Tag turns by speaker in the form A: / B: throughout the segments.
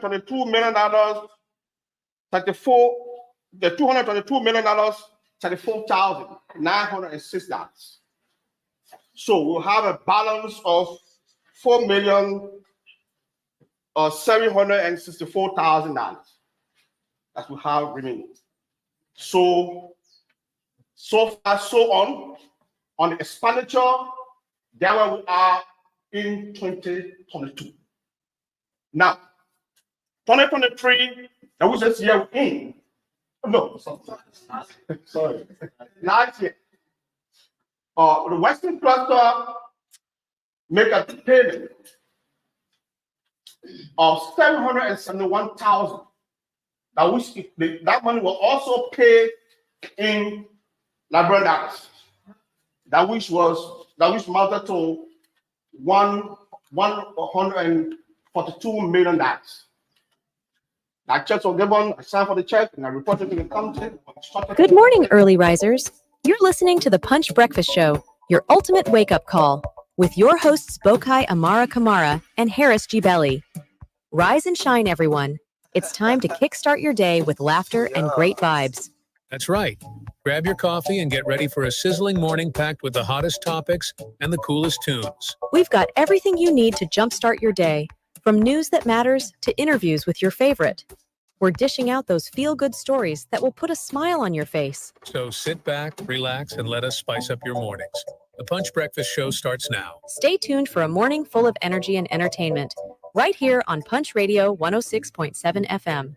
A: $222 million, $34,906. So we'll have a balance of $4,764,000 that we have remaining. So far, so on the expenditure, there where we are in 2022. Now, 2023, that was this year in. No, sorry. Last year, the Western Cluster make a payment of $771,000. That money will also pay in Labrador dollars. That which amounted to $142 million. That checks were given, I signed for the check, and I reported to the country.
B: Good morning, early risers. You're listening to the Punch Breakfast Show, your ultimate wake-up call, with your hosts Bokai Amara Kamara and Harris G. Belly. Rise and shine, everyone. It's time to kickstart your day with laughter and great vibes.
C: That's right. Grab your coffee and get ready for a sizzling morning packed with the hottest topics and the coolest tunes.
B: We've got everything you need to jumpstart your day, from news that matters to interviews with your favorite. We're dishing out those feel-good stories that will put a smile on your face.
C: So sit back, relax, and let us spice up your mornings. The Punch Breakfast Show starts now.
B: Stay tuned for a morning full of energy and entertainment, right here on Punch Radio 106.7 FM.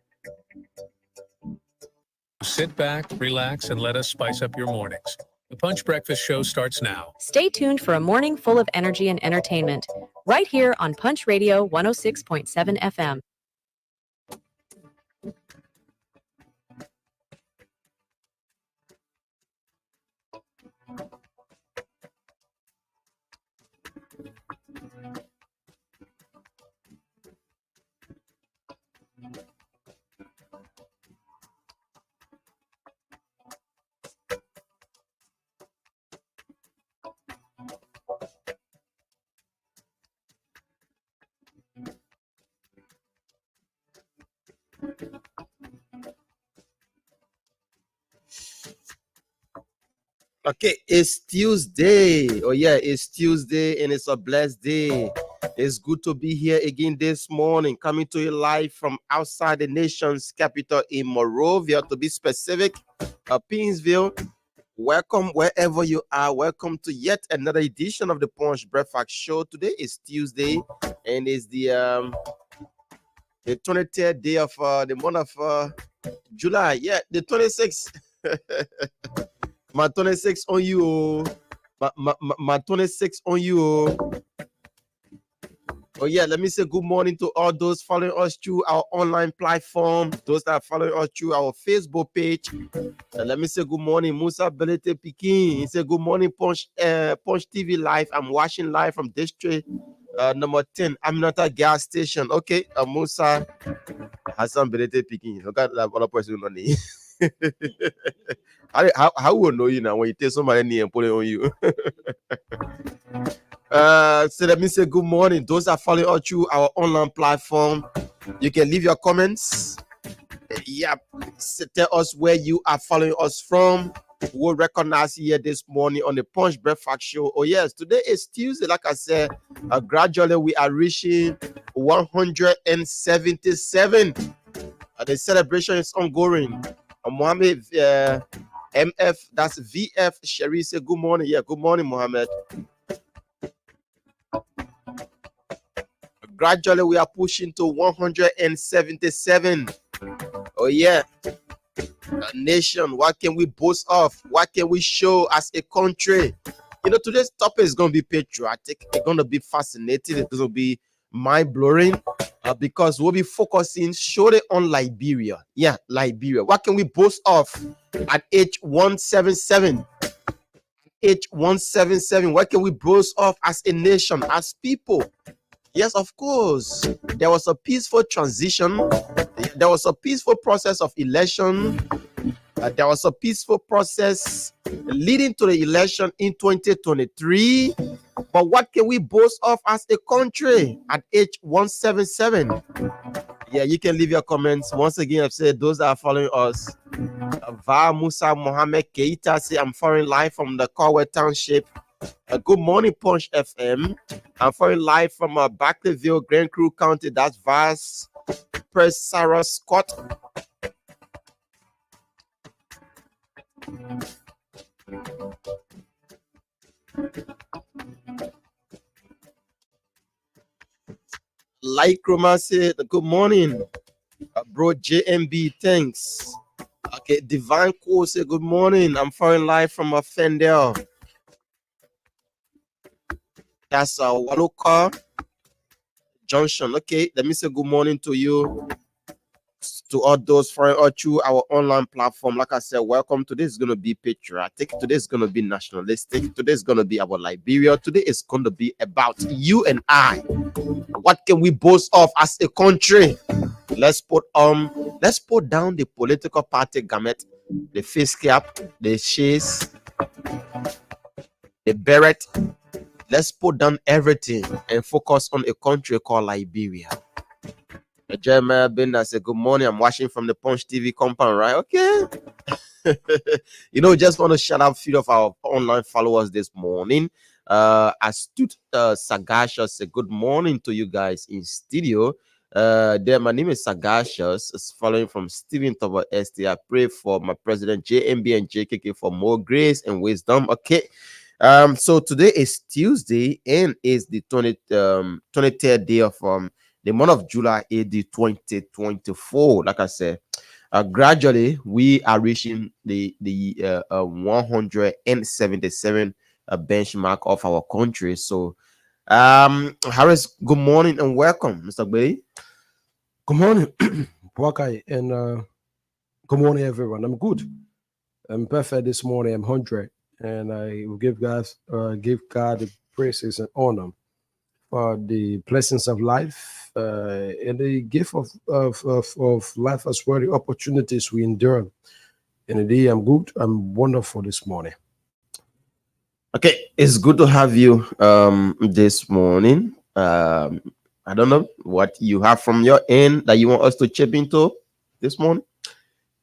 C: Sit back, relax, and let us spice up your mornings. The Punch Breakfast Show starts now.
B: Stay tuned for a morning full of energy and entertainment, right here on Punch Radio 106.7 FM.
D: Okay, it's Tuesday. Oh yeah, it's Tuesday and it's a blessed day. It's good to be here again this morning, coming to you live from outside the nation's capital in Monrovia, to be specific, Pinsville. Welcome wherever you are. Welcome to yet another edition of the Punch Breakfast Show. Today is Tuesday and it's the 23rd day of the month of July. Yeah, the 26th. My 26 on you. My 26 on you. Oh yeah, let me say good morning to all those following us through our online platform, those that are following us through our Facebook page. Let me say good morning, Musa Belete Pikin. He said good morning, Punch TV Live. I'm watching live from District number 10, Aminata gas station. Okay, Musa Hassan Belete Pikin. Look at that other person on the How will know you now when you take somebody name and put it on you? So let me say good morning. Those that follow us through our online platform, you can leave your comments. Yeah, tell us where you are following us from. We'll recognize you here this morning on the Punch Breakfast Show. Oh yes, today is Tuesday. Like I said, gradually we are reaching 177. The celebration is ongoing. Mohammed MF, that's VF Sherry, say good morning. Yeah, good morning, Mohammed. Gradually, we are pushing to 177. Oh, yeah. A nation, what can we boast of? What can we show as a country? You know, today's topic is going to be patriotic. It's going to be fascinating. It's going to be mind-blowing. Because we'll be focusing solely on Liberia. Yeah, Liberia. What can we boast of at age 177? Age 177. What can we boast of as a nation, as people? Yes, of course. There was a peaceful transition. There was a peaceful process of election. There was a peaceful process leading to the election in 2023. But what can we boast of as a country at age 177? Yeah, you can leave your comments. Once again, I've said those that are following us. Va Musa Mohammed Keita say I'm following live from the Corway Township. Good morning, Punch FM. I'm following live from Backleyville, Grand Crew County. That's Vice Press Sarah Scott. Like Roma said, good morning, bro. JMB, thanks. Okay, Divine Cole say good morning. I'm following live from Fendel. That's Waluka Junction. Okay, let me say good morning to you, to all those following us through our online platform. Like I said, welcome. Today is going to be patriotic. Today is going to be nationalistic. Today is going to be about Liberia. Today is going to be about you and I. What can we boast of as a country? Let's put down the political party gamut, the face cap, the chase, the beret. Let's put down everything and focus on a country called Liberia. Jeremiah Bender said, good morning. I'm watching from the Punch TV compound, right? Okay. Just want to shout out a few of our online followers this morning. Astute Sagacious said, good morning to you guys in studio. There, my name is Sagacious. It's following from Stephen Tobo ST. I pray for my president JMB and JKK for more grace and wisdom. Okay. So today is Tuesday and is the 23rd day of the month of July AD 2024. Like I said, gradually we are reaching the 177 benchmark of our country. So Harris, good morning and welcome, Mr. Bailey.
E: Good morning, Wakai, and good morning, everyone. I'm good. I'm perfect this morning. I'm 100, and I will give God the praises and honor for the blessings of life and the gift of life as well, the opportunities we endure. And indeed, I'm good. I'm wonderful this morning.
D: Okay, it's good to have you this morning. I don't know what you have from your end that you want us to chip into this morning.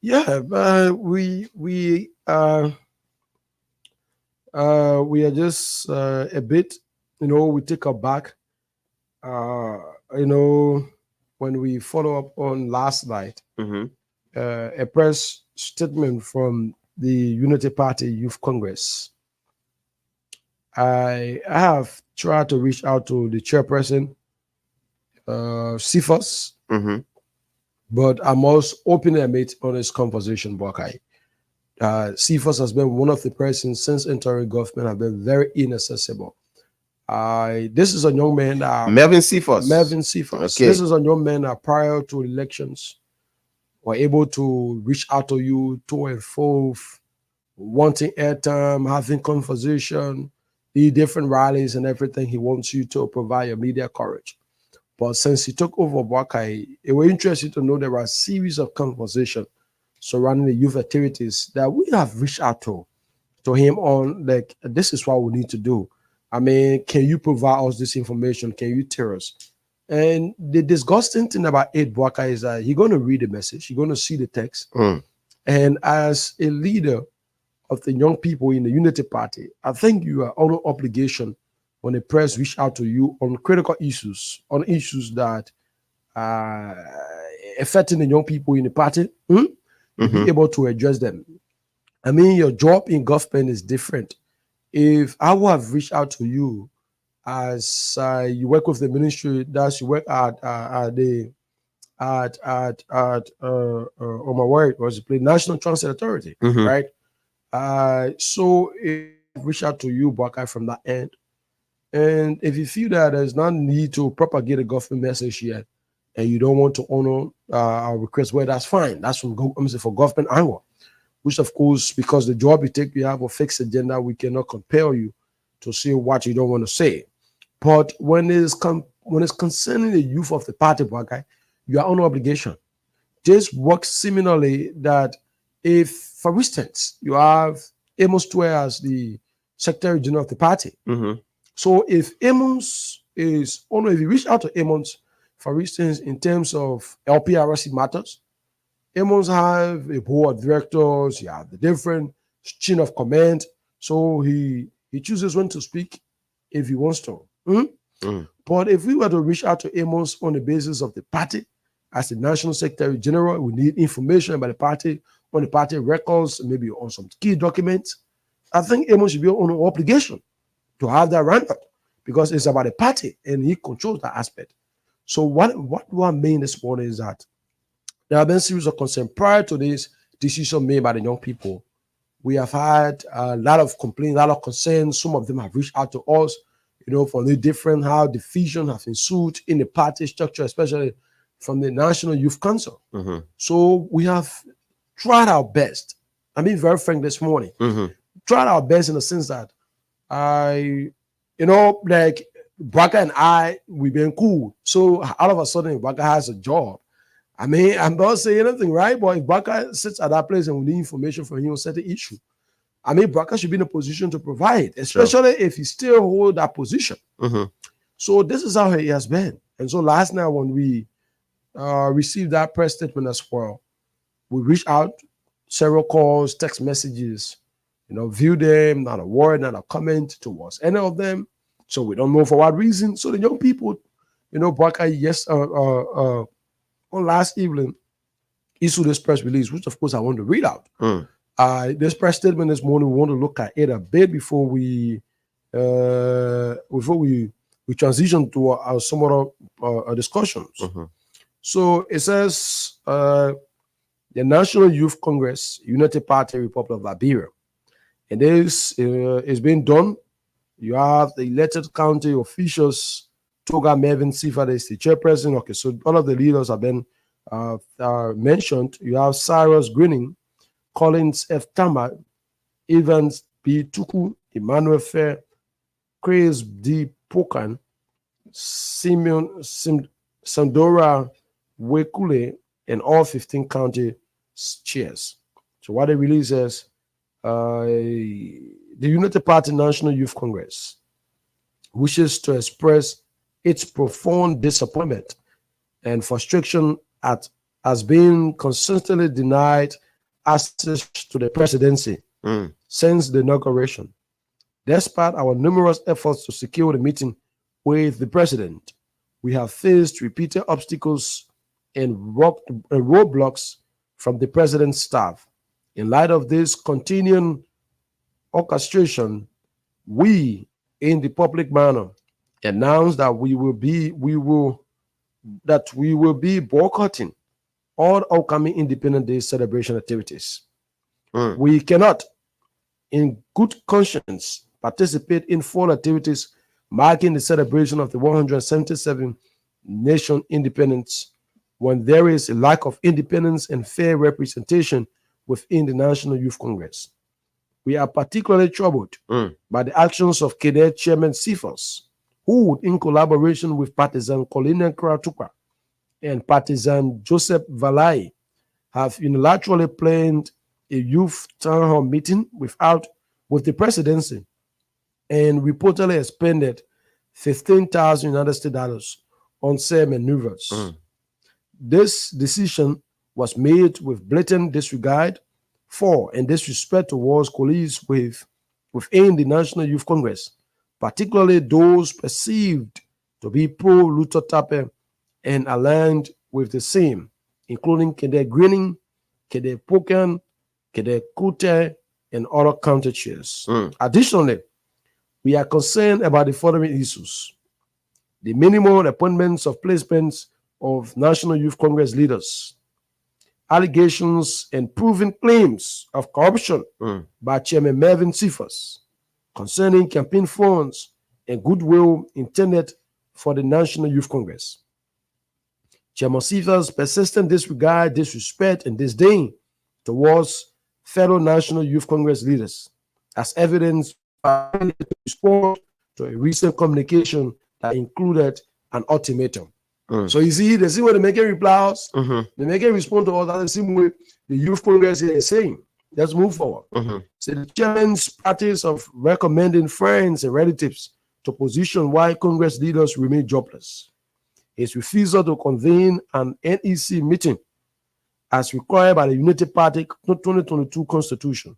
E: Yeah, we are just a bit, we take a back. When we follow up on last night, a press statement from the Unity Party Youth Congress. I have tried to reach out to the chairperson, Cephas, but I'm also opening a mate on this conversation, Buckeye. Cephas has been one of the persons since entering government have been very inaccessible. This is a young man.
D: Melvin Cephas.
E: Okay. This is a young man that prior to elections were able to reach out to you to and forth, wanting airtime, having conversation, the different rallies and everything. He wants you to provide your media coverage. But since he took over Wakai, it was interesting to know there are a series of conversations surrounding the youth activities that we have reached out to him on, like, this is what we need to do. I mean, can you provide us this information? Can you tell us? And the disgusting thing about Ed Wakai is that you're going to read the message, you're going to see the text. And as a leader of the young people in the Unity Party, I think you are under obligation when the press reach out to you on critical issues, on issues that are affecting the young people in the party, to be able to address them. I mean, your job in government is different. If I would have reached out to you as you work with the ministry, that you work at on my word was the National Transit Authority, right? So if I reach out to you, Buckeye, from that end, and if you feel that there's no need to propagate a government message yet, and you don't want to honor our request, well, that's fine. That's from for government angle, which of course, because the job you take, you have a fixed agenda. We cannot compel you to say what you don't want to say. But when it's concerning the youth of the party, Buckeye, you are under obligation. Just work similarly that if, for instance, you have Amos Tuer as the Secretary General of the party. So if Amos is, or if you reach out to Amos For instance, in terms of LPRC matters, Amos have a board of directors, you have the different chain of command. So he chooses when to speak if he wants to. But if we were to reach out to Amos on the basis of the party, as the National Secretary General, we need information about the party, on the party records, maybe on some key documents. I think Amos should be on an obligation to have that roundup because it's about the party and he controls that aspect. So what I mean this morning is that there have been a series of concerns prior to this decision made by the young people. We have had a lot of complaints, a lot of concerns. Some of them have reached out to us, for the different how division have ensued in the party structure, especially from the National Youth Council. So we have tried our best. I'm being very frank this morning. Tried our best in the sense that like Baka and I, we've been cool. So all of a sudden, Baka has a job. I mean, I'm not saying anything, right? But if Baka sits at that place and we need information from him on certain issue, I mean, Baka should be in a position to provide, especially if he still hold that position. So this is how he has been. And so last night when we received that press statement as well, we reached out, several calls, text messages, view them, not a word, not a comment towards any of them. So we don't know for what reason. So the young people, Baka, on last evening, issued this press release, which of course I want to read out. This press statement this morning, we want to look at it a bit before we transition to some other discussions. So it says the National Youth Congress, United Party, Republic of Liberia. And this is being done. You have the elected county officials, Toga Mervyn Sifa, is the chairperson. Okay, so all of the leaders have been mentioned. You have Cyrus Greening, Collins F. Tama, Evans B. Tuku, Emmanuel Fair, Chris D. Pokan, Simeon Sandora Wekule, and all 15 county chairs. So what the release is, the United Party National Youth Congress wishes to express its profound disappointment and frustration as being consistently denied access to the presidency since the inauguration. Despite our numerous efforts to secure the meeting with the president, we have faced repeated obstacles and roadblocks from the president's staff. In light of this continuing orchestration, we, in the public manner, announce that we will be boycotting all upcoming Independence Day celebration activities. We cannot, in good conscience, participate in full activities marking the celebration of the 177th nation independence when there is a lack of independence and fair representation within the National Youth Congress. We are particularly troubled by the actions of Cadet Chairman Cephas, who, in collaboration with partisan Colin Kratuka and partisan Joseph Valai, have unilaterally planned a youth town hall meeting with the presidency and reportedly expended $15,000 on said maneuvers. This decision was made with blatant disregard for and disrespect towards colleagues within the National Youth Congress, particularly those perceived to be pro-Luther Tappe and aligned with the same, including Cadet Greening, Cadet Pokan, Cadet Kute, and other county chairs. Additionally, we are concerned about the following issues: the minimum appointments of placements of National Youth Congress leaders, allegations and proven claims of corruption by Chairman Mervyn Cephas concerning campaign funds and goodwill intended for the National Youth Congress. Chairman Cephas' persistent disregard, disrespect, and disdain towards fellow National Youth Congress leaders, as evidenced by response to a recent communication that included an ultimatum. So you see, they see what they're making replies, they make a response to all that. The same way the Youth Congress is saying, let's move forward. So the chairman's practice of recommending friends and relatives to position why Congress leaders remain jobless. his refusal to convene an NEC meeting as required by the Unity Party 2022 Constitution,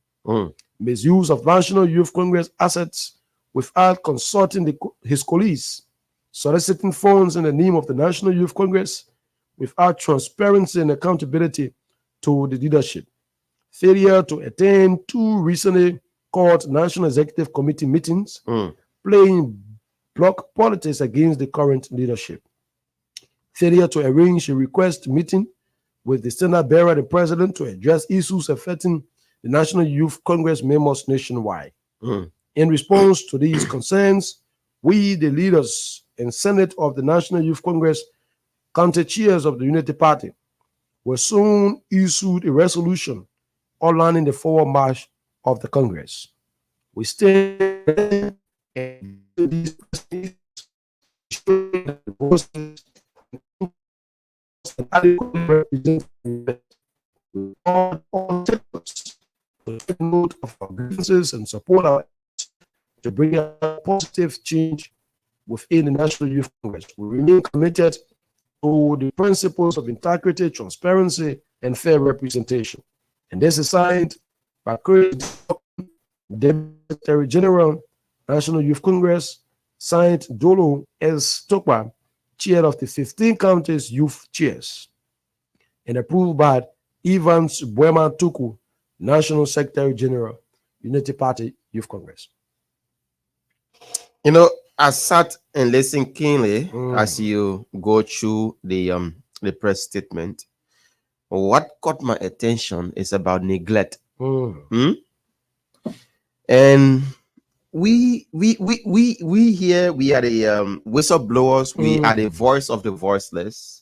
E: misuse of National Youth Congress assets without consulting his colleagues, soliciting funds in the name of the National Youth Congress without transparency and accountability to the leadership, failure to attend 2 recently called National Executive Committee meetings, playing bloc politics against the current leadership, failure to arrange a request meeting with the standard bearer, the president, to address issues affecting the National Youth Congress members nationwide. In response to these concerns, we, the leaders and Senate of the National Youth Congress, county chairs of the Unity Party, were soon issued a resolution outlining the forward march of the Congress. We stand and these take note of our grievances and support our to bring a positive change within the National Youth Congress. We remain committed to the principles of integrity, transparency, and fair representation. And this is signed by Deputy Secretary General, National Youth Congress, signed Dolo S. Tokpa, chair of the 15 counties youth chairs, and approved by Evans Buema Tuku, National Secretary General, Unity Party Youth Congress.
D: You know, I sat and listened keenly as you go through the press statement. What caught my attention is about neglect. And we here, we are the whistleblowers, we are the voice of the voiceless.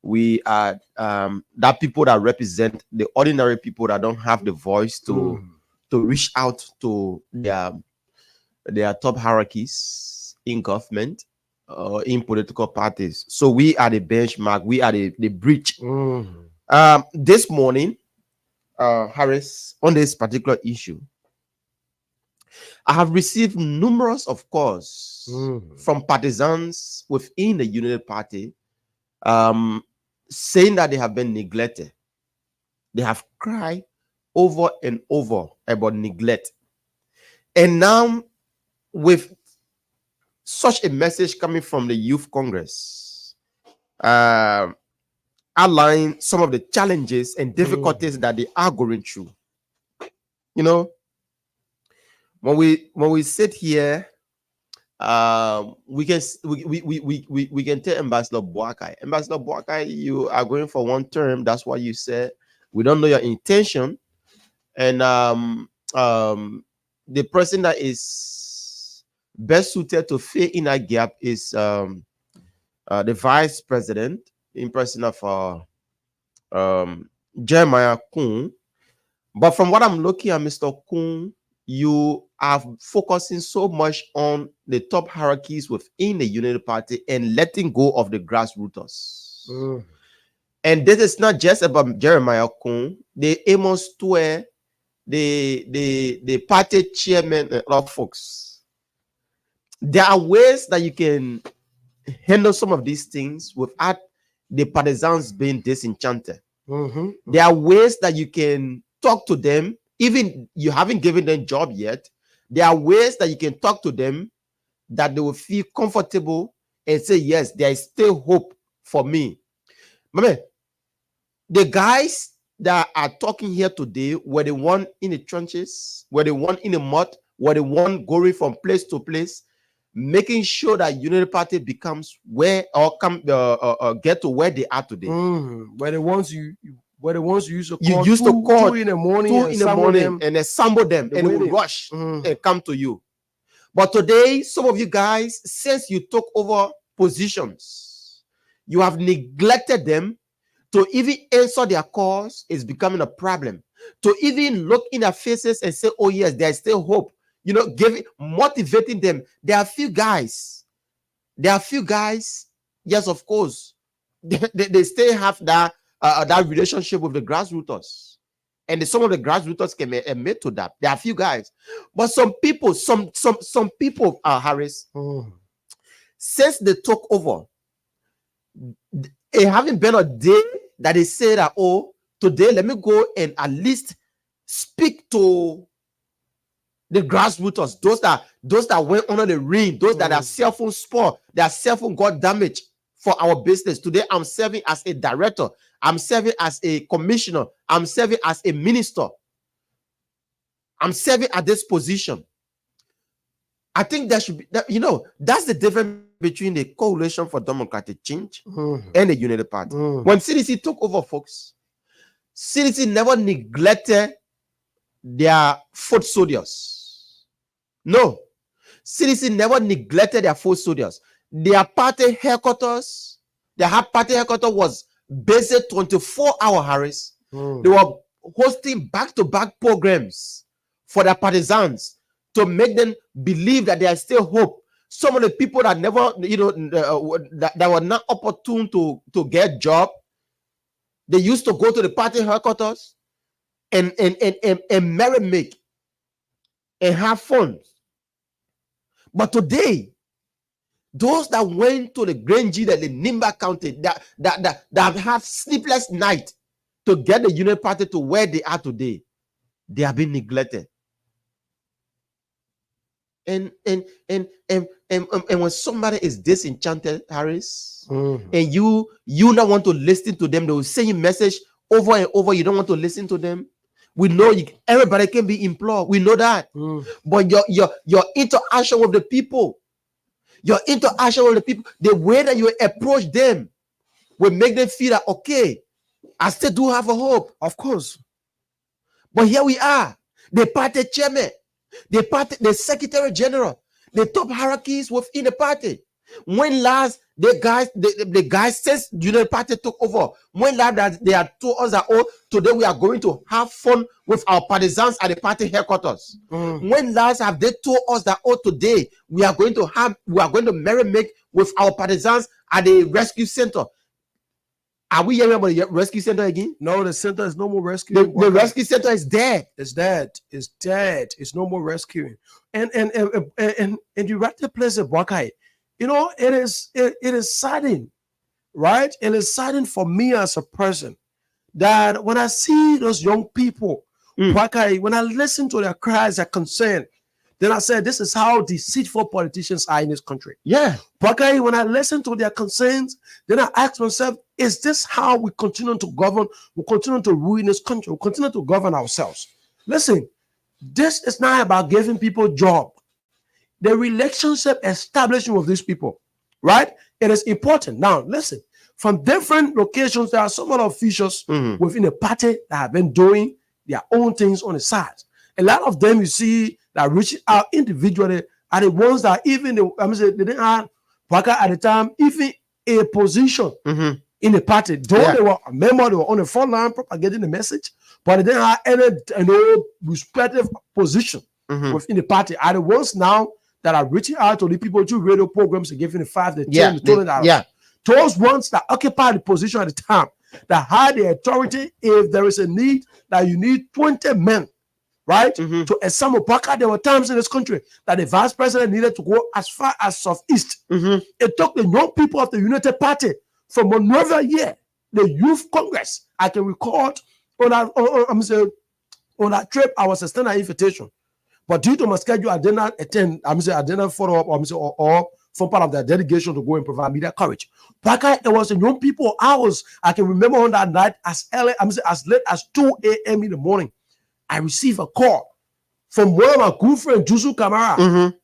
D: We are that people that represent the ordinary people that don't have the voice to reach out to their top hierarchies in government or in political parties. So we are the benchmark, we are the bridge. This morning, Harris, on this particular issue, I have received numerous of calls from partisans within the Unity Party saying that they have been neglected. They have cried over and over about neglect. And now, with such a message coming from the Youth Congress, outlining some of the challenges and difficulties that they are going through. You know, when we sit here, we can tell Ambassador Boakai, Ambassador Boakai, you are going for one term. That's what you said. We don't know your intention, and the person that is best suited to fill in that gap is the vice president, in person of Jeremiah Kun. But from what I'm looking at, Mr. Kun, you are focusing so much on the top hierarchies within the Unity Party and letting go of the grassroots. And this is not just about Jeremiah Kun, the Amos Tue, the party chairman, and other folks. There are ways that you can handle some of these things without the partisans being disenchanted. There are ways that you can talk to them, even you haven't given them job yet. There are ways that you can talk to them that they will feel comfortable and say, yes, there is still hope for me. Mama, the guys that are talking here today were the one in the trenches, were the one in the mud, were the one going from place to place, making sure that Unity Party becomes where or get to where they are today.
E: Were the ones you used to call,
D: you used to call
E: 2 in the morning,
D: and assemble them, and they will rush and come to you. But today, some of you guys, since you took over positions, you have neglected them. To even answer their calls is becoming a problem. To even look in their faces and say, oh yes, there's still hope. You know, motivating them. There are few guys. Yes, of course. They still have that relationship with the grassroots. And some of the grassroots can admit to that. There are a few guys. But some people, Harris, since they took over, it haven't been a day that they say that, oh, today let me go and at least speak to the grassroots, those that went under the ring, those that are cell phone spoiled, their cell phone got damaged for our business. Today, I'm serving as a director, I'm serving as a commissioner, I'm serving as a minister, I'm serving at this position. I think that should be, that's the difference between the Coalition for Democratic Change and the United Party. When CDC took over, folks, CDC never neglected their foot soldiers. No, CDC never neglected their foot soldiers. Their party headquarters, was busy 24-hour, Harris. They were hosting back-to-back programs for their partisans to make them believe that there is still hope. Some of the people that never, that were not opportune to get job, they used to go to the party headquarters and merry-make and have fun. But today, those that went to the Grange, that the Nimba County, that have sleepless night to get the Union Party to where they are today, they have been neglected. And when somebody is disenchanted, Harris, and you don't want to listen to them, they will send you message over and over. You don't want to listen to them. We know everybody can be employed. We know that. But your interaction with the people, the way that you approach them will make them feel that, okay, I still do have a hope. Of course. But here we are, the party chairman, the secretary general, the top hierarchies within the party. When last the guys since the United Party took over, when last that they had told us that, oh, today we are going to have fun with our partisans at the party headquarters. When last have they told us that, oh, today we are going to merry-make with our partisans at the rescue center? Are we hearing about the rescue center again?
E: No, the center is no more rescue.
D: The rescue center is dead.
E: It's dead. It's dead. It's no more rescuing. And you rightly place it, Buckeye. It is saddening, right? It is saddening for me as a person that when I see those young people, Buckeye, when I listen to their cries, their concern, then I said, this is how deceitful politicians are in this country.
D: Yeah.
E: Buckeye, when I listen to their concerns, then I ask myself, is this how we continue to govern? We continue to ruin this country. We continue to govern ourselves. Listen, this is not about giving people jobs. The relationship establishing with these people, right? It is important. Now, listen, from different locations, there are some other officials within the party that have been doing their own things on the side. A lot of them you see that reach out individually are the ones that even they didn't have at the time, even a position in the party. Though they were a member, they were on the front line propagating the message, but they didn't have any respective position within the party. Are the ones now that are reaching out to the people through radio programs and giving the 5, the 10, the $20. Those ones that occupy the position at the time, that had the authority, if there is a need, that you need 20 men, right? To assemble. There were times in this country that the vice president needed to go as far as Southeast. It took the young people of the United Party from Monrovia here, the Youth Congress. I can record on that trip, I was extended an invitation. But due to my schedule, I did not attend. I did not follow up or form part of the delegation to go and provide media coverage. But there was a young people hours. I can remember on that night as late as 2 a.m. in the morning. I received a call from one of my good friends, Jusu Kamara.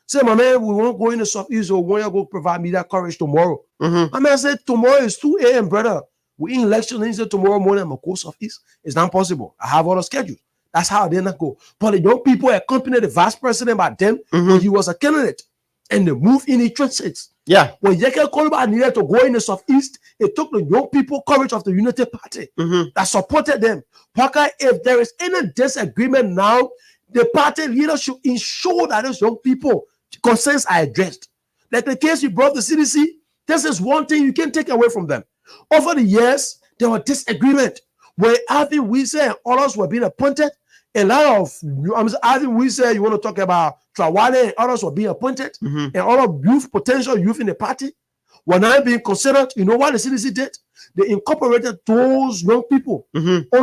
E: Say, my man, we won't go in the Southeast, or we want to go provide media coverage tomorrow. I said, tomorrow is 2 a.m., brother. We in election, and he said, tomorrow morning I'm going to go Southeast. It's not possible. I have other schedules. That's how I did not go. But the young people accompanied the vice president back then when he was a candidate, and they moved in the trenches.
D: Yeah.
E: When Yeke Koluba needed to go in the Southeast, it took the young people courage of the Unity Party that supported them. Parker, if there is any disagreement now, the party leader should ensure that those young people concerns are addressed. Like the case you brought the CDC, this is one thing you can't take away from them. Over the years, there was disagreement where Ivy Weezer and others were being appointed. A lot of Ivy Weezer, you want to talk about Trawale and others were being appointed, and all of potential youth in the party. were not being considered. You know what the CDC did? They incorporated those young people
D: Mm-hmm.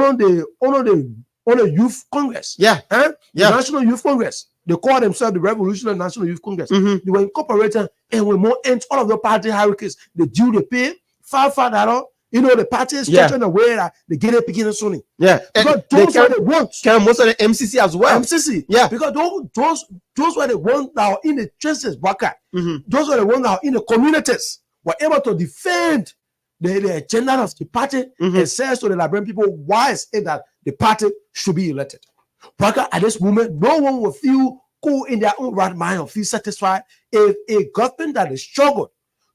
E: on the youth congress.
D: Yeah.
E: The
D: Yeah.
E: National Youth Congress. They call themselves the Revolutionary National Youth Congress.
D: Mm-hmm.
E: They were incorporated and we more end all of the party hierarchies. The due they pay, $5. You know, the party is structured in a way that they get it beginning soon.
D: Yeah.
E: Because
D: They
E: those were the ones.
D: carry most of the MCC as well.
E: MCC.
D: Yeah.
E: Because those were the ones that are in the churches, Baka.
D: Mm-hmm.
E: Those were the ones that are in the communities, were able to defend the agenda of the party and says to the Liberian people why is it that the party should be elected. Baka, at this moment, no one will feel cool in their own right mind or feel satisfied if a government that is struggled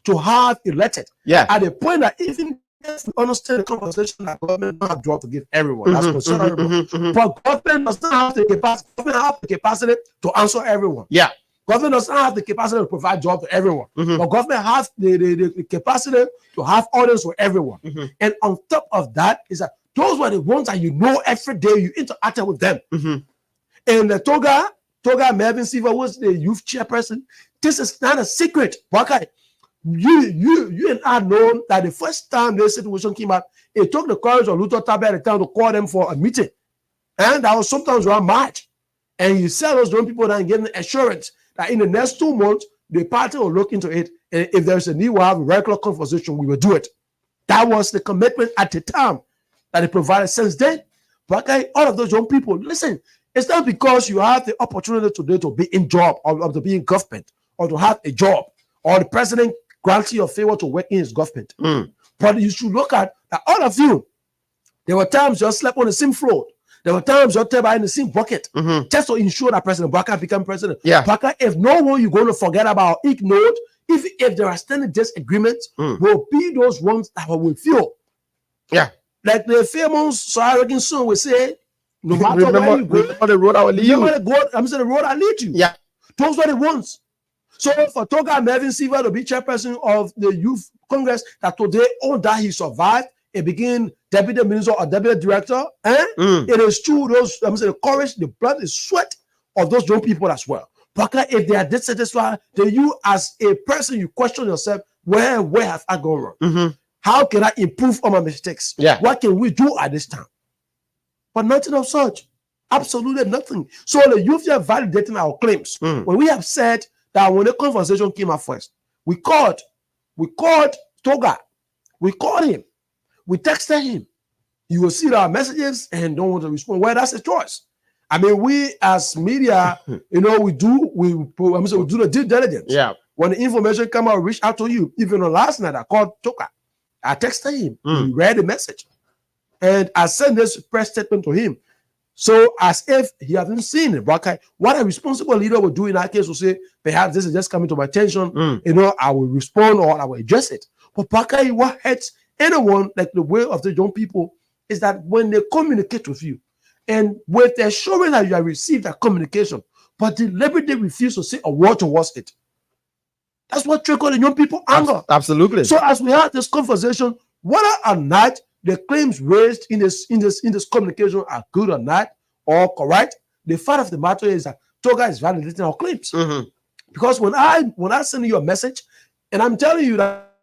E: to have elected.
D: Yeah.
E: At the point that even if we understand the conversation that government don't have job to give everyone, that's considerable. But government does not have the capacity. Government have the capacity to answer everyone.
D: Yeah.
E: Government does not have the capacity to provide job to everyone. But government has the capacity to have audience for everyone. And on top of that is that those were the ones that you know every day you interacted with them. And the Toga Melvin Silva was the youth chairperson. This is not a secret. Okay. You and I know that the first time this situation came out, it took the courage of Luther Tabe at the time to call them for a meeting. And that was sometimes around March. And you sell those young people that and give them assurance that in the next 2 months, the party will look into it. And if there's a need, we'll have a regular conversation, we will do it. That was the commitment at the time that they provided since then. But okay, all of those young people, listen, it's not because you have the opportunity today to be in job or to be in government or to have a job or the president grants you a favor to work in his government. But you should look at that all of you, there were times you slept on the same floor. There were times you're in the same bucket just to ensure that President Baka become president.
D: Yeah.
E: Baka, if no one you're going to forget about, ignore, if there are standing disagreements, will be those ones that will feel.
D: Yeah.
E: Like the famous Saharagan song will say, no matter where you go,
D: remember the road I will lead you.
E: I'm saying the road I lead you.
D: Yeah.
E: Those were the ones. So for Toga Melvin Silva to be chairperson of the Youth Congress, that today, all that he survived, he became deputy minister or deputy director, it is true, those, I'm saying the courage, the blood, the sweat of those young people as well. But if they are dissatisfied, then you as a person, you question yourself, where have I gone wrong? How can I improve on my mistakes?
D: Yeah.
E: What can we do at this time? But nothing of such. Absolutely nothing. So the youth are validating our claims. When we have said that when the conversation came up first, we called Toga. We called him. We texted him. You will see our messages and don't want to respond. Well, that's a choice. I mean, we as media, we do the due diligence.
D: Yeah.
E: When the information come out, reach out to you. Even on last night, I called Toga. I texted him. He read the message. And I sent this press statement to him. So as if he hasn't seen it. But what a responsible leader would do in that case will say, perhaps this is just coming to my attention. I will respond or I will address it. But Bakai, what hurts anyone, like the way of the young people, is that when they communicate with you, and with the assurance that you have received that communication, but deliberately refuse to say a word towards it. That's what triggered the young people anger.
D: Absolutely.
E: So as we had this conversation, whether or not the claims raised in this communication are good or not, or correct, the fact of the matter is that Toga is validating our claims. Because when I send you a message, and I'm telling you that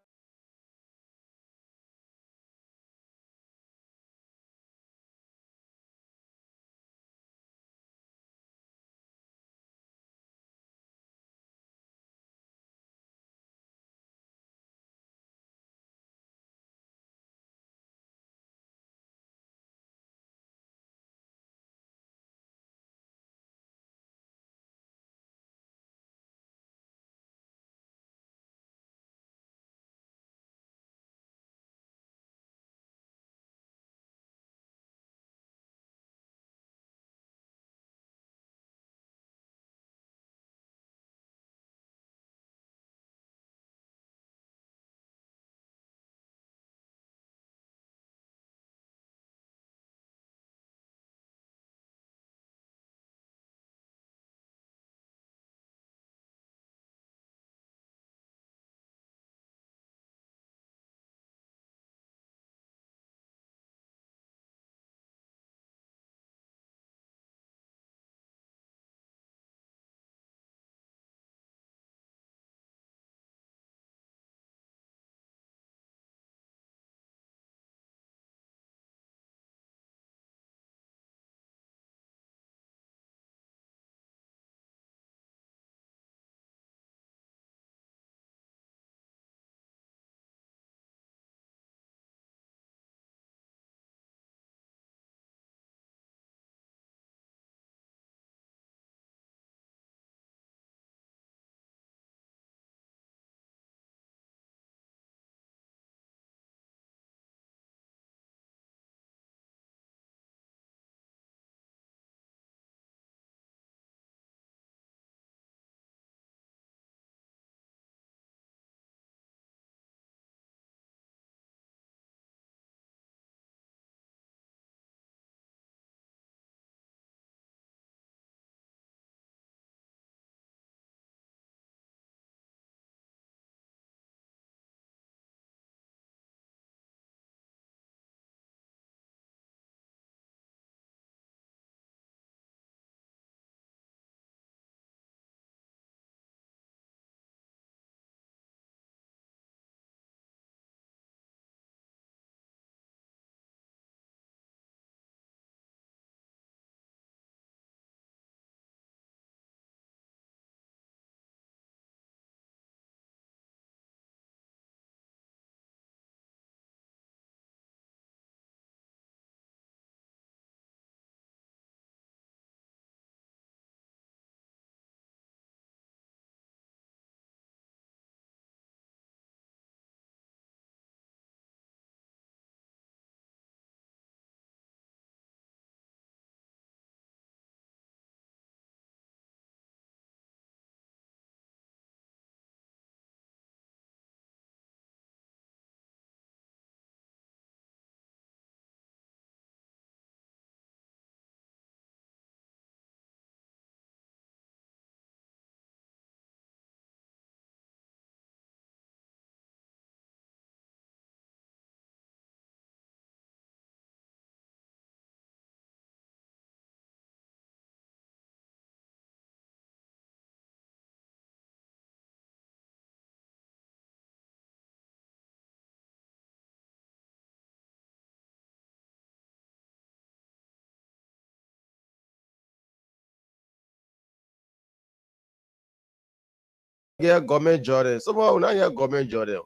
D: get government Jordan. Someone will not get government Jordan.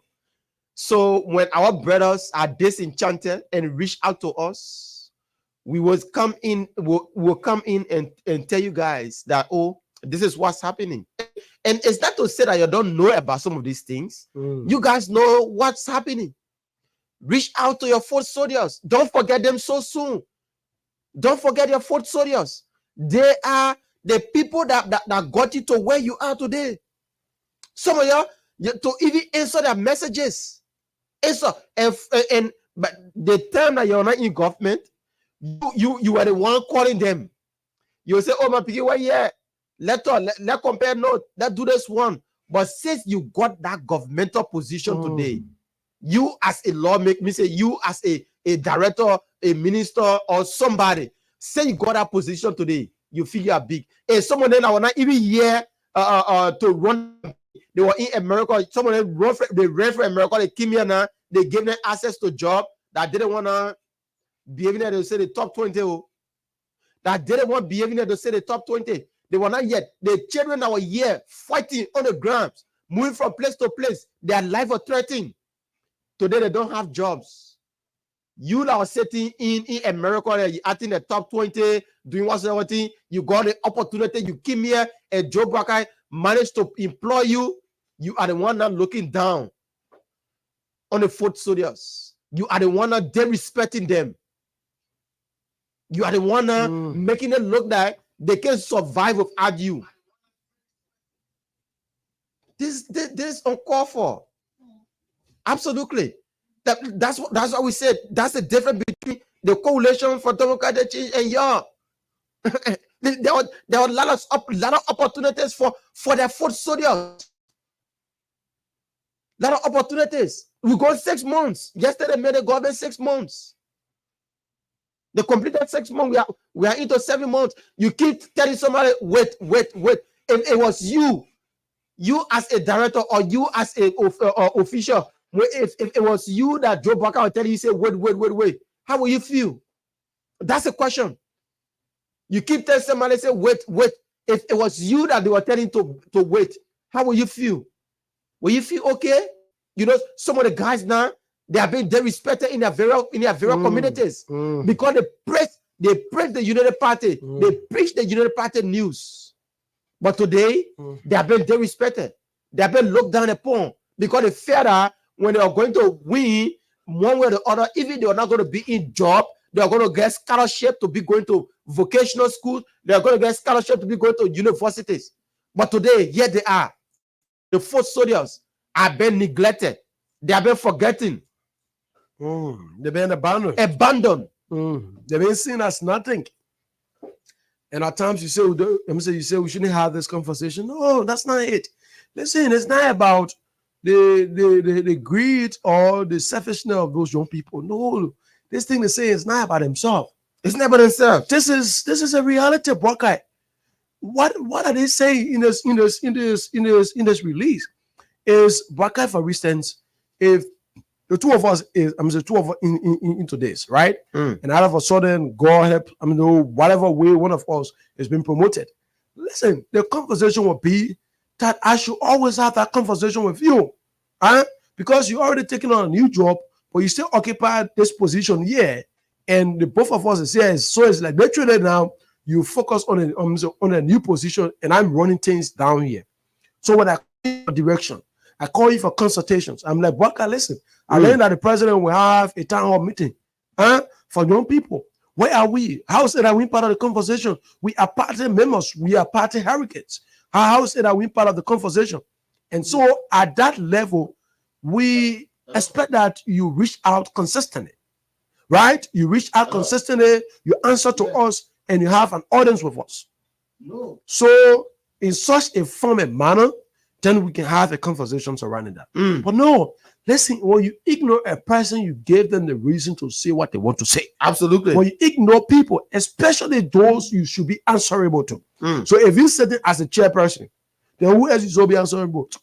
D: So when our brothers are disenchanted and reach out to us, we will come in, we'll come in and tell you guys that, oh, this is what's happening. And it's not to say that you don't know about some of these things. You guys know what's happening. Reach out to your foot soldiers. Don't forget them so soon. Don't forget your foot soldiers. They are the people that got you to where you are today. Some of y'all, to even answer their messages. Answer. But the time that you're not in government, you are the one calling them. You say, oh, my people, well, yeah, let compare note, let's do this one. But since you got that governmental position today, you as a lawmaker, me say you as a director, a minister, or somebody, say you got that position today, you feel you are big. And someone then I will not even hear to run. They were in America. Someone they ran for America. They came here now. They gave them access to job that didn't want to be even there. They say the top 20. That didn't want to be even there. They say the top 20. They were not yet. The children that were here fighting on the ground, moving from place to place. Their life was threatened. Today they don't have jobs. You that are sitting in America, you are in the top 20, doing whatever thing. You got the opportunity. You came here, and Joe Buckeye managed to employ you. You are the one that looking down on the foot soldiers. You are the one that disrespecting them. You are the one that making it look like they can survive without you. This is uncalled for. Absolutely. That's what we said. That's the difference between the coalition for democratic change and y'all. there are a lot of opportunities for their foot soldiers. A lot of opportunities. We got 6 months. Yesterday made the government 6 months. They completed 6 months. We are into 7 months. You keep telling somebody, wait. If it was you as a director or you as a official, if it was you that Joe Buckeye would tell you, say, wait, how will you feel? That's the question. You keep telling somebody, say, wait. If it was you that they were telling to wait, how will you feel? Will you feel okay? You know, some of the guys now, they are being disrespected in their various communities because they praise the United Party. They preach the United Party news. But today, they have been disrespected. They have been looked down upon because they fear that when they are going to win one way or the other, even they are not going to be in job, they are going to get scholarship to be going to vocational schools. They are going to get scholarship to be going to universities. But today, here they are. The foot soldiers have been neglected. They have been forgotten.
E: They've been abandoned. They've been seen as nothing. And at times you say we shouldn't have this conversation. No, that's not it. Listen, it's not about the greed or the selfishness of those young people. No, this thing they say is not about themselves.
D: It's not about themselves.
E: This is a reality, Buckeye. What are they saying in this release? Is Buckeye, for instance, if the two of us into this, right? And all of a sudden, God help, whatever way one of us has been promoted. Listen, the conversation will be that I should always have that conversation with you. Because you already taken on a new job, but you still occupy this position here. And the both of us is here. So it's like literally now you focus on a new position, and I'm running things down here. So when I call you for direction, I call you for consultations. I'm like, Buckeye, listen, I learned that the president will have a town hall meeting for young people. Where are we? How is it that we're part of the conversation? We are party members. We are party hurricanes. How is it that we're part of the conversation? And so at that level, we expect that you reach out consistently, right? You reach out consistently, you answer to us, and you have an audience with us. So in such a form and manner, then we can have a conversation surrounding that. But no, listen, when you ignore a person, you gave them the reason to say what they want to say.
D: Absolutely.
E: When you ignore people, especially those you should be answerable to. So if you sit as a chairperson, then who else is going to be answerable to?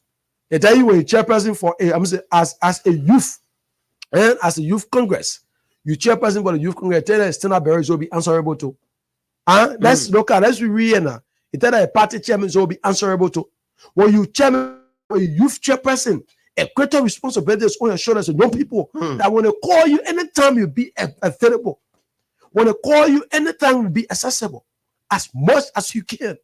E: They tell you when you're chairperson for as a youth, and as a youth congress, you chairperson for the youth congress, tell us Stena Berry will be answerable to. Let's look at, let's be real now. You tell that a party chairman will be answerable to. When you chairman a youth chairperson, a greater responsibility is on your shoulders. And young people that when they call you anytime, you be available. When they call you anytime, you be accessible as much as you can.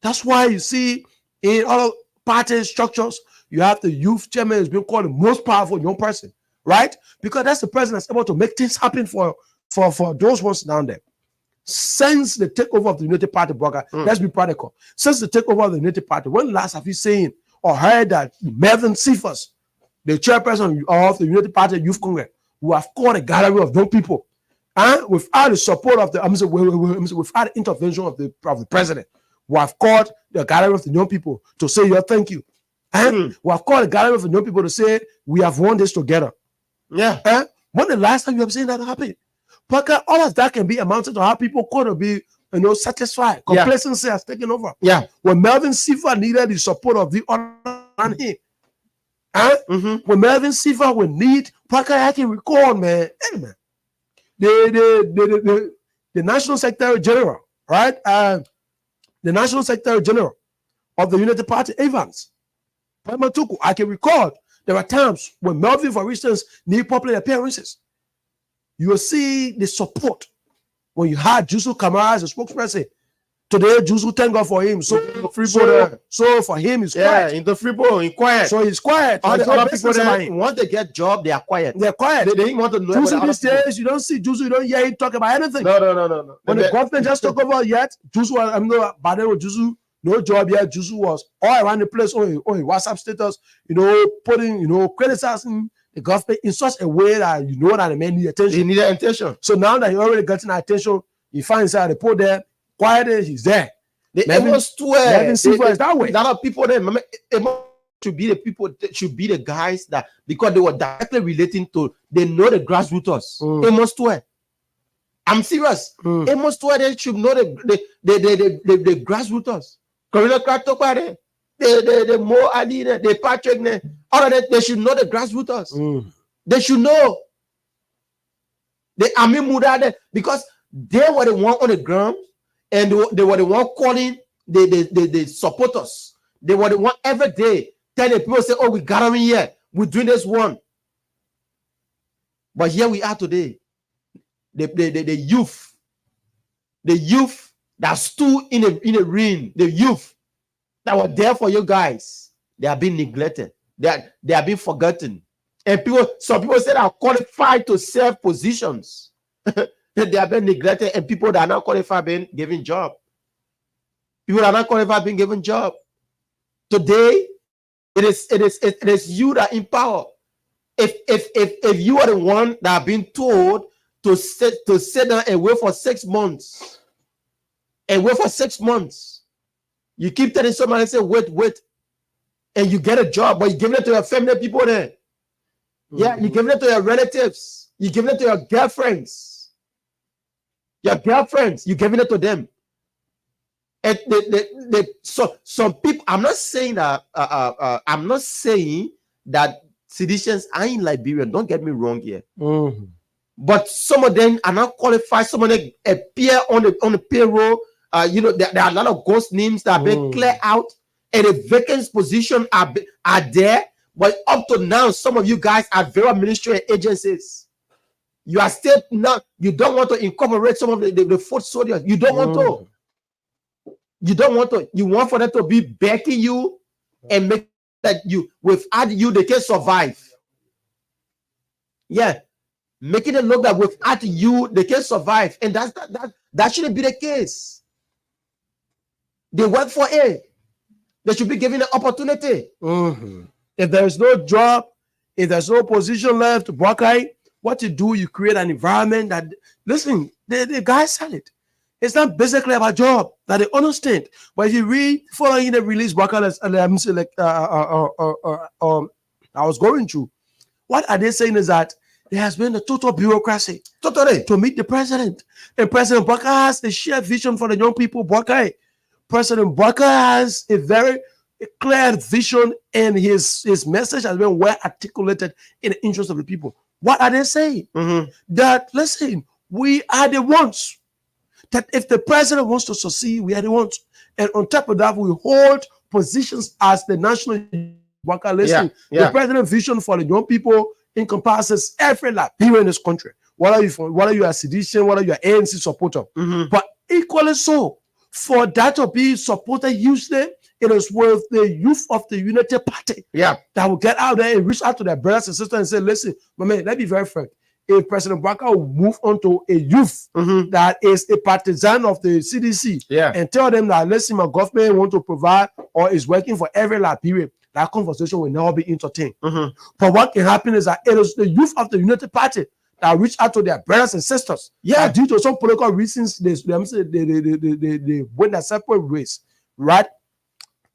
E: That's why you see in other party structures, you have the youth chairman is being called the most powerful young person, right? Because that's the person that's able to make things happen for those ones down there. Since the takeover of the United Party, Broker, let's be practical. Since the takeover of the United Party, when last have you seen or heard that Melvin Cephas, the chairperson of the United Party Youth Congress, who have called a gallery of young people, and without the support of the, without the intervention of the president, who have called the gallery of the young people to say your thank you, and who have called the gallery of the young people to say we have won this together.
D: Yeah.
E: When the last time you have seen that happen? Because all of that can be amounted to how people could be, satisfied. Complacency has taken over.
D: Yeah.
E: When Melvin Cephas needed the support of the other man here, when Melvin Cephas would need, Parker, I can recall, man, hey, man, the National Secretary General, right? The National Secretary General of the United Party, Evans, Pamatuku, I can recall there are times when Melvin, for instance, need public appearances. You will see the support when you had Jusu Kamara as a spokesperson. Today, Jusu, thank God for him. So for him, it's quiet.
D: In the Freebo, in quiet.
E: So he's quiet.
D: All the other people there, once they get job, they are quiet.
E: They're quiet.
D: They didn't want to know
E: Jusu
D: about
E: these days, you don't see Jusu, you don't hear him talk about anything.
D: No.
E: When the government just took over yet, Jusu, by then with Jusu, no job yet. Jusu was all around the place on WhatsApp status, putting, criticizing the government in such a way that that the man need attention.
D: He needed attention.
E: So now that he already gotten attention, he finds out the report there, quiet, he's there.
D: Melvin swear.
E: Melvin Cephas is that way.
D: A lot of people there, should be the people, should be the guys that, because they were directly relating to, they know the grassroots. Amos Swear. I'm serious. Amos Swear, they should know the grassroots. Corona Kratokare, the Mo Ali, the Patrick, all of that, they should know the grassroots. They should know. The Ami Muda, because they were the one on the ground, and they were the one calling the supporters. They were the one every day telling people, say, oh, we got them in here. We're doing this one. But here we are today. The youth that stood in a ring, the youth that were there for you guys, they are being neglected. They are being forgotten. And some people say they are qualified to serve positions. They are being neglected, and people that are not qualified being given job. People that are not qualified being given job. Today, it is you that in power. If you are the one that have been told to sit down and wait for 6 months, you keep telling somebody, say wait, and you get a job, but you give it to your family people there. Yeah, you give it to your relatives, you give it to your girlfriends. Your girlfriends, you giving it to them. And so some people, I'm not saying that seditionists are in Liberia. Don't get me wrong here. But some of them are not qualified. Some of them appear on the payroll. There are a lot of ghost names that have been cleared out, and the vacant position are there. But up to now, some of you guys are very ministry agencies. You are still not. You don't want to incorporate some of the foot soldiers. You don't want to. You don't want to. You want for them to be backing you and make that without you they can survive. Yeah, making it look that without you they can survive, and that shouldn't be the case. They work for it. They should be given an opportunity.
E: If there is no job, if there's no position left to work out, what you do, you create an environment that, listen, the guys said it. It's not basically about job that they understand. But if you read following the release, I was going through, what are they saying is that there has been a total bureaucracy to meet the president. And President Baka has the shared vision for the young people. President Baka has a very clear vision, and his message has been well articulated in the interest of the people. What are they saying? That, listen, we are the ones. That if the president wants to succeed, we are the ones. And on top of that, we hold positions as the national Waka, listen,
D: Yeah.
E: the president's vision for the young people encompasses every Liberian in this country. Whether you are a sedition, whether you are ANC supporter, but equally so, for that to be supported hugely, it is with the youth of the Unity Party that will get out there and reach out to their brothers and sisters and say, listen, my man, let's be very frank. If President Waka will move on to a youth that is a partisan of the CDC and tell them that, listen, my government want to provide or is working for every Liberian, that conversation will never be entertained. But what can happen is that it is the youth of the Unity Party that reach out to their brothers and sisters. That due to some political reasons, they went a separate ways, right?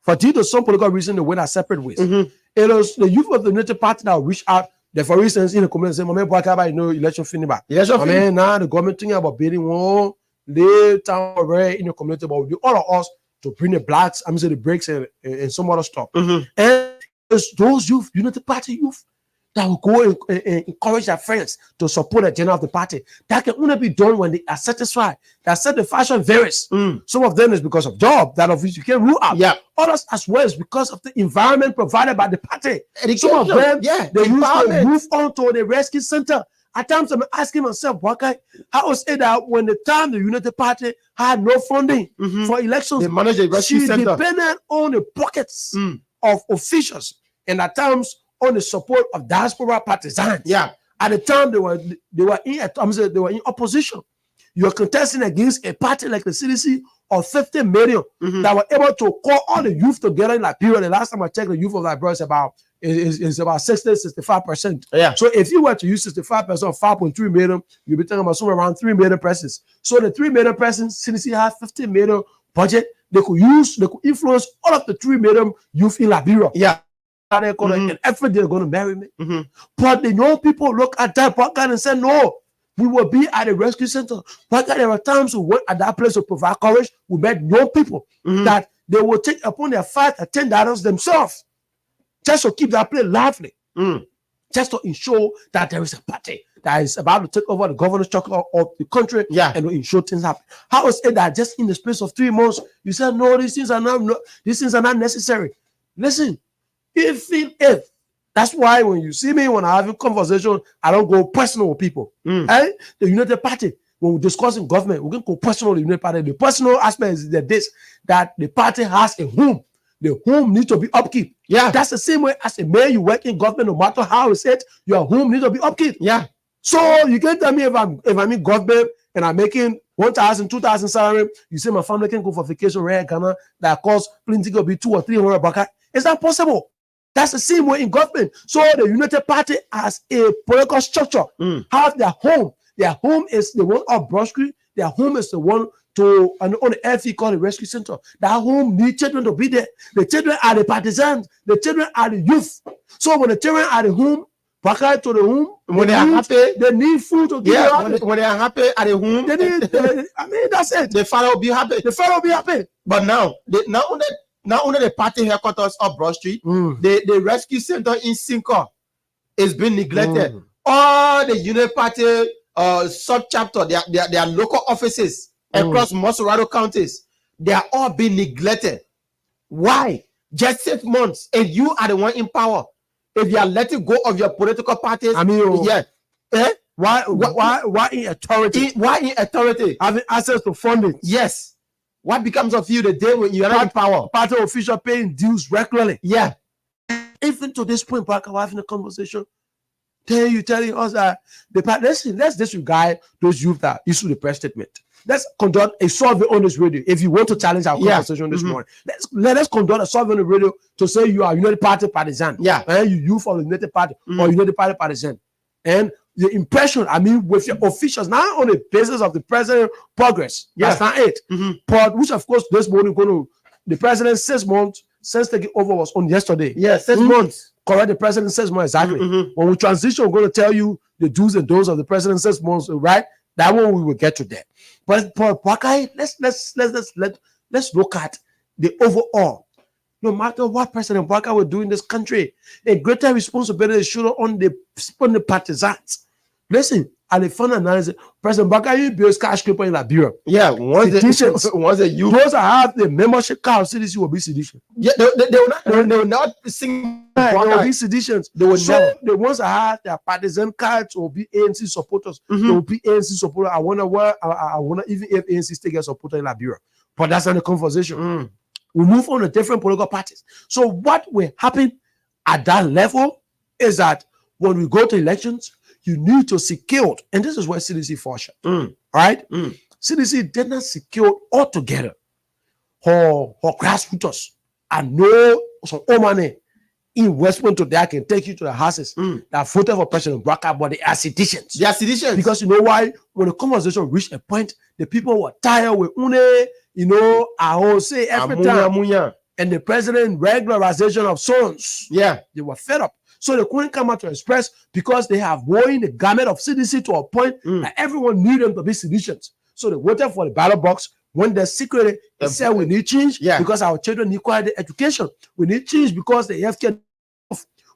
E: For due to some political reason, they went a separate ways. It is the youth of the Unity Party that reach out. There, for instance, in the community, say, "Mama, Bwaka, election finish back. Now the government thinking about building one lay town in the community, but we do all of us to bring the blacks, the breaks and some other stuff. And it's those youth, Unity Party youth, that will go and encourage their friends to support the agenda of the party. That can only be done when they are satisfied. That satisfaction varies. Some of them is because of job, that of which you can rule out. Others as well is because of the environment provided by the party. Some of them, they used to move on to the rescue center. At times I'm asking myself, Waka, how was it that when the time the Unity Party had no funding for elections,
D: they managed the rescue
E: she
D: center.
E: depended on the pockets of officials and at times on the support of diaspora partisans. At the time they were in opposition. You're contesting against a party like the CDC of 50 million that were able to call all the youth together in Liberia. The last time I checked, the youth of Liberia is about 60-65%. So if you were to use 65% of 5.3 million, you'll be talking about somewhere around 3 million persons. So the 3 million persons, CDC has 50 million budget. They could influence all of the 3 million youth in Liberia. They're going to, every day they're going to marry me. But the young people look at that podcast and say, no, we will be at the rescue center. But there are times we went at that place to provide courage. We met young people that they will take upon their fight $10 themselves just to keep that place lively. Just to ensure that there is a party that is about to take over the governance structure of the country and to ensure things happen. How is it that just in the space of 3 months, you said, no, these things are not necessary? Listen, if that's why when you see me, when I have a conversation, I don't go personal with people. The United Party, when we're discussing government, we can go personal with the United Party. The personal aspect is that the party has a home. The home needs to be upkeep. That's the same way as a mayor, you work in government, no matter how it's said, your home needs to be upkeep. So you can't tell me if I'm in government and I'm making 1,000, 2,000 salary, you say my family can go for vacation right in Ghana that costs plenty to be 200 or 300 bucks. It's not possible. That's the same way in government. So the United Party as a political structure have their home. Their home is the one of Broad Street. Their home is the one on the FE called the Rescue Center. That home needs children to be there. The children are the partisans. The children are the youth. So when the children are the home, back out to the home,
D: when they are happy,
E: they need food to give
D: when they are happy at the home,
E: they need, that's it.
D: The father will be happy.
E: The father will be happy.
D: But now, not only the party headquarters of Broad Street, the rescue center in Sinko is being neglected. All the United Party sub-chapter, their local offices across Mosorado counties, they are all being neglected. Why? Just 6 months, and you are the one in power. If you are letting go of your political parties, why in authority? Why in authority?
E: Having access to funding.
D: Yes. What becomes of you the day when you are not in power?
E: Party official paying dues regularly. Even to this point, Parker, we're having a conversation. Telling us that let's disregard those youth that issue the press statement. Let's conduct a survey on this radio. If you want to challenge our conversation this morning, let us conduct a survey on the radio to say you are United Party partisan. And you youth of the United Party or United Party partisan. And the impression, with your officials, not on the basis of the president progress. That's not it. But which, of course, this morning the president 6 months since taking over was on yesterday.
D: 6 months.
E: Correct, the president 6 months, exactly. When we transition, we're going to tell you the do's and don'ts of the president 6 months, right? That one we will get to that. But Wakai, let's look at the overall. No matter what President Waka will do in this country, a greater responsibility is should on the partisans Listen, at the fund analysis, President Bakari builds skyscraper in Liberia.
D: Yeah, once
E: Seditions.
D: once a youth,
E: Those that have the membership card of CDC will be sedition.
D: yeah, they will not sing.
E: They will
D: Buckeye.
E: be seditions.
D: They will
E: So
D: never.
E: the ones that have their partisan cards will be ANC supporters.
D: Mhm.
E: They will be ANC supporters. I wonder even if ANC still gets supported in Liberia. But that's not the conversation.
D: Mm.
E: We move on to different political parties. So what will happen at that level is that when we go to elections, you need to secure, and this is where CDC falls short.
D: Mm.
E: Right?
D: Mm.
E: CDC did not secure altogether her grassroots and no some money investment to that can take you to the houses that voted for President Barker, but they are seditions.
D: They are seditions.
E: Because you know why? When the conversation reached a point, the people were tired with I will say every time,
D: Amunya.
E: and the president regularization of sons.
D: Yeah.
E: They were fed up. So they couldn't come out to express because they have worn the garment of CDC to a point that everyone knew them to be seditions. So they waited for the ballot box. When they secretly they said we need change because our children need quality education. We need change because the healthcare.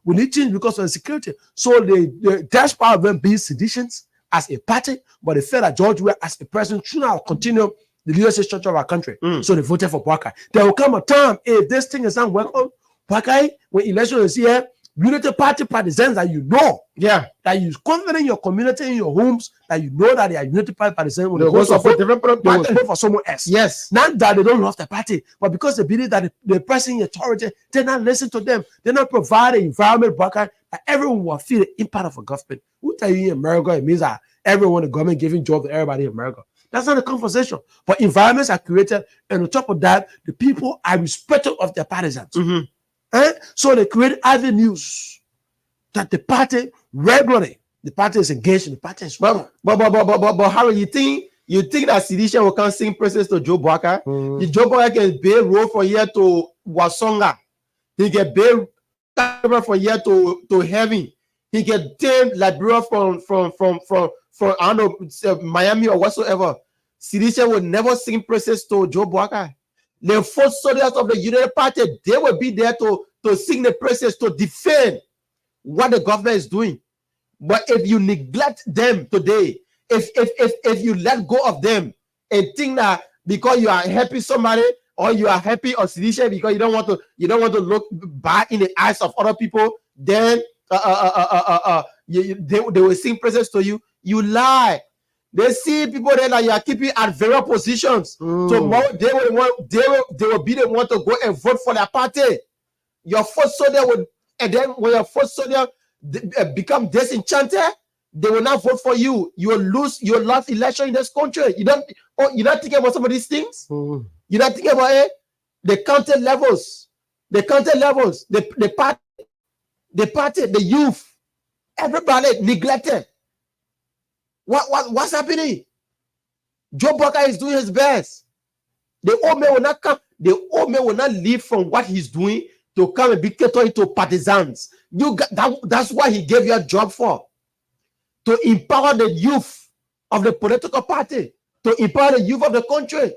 E: We need change because of the security. So the dash part of them being seditions as a party, but they felt that George Weah as a president should not continue the leadership structure of our country. So they voted for Buckeye. There will come a time if this thing is not welcome, Buckeye, when election is here, unity party partisans that you know, that you confident in your community, in your homes, that you know that they are unity party partisans. When they go
D: support different
E: they will
D: party.
E: vote for someone else.
D: Yes.
E: Not that they don't love the party, but because they believe that the pressing authority, they not listen to them. They not provide an environment that everyone will feel the impact of a government. Who tell you in America it means that everyone, the government giving jobs to everybody in America. That's not the conversation. But environments are created, and on top of that, the people are respectful of their partisans. So they create avenues that the party regularly, the party is engaged in, the party is
D: But Harry, you think that sedition will come sing praises to Joe Buckeye? Joe Buckeye can bail road from here to Wasonga. He can bail from here to heaven. He can take Liberia from I don't know, Miami or whatsoever. Sedition will never sing praises to Joe Buckeye. The first soldiers of the United Party, they will be there to sing the praises, to defend what the government is doing. But if you neglect them today, if you let go of them and think that because you are happy somebody or you are happy on sedition because you don't want to look bad in the eyes of other people, then they will sing praises to you. You lie. They see people there that you are keeping at various positions. Tomorrow they will be the one to go and vote for their party. Your first soldier would, and then when your first soldier become disenchanted, they will not vote for you. You will lose your last election in this country. You're not thinking about some of these things. You're not thinking about the county levels, the party, the youth, everybody neglected. What's happening? Joe Buckeye is doing his best. The old man will not come. The old man will not leave from what he's doing to come and be catered into partisans. That's why he gave you a job for. To empower the youth of the political party. To empower the youth of the country.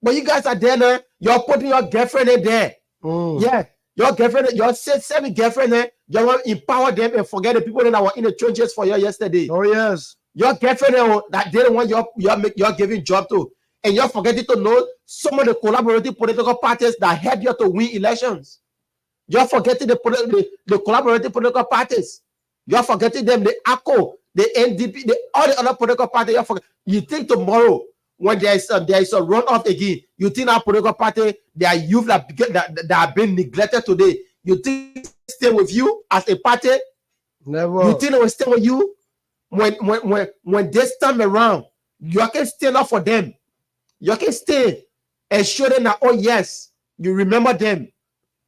D: But you guys are there now. You're putting your girlfriend in there. Yeah. Your girlfriend, your seven girlfriend there. You want to empower them and forget the people that were in the trenches for you yesterday.
E: Oh, yes.
D: Your girlfriend that they don't want you're giving job to. And you're forgetting to know some of the collaborative political parties that help you to win elections. You're forgetting the collaborative political parties. You're forgetting them, the ACO, the NDP, all the other political parties. You think tomorrow, when there is a runoff again, you think our political party, their youth that are being neglected today, you think stay with you as a party?
E: Never.
D: You think they will stay with you? When this time around, you can stand up for them. You can stay and show them that, oh yes, you remember them.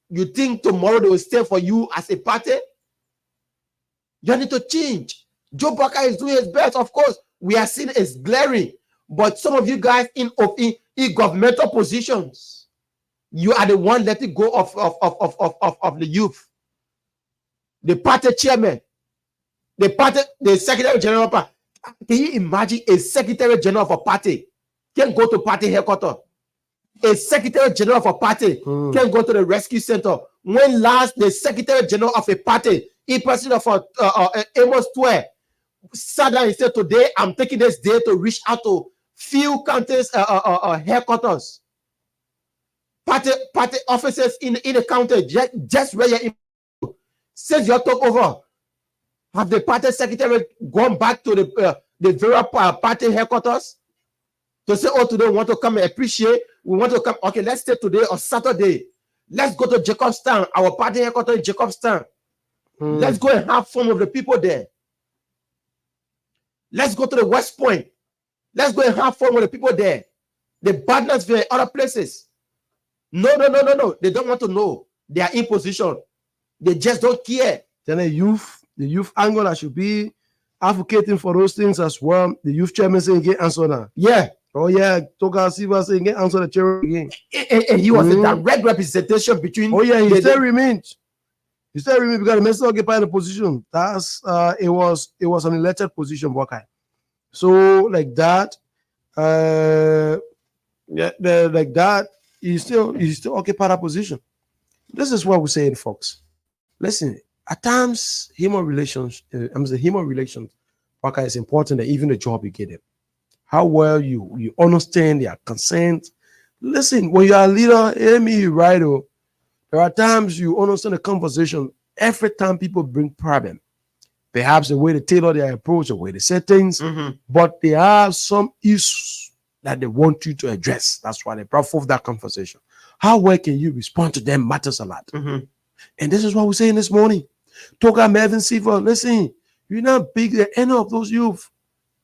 D: You think tomorrow they will stay for you as a party? You need to change. Joe Buckeye is doing his best. Of course, we are seeing it's glaring. But some of you guys in governmental positions, you are the one letting go of the youth. The party chairman, the secretary general. Can you imagine a secretary general of a party can go to party headquarters? A secretary general of a party can go to the rescue center. When last the secretary general of a party, a president of Amos Twe, sat down and said, today I'm taking this day to reach out to few counties headquarters, party officers in the county, just where you're since you took over. Have the party secretary gone back to the various party headquarters to say, oh, today we want to come and appreciate, we want to come, okay, let's stay today or Saturday. Let's go to Jacobstown, our party headquarters in Jacobstown. Let's go and have fun with the people there. Let's go to the West Point. Let's go and have fun with the people there. The Badlandsville, other places. No. They don't want to know. They are in position. They just don't care.
E: Then the youth angle that should be advocating for those things as well. The youth chairman saying get answer now.
D: Yeah.
E: Oh yeah, Toka Silva saying get answer the chair again.
D: And he was a direct representation between.
E: Oh yeah, he still remains. He still remains because the minister occupied the position. That's it was an elected position, Buckeye. So like that, like that, he still occupy that position. This is what we're saying, folks. Listen, at times human relations, Buckeye, is important that even the job you get them. How well you understand their consent. Listen, when you are a leader, hear me right. There are times you understand the conversation. Every time people bring problem, perhaps the way they tailor their approach, the way they say things, but they have some issues that they want you to address. That's why they brought forth that conversation. How well can you respond to them matters a lot. And this is what we're saying this morning. Toka Melvin Silva, listen, you're not big than any of those youth,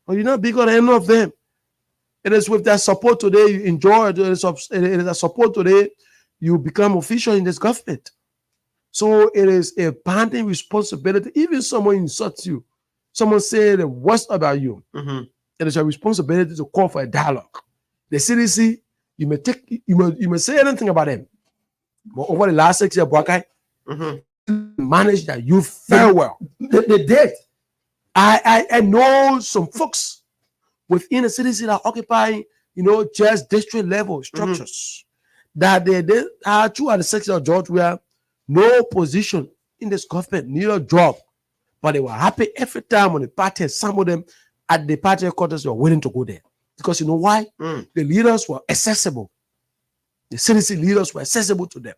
E: or you're not bigger than any of them. It is with that support today you enjoy it. It is a support today you become official in this government. So it is a binding responsibility. Even someone insults you, someone say the worst about you, it is a responsibility to call for a dialogue. The CDC, you may say anything about them, but over the last 6 years, Buckeye managed that youth very well.
D: They did.
E: I know some folks within the cities that are occupying, just district level structures, that they are true at the section of George where no position in this government, neither job, but they were happy every time when the party, some of them at the party headquarters were willing to go there. Because you know why? The leaders were accessible. The citizen leaders were accessible to them.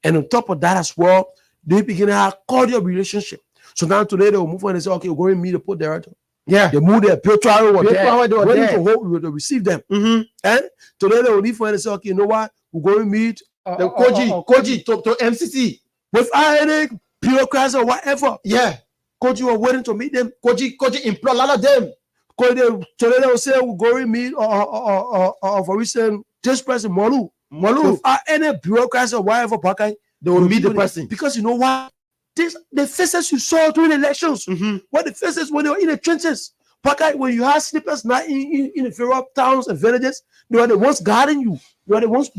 E: And on top of that as well, they begin to have a cordial relationship. So now today they will move on and say, okay, we're going to meet the port director.
D: Yeah.
E: They moved there. Pietro were there.
D: Waiting
E: to receive them. And today they will leave for and say, okay, you know what? We're going to meet
D: the Koji to MCC.
E: Without any bureaucrats or whatever.
D: Yeah.
E: Koji were waiting to meet them.
D: Koji employ a lot of them.
E: Today they will say, we're going to meet or for recent this person, Molu. Without any bureaucrats or whatever, Buckeye,
D: they will meet the person.
E: Because you know what? The faces you saw during the elections, what the faces when they were in the trenches. Buckeye, when you have slippers not in the various towns and villages, they were the ones guarding you. They were the ones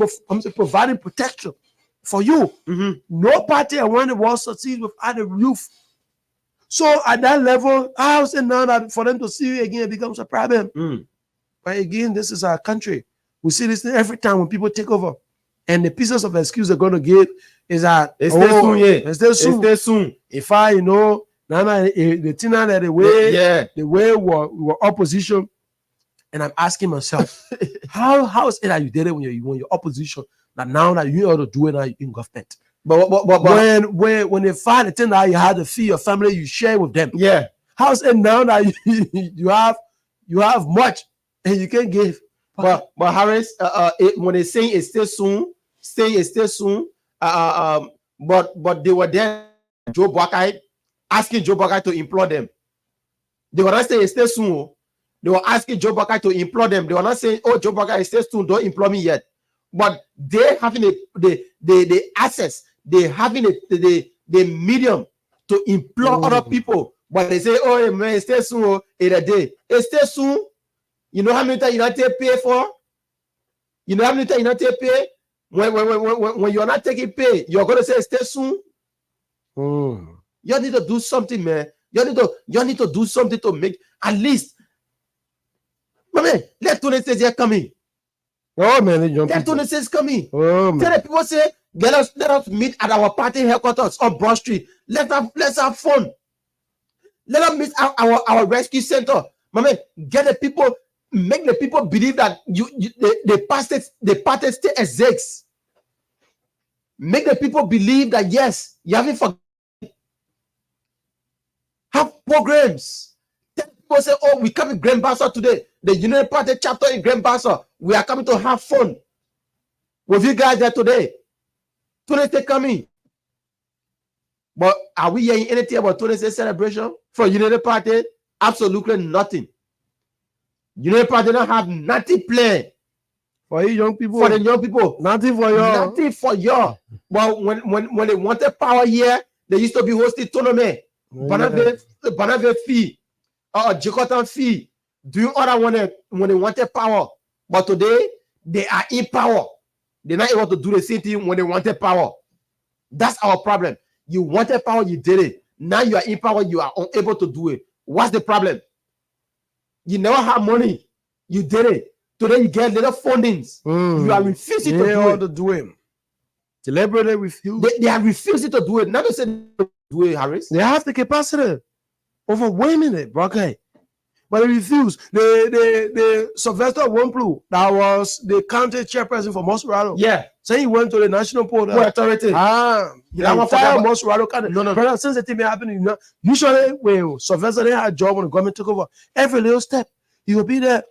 E: providing protection for you. No party around the world succeeds without the youth. So at that level, I was saying now that for them to see you again, it becomes a problem. But again, this is our country. We see this every time when people take over. And the pieces of excuse they're going to give is that
D: it's still soon.
E: If I, the thing that the way we were opposition, and I'm asking myself, how is it that you did it when you're opposition? That now that you ought to do it now in government.
D: But
E: when they find the thing that you had to feed your family, you share with them.
D: Yeah.
E: How is it now that you have much and you can give?
D: But Harris, when they say it's still soon. But they were there, Joe Buckeye, asking Joe Buckeye to implore them. They were not saying it's still soon. They were asking Joe Buckeye to implore them. They were not saying, oh, Joe Buckeye, it's still soon, don't implore me yet. But they having the access, they having the medium to implore other people. But they say, oh, man, it's still soon, in a day. It's still soon. You know how many times you not take pay for? You know how many times you not take pay? When you're not taking pay, you're going to say stay soon. You need to do something, man. You need to do something to make at least. Man, let 26 here coming.
E: Oh man,
D: let 26 coming.
E: Oh man.
D: Tell the people say, let us meet at our party headquarters on Broad Street. Let's have fun. Let us meet our rescue center. My man, get the people, make the people believe that the party still exists. Make the people believe that yes, you haven't forgotten. Have programs. Tell people say, oh, we come in Grand Bassa today. The United Party chapter in Grand Bassa. We are coming to have fun with you guys there today. Today they coming. But are we hearing anything about today's celebration for United Party? Absolutely nothing. United Party don't have nothing planned
E: For you young people.
D: for the young people.
E: Nothing for you.
D: Nothing for y'all. But when they wanted power here, they used to be hosting tournament. Banave fee, Jacotan fee, doing other when they wanted power. But today, they are in power. They're not able to do the same thing when they wanted power. That's our problem. You wanted power, you did it. Now you are in power, you are unable to do it. What's the problem? You never have money. You did it. Today you get little fundings. You are refusing to do it.
E: Deliberately refuse.
D: They are refusing to do it. Not to say to do it, Harris.
E: They have the capacity. Overwhelming it, bro. Okay. But they refuse. The Sylvester Womplu, that was the county chairperson for Mosrado.
D: Yeah.
E: So he went to the National Port
D: Authority.
E: the entire Mosrado county.
D: No.
E: Brother, since the thing happening, usually when Sylvester they had a job when the government took over, every little step, he will be there.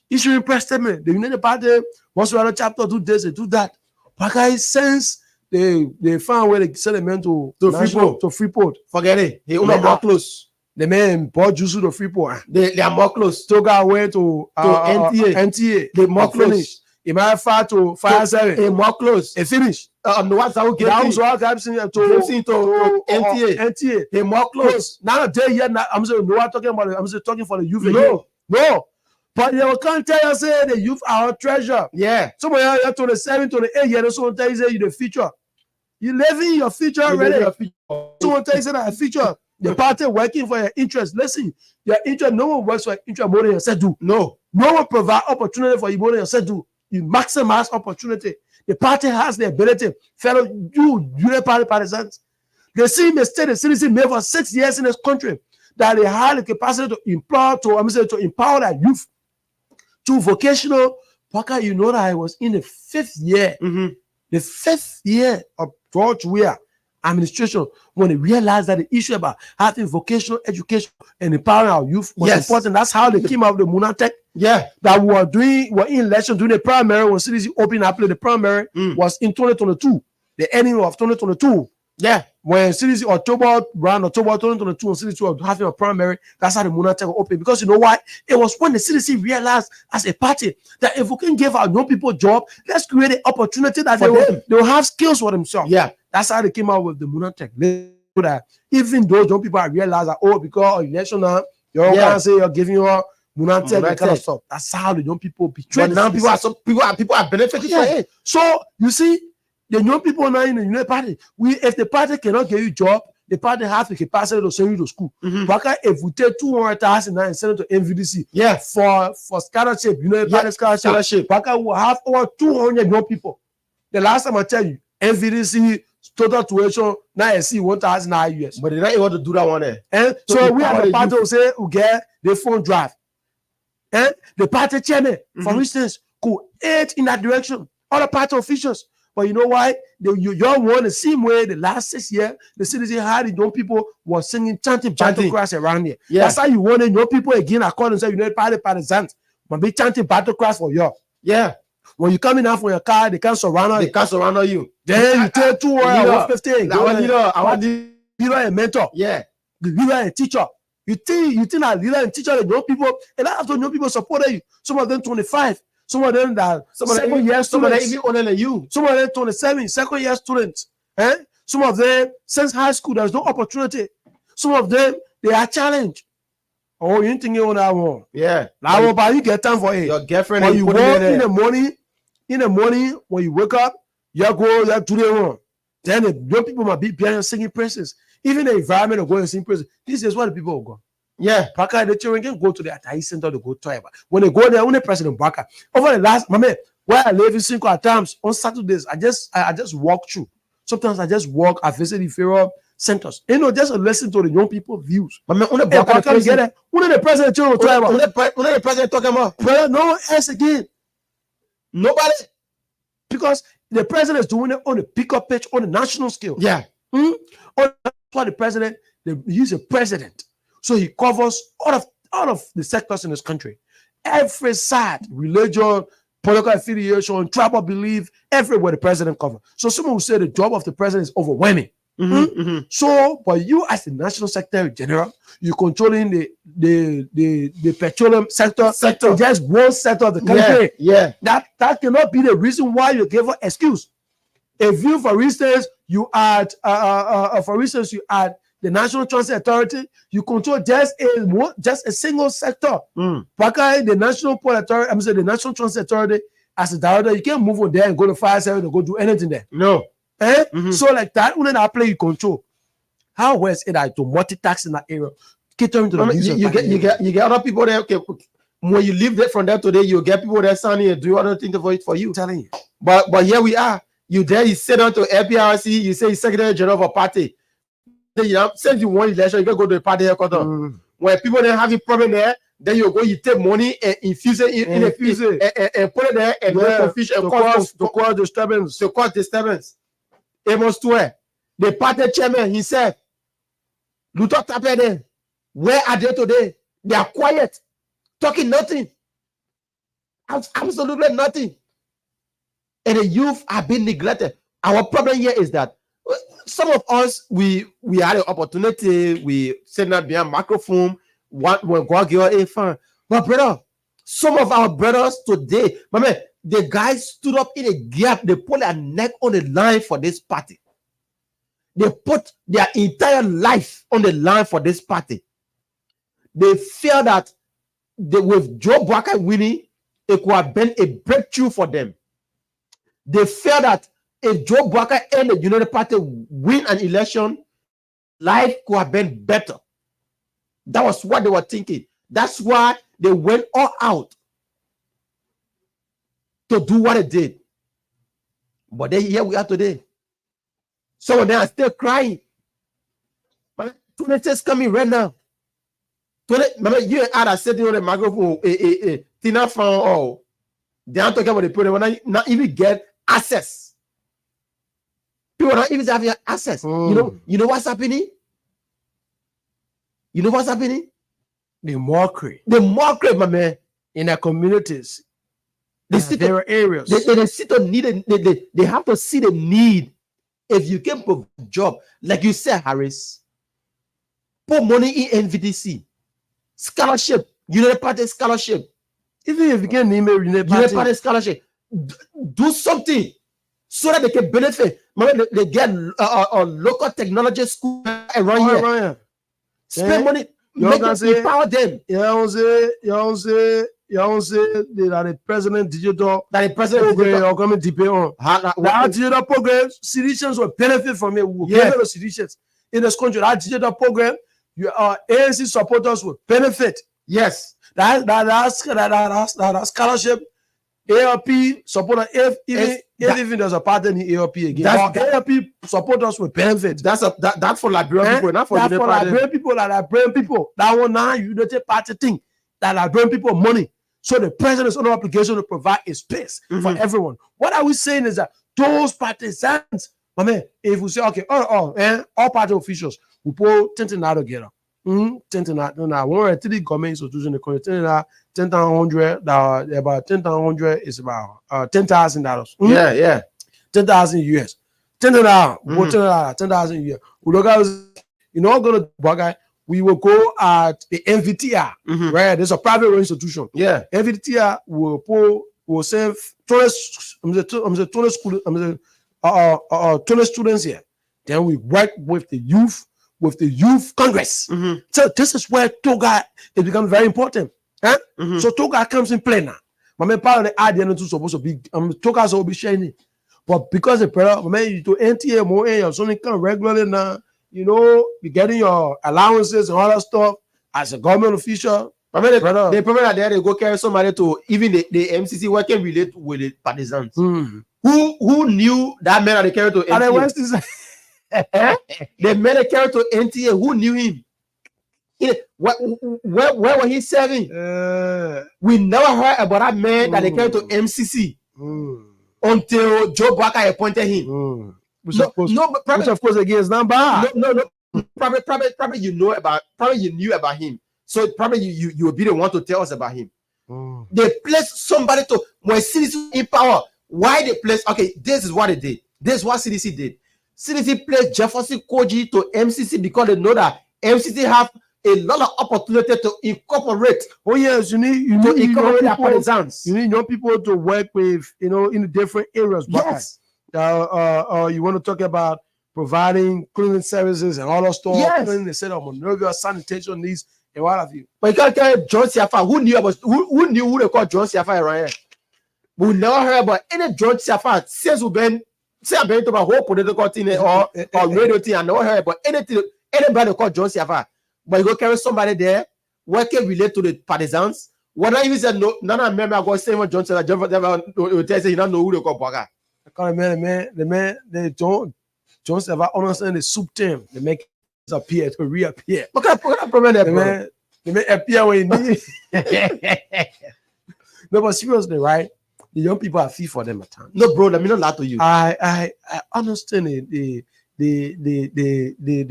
E: Issuing press statement. The United Party, Mosrado chapter, do this, they do that. But guys, since they found where they send them to Freeport.
D: Forget it. They are more close.
E: The man bought Jusu to Freeport.
D: They are more close.
E: Toga went to NTA.
D: They more close.
E: Imara to Fire 7.
D: They more close.
E: It finished.
D: No one's out
E: That was what I'm saying to NTA.
D: They more close.
E: Now day here. I'm saying no one talking about it. I'm saying talking for the youth. No. But they can't tell you say the youth are our treasure.
D: Yeah.
E: Somebody here to the 7 to the 8 years, someone tell you say you the future. You living your future already. Someone tell you say that a future. The party working for your interest. Listen, your interest, no one works for your interest more than yourself do. No one provide opportunity for you more than yourself do. You maximize opportunity. The party has the ability. Fellow United Party partisans. They see the state and citizen made for 6 years in this country that they have the capacity to empower their youth to vocational. Parker, you know that I was in the 5th year. The 5th year of George Weah administration when they realized that the issue about having vocational education and empowering our youth was important. That's how they came out with the Munatech. Yeah. That we were in election during the primary when CDC opened up the primary was in 2022. The ending of 2022. Yeah. When CDC around October 2022 and CDC were having a primary, that's how the Munatech opened. Because you know why? It was when the CDC realized as a party that if we can give our young people a job, let's create an opportunity that they will have skills for themselves. Yeah. That's how they came out with the Munatech. That even those young people realize that, because of election now, you can't say you're giving your Munatech that kind of stuff. That's how the young people betray. But now people are benefiting from it. So you see, the young people now in the United Party, if the party cannot give you a job, the party has the capacity to send you to school. If we take 200,000 and send it to MVDC, for scholarship, United Party scholarship, will have over 200 young people. The last time I tell you, MVDC total tuition now I see 1,000 US. But they're not able to do that one there. And so we have the party who say we get the phone drive. And the party chairman, for instance, could aid in that direction. Other party officials. But you know why? You want the same way the last 6 years, the citizen had the young people was singing, chanting battle cries around here. Yeah. That's how you want the young people again, according to United Party partisans, but be chanting battle cries for you. Yeah. When you come in out from your car, they can't surround you. Then you take 2 hours, 15. I want leader and mentor. Yeah. The leader and teacher. You think that leader and teacher, the young people, and I have to young people supported you. Some of them 25. Some of them that second year students. Some of them even older than you. Some of them 27, second year students. Some of them since high school, there's no opportunity. Some of them, they are challenged. Oh, you think you own that one? Yeah. Now, but you get time for it. Your girlfriend. When you work in the morning, when you wake up, you go to the one. Then the young people might be behind singing praises. Even the environment of going and sing praises. This is what the people will go. Yeah, Baka, the children can go to the Atai Center to go to. When they go there, only President Baka. Over the last, where I live in Cinco at times on Saturdays, I just walk through. Sometimes I just walk. I visit the Pharaoh. centers. You know, just listen to the young people's views.
D: But man, only
E: Hey,
D: Bwaka
E: come together. One of the president children try about.
D: only the president talking about.
E: But no one else again.
D: Nobody.
E: Because the president is doing it on the pickup pitch on the national scale.
D: Yeah.
E: That's why the president, he's a president. So he covers all of the sectors in this country. Every side, religion, political affiliation, tribal belief, everywhere the president covers. So someone will say the job of the president is overwhelming. So, but you as the National Secretary General, you're controlling the petroleum sector. Just one sector of the country.
D: Yeah.
E: That cannot be the reason why you give an excuse. If you, for instance, you add the National Transit Authority, you control just a single sector. The National Port Authority, the National Transit Authority, as a director, you can't move on there and go to fire service and go do anything there.
D: No.
E: So like that, when that play you control, how was it that to multitask in that area, catering to the needs of
D: you get other people there. Okay, when you leave there from there today, you get people there standing and do other things for you.
E: I'm telling you.
D: But here we are. You there, you sit down to APRC, you say you're Secretary General of a party. Then you since you won election, you can go to the party headquarters. When people then have a problem there, then you go, you take money and infuse it in and put it there and make confusion and cause disturbance. To cause disturbance. Amos Tuer, the party chairman himself, Luther Tapede, where are they today? They are quiet, talking nothing. Absolutely nothing. And the youth are being neglected. Our problem here is that some of us, we had an opportunity, we sitting up behind microphone, when God give us a fun. But brother, some of our brothers today, my man, the guys stood up in a gap, they put their neck on the line for this party. They put their entire life on the line for this party. They feel that with Joe Bwaka winning, it could have been a breakthrough for them. They feel that if Joe Bwaka and the United Party win an election, life could have been better. That was what they were thinking. That's why they went all out to do what they did. But then here we are today. Some of them are still crying. But 20 is coming right now. You and I are sitting on the microphone, Tina from they are talking about the people, they will not even get access. People not even have access. You know what's happening? You know what's happening?
E: The mockery,
D: my man,
E: in their communities. There are areas.
D: They sit on need. They have to see the need. If you can provide a job, like you said, Harris, put money in NVDC, scholarship, United Party scholarship.
E: Even if you can name it United
D: Party scholarship, do something so that they can benefit. They get a local technology school around here. Spend money, empower them.
E: You don't say that the president digital program are coming debate on. That digital program, citizens will benefit from it. We will give the citizens in this country. That digital program, your ANC supporters will benefit.
D: Yes.
E: That scholarship, ALP supporter, even there's a party in ALP again. ALP supporters will benefit.
D: That's for Liberian people, not for
E: Liberian people. That one now United Party thing. That Liberian people money. So the president is under obligation to provide a space for everyone. What are we saying is that those partisans, my man, if we say, okay, all party officials, we put 10 now together. 10 now. One or three government institutions in the country, 10,100, about 10,100 is about $10,000.
D: Yeah.
E: 10,000 US. 10,000 US. We look at, going to Bwaka. We will go at the NVTR, right? There's a private institution.
D: Yeah.
E: NVTR will save 20 students here. Then we work with the youth Congress. So this is where Toga is becoming very important. So Toga comes in play now. My man, part of the idea is supposed to be Toga will be sharing it. But because the prayer, man, you to NTA more and your son come regularly now. You're getting your allowances and all that stuff as a government official.
D: I mean, the problem that they go carry somebody to even the MCC working relate with the partisans. Who knew that man that they carry to MCC? The man that carried to NTA, who knew him? Where was he serving? We never heard about that man that they carried to MCC until Joe Barker appointed him.
E: Which of course again is not bad.
D: No. Probably you knew about him. So probably you will be the one to tell us about him. They placed somebody to when CDC in power. Why they placed? Okay, this is what they did. This is what CDC did. CDC placed Jefferson Koji to MCC because they know that MCC have a lot of opportunity to incorporate.
E: Oh yes, you need
D: incorporate their partisans.
E: You need young people to work with, in the different areas.
D: Yes.
E: You want to talk about providing cleaning services and all that stuff.
D: Yes.
E: Cleaning the set of nervous sanitation needs and what have you.
D: But you can't carry John Siafa. Who knew who they call John Siafa around here? We never heard about any John Siafa since we've been to my whole political thing or radio thing. I never heard about anybody called John Siafa. But you go carry somebody there, working relate to the partisans. When I even said no, none of them are going to say what John Siafa will tell you he don't know who they call Baga.
E: I call the man, they don't. John Siafa understand the soup term. They make it appear to reappear.
D: What kind of problem there, bro?
E: They may appear when you need. No, but seriously, right? The young people are fee for them at times.
D: No, bro, let me not lie to you.
E: I understand the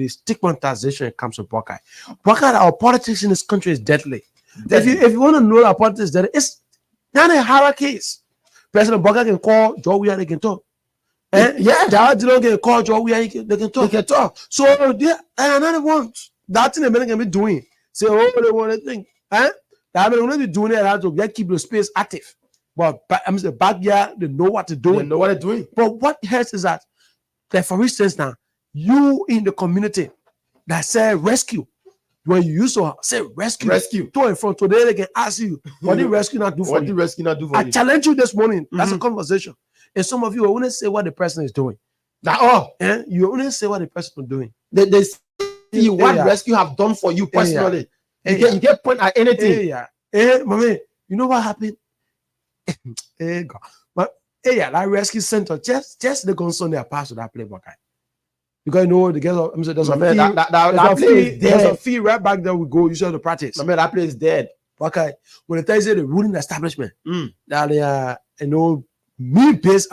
E: stigmatization comes to Buckeye. Buckeye, our politics in this country is deadly. If you want to know our politics, that it's not a hierarchies. President Buckeye can call Joe Weah, they can talk.
D: Yeah,
E: Dad Dillon can call Joe Weah, they can talk. So yeah, another one. That thing the men can be doing. Say, oh, they want to think. That mean, when they be doing it, to keep the space active. But I'm the backyard, they know what to do.
D: They know what they're doing.
E: But what hurts is that, for instance, now you in the community that say rescue, when you used to say rescue to and from today, they can ask you, what did rescue not do for you?
D: What did rescue not do for you?
E: I challenge you this morning. That's a conversation. And some of you will only say what the person is doing. You only say what the person is doing.
D: They see what rescue have done for you personally. You get point at anything.
E: Mommy, you know what happened? God. But that rescue center, just the concern they are passed to that playbook guy. Because there's a fee right back there we go, you should practice.
D: That place is dead.
E: Okay. When they tell you the ruling establishment, that they are me based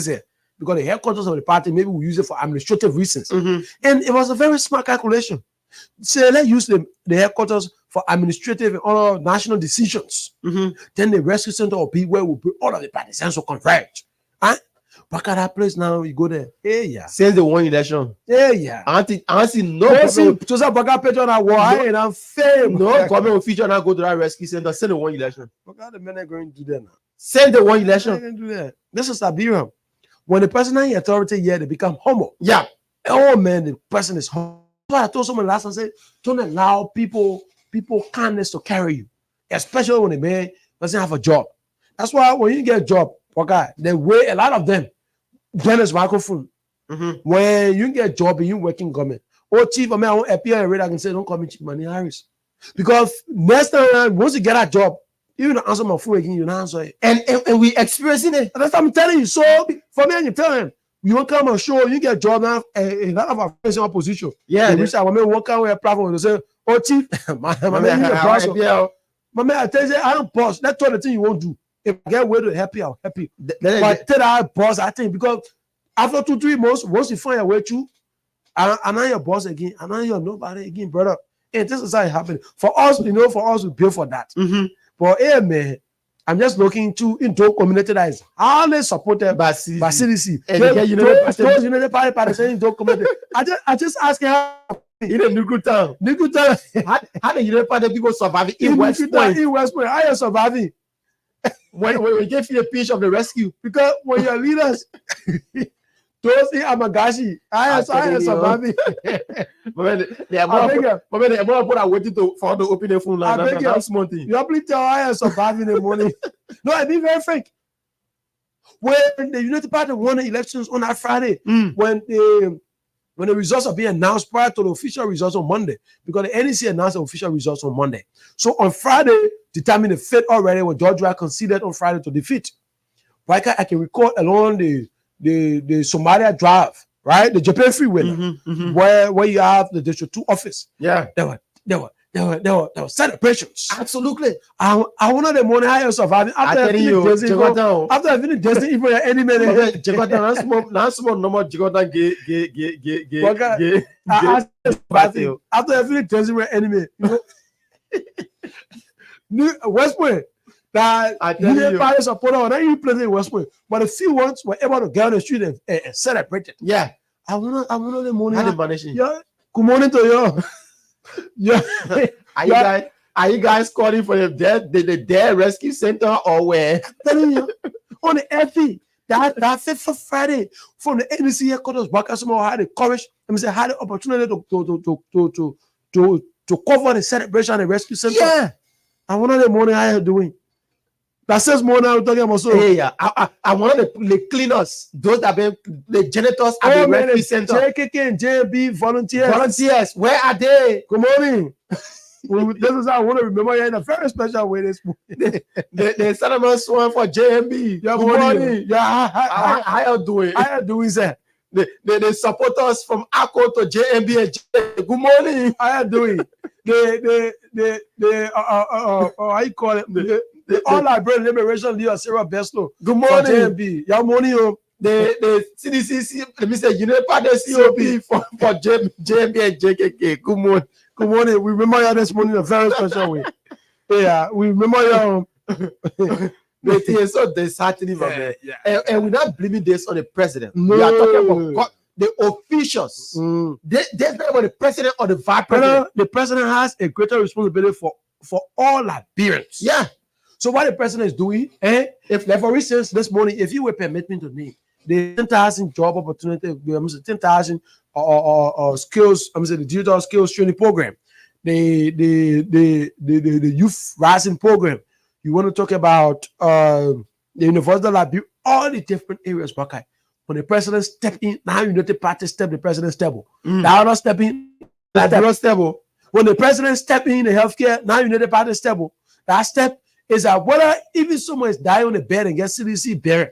E: here. Because the headquarters of the party, maybe we use it for administrative reasons. And it was a very smart calculation. So let's use the headquarters for administrative and other national decisions. Then the rescue center will be where we bring all of the partisans to converge. Back at that place now, you go there.
D: Since the one election. I see no problem.
E: Joseph Baga page on our wall and I'm fame.
D: No government will feature now go to that rescue center. Send the one election.
E: Look how the men are going to do that now.
D: Send the one election.
E: They're going to do that. This is Abiram. When the person in authority here, they become homo.
D: Yeah.
E: Oh man, the person is homo. That's why I told someone last time, I said, don't allow people kindness to carry you, especially when a man doesn't have a job. That's why when you get a job, okay, the way a lot of them, Dennis microphone. When you get a job and you work in government, chief, I won't appear and read, I can say, don't call me Chief Manny Harris. Because next time, once you get a job, you don't answer my phone again, you don't answer it.
D: And we experiencing it.
E: That's what I'm telling you. So for me, I can tell him, you won't come and show, you get a job now, a lot of our friends in opposition.
D: Yeah.
E: They wish I won't come with a platform and say, chief, my man, I tell you, I don't boss. That's all the thing you won't do. If I get way to help you, I'll help you. But tell that boss, I think, because after 2-3 months, once you find your way through, I'm not your boss again. I'm not your nobody again, brother. And this is how it happened. For us, we pay for that. But man, I'm just looking into a community that is highly supported by CDC.
D: And
E: those United Party saying into community. I just ask how
D: in a Nuku town. How the United Party people survive in West Point?
E: In West Point, how are you surviving?
D: when we give you a pitch of the rescue,
E: because when your leaders, those in Amagashi, I am surviving.
D: They are more waiting for the open the phone line. That's one thing.
E: You please tell I am surviving the morning. No, I be very frank. When the United Party won the elections on that Friday, when the results are being announced prior to the official results on Monday, because the NEC announced the official results on Monday. So on Friday, determined the fate already when George Weah conceded on Friday to defeat. But I can recall along the Somalia drive, right? The Japan Freeway, where you have the District 2 office.
D: Yeah.
E: There were celebrations.
D: Absolutely.
E: I want the money I yourself. After I finish dancing, even any minute.
D: After
E: After I finish dancing with enemy, West Point. That you buy supporter or you play in West Point, but the few ones were able to get on the street and celebrate it.
D: Yeah.
E: I want the money.
D: Yeah.
E: Good morning to you. Yeah.
D: Are you guys calling for the Dare Rescue Center or where?
E: Telling you on the FE that 5th Friday from the NBC headquarters, Bakasimo had the courage. Had the opportunity to cover the celebration and rescue center.
D: Yeah.
E: I want the money I am doing. That says more now. Talking about so.
D: Hey, yeah. I want the cleaners, those that been the janitors at the rescue center.
E: JKK and JB volunteers.
D: Volunteers, where are they?
E: Good morning. This is how I want to remember you in a very special way this morning.
D: The Solomon Swan for JMB.
E: Yeah, good morning. Yeah,
D: how you doing?
E: How you doing, sir?
D: They support us from ACO to JMB and Good morning.
E: How you doing? How you call it? The All Library Liberation Leader Sarah Beslow.
D: Good morning.
E: JMB. Yeah, morning.
D: The CDC, let me say, United Party COP for JMB and JKK. Good morning.
E: Good morning. We remember you this morning in a very special way. Yeah, we remember you.
D: It is so disheartening, yeah. And we're not blaming this on the president.
E: No.
D: We are talking about the officials. There's not about the president or the vice president.
E: The president has a greater responsibility for all Liberians.
D: Yeah.
E: So what the president is doing, if like for instance, this morning, if you will permit me to name the 10,000 job opportunity, 10,000 skills, the digital skills training program, the youth rising program. You want to talk about the University of Liberia, all the different areas. Okay, when the president step in, now United Party step, the president step. Now not step in, step. When the president step in the healthcare, now United Party step. That step is that whether even someone is dying on the bed and gets CDC buried.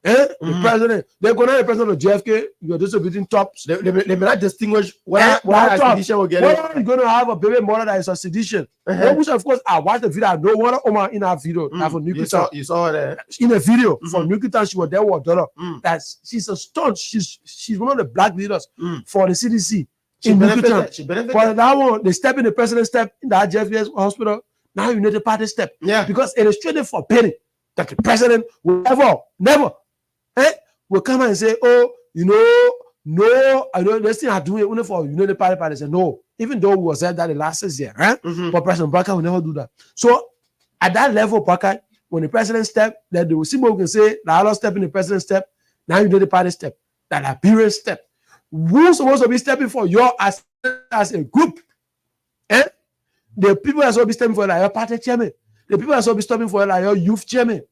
E: The president, they're going to the president of JFK, you're distributing tops.
D: They may not distinguish what sedition will get.
E: Whether you're going to have a baby mother that is a sedition. Which, of course, I watched the video. I know one Oma in our video.
D: You saw that
E: in a video from Newton. She was there with her daughter. That she's a stunt. She's one of the black leaders for the CDC.
D: She benefited.
E: But that one, they step in the president step in that JFK hospital. Now United Party step.
D: Yeah.
E: Because it is straight forbidden that the president will never will come and say, oh, no, I don't this thing I do it only for United Party. Say no, even though we said that the last year, but President Baka will never do that. So at that level, Baka, when the president step, that the Simo can say the other step in the president step, now United Party step, that Liberia step. Who's supposed to be stepping for your as a group? The people that are supposed to be stepping for your party chairman, the people that are supposed to be stepping for your youth chairman,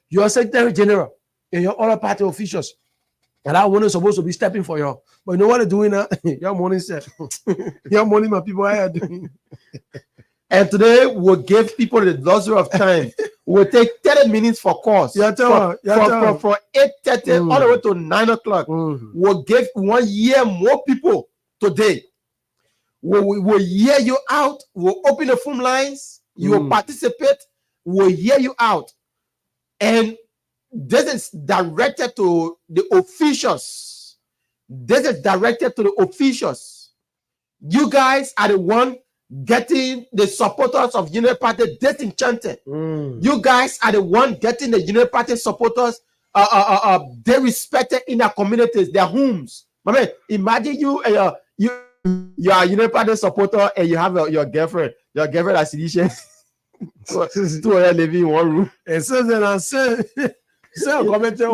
E: your secretary general. And your other party officials. And that one is supposed to be stepping for you. But you know what they're doing now? Your money, sir. Your money, my people, how are doing?
D: And today we'll give people the luxury of time. We'll take 30 minutes for course. From 8:30 all the way to 9 o'clock. We'll give 1 year more people today. We'll hear you out. We'll open the phone lines. You will participate. We'll hear you out. And this is directed to the officials. You guys are the one getting the supporters of United Party disenchanted. You guys are the one getting the United Party supporters they respected in their communities, their homes. I mean, imagine you are a United Party supporter and you have your girlfriend. Your girlfriend is Sidisha. So two of them living in one room.
E: And so then I say your government.
D: Say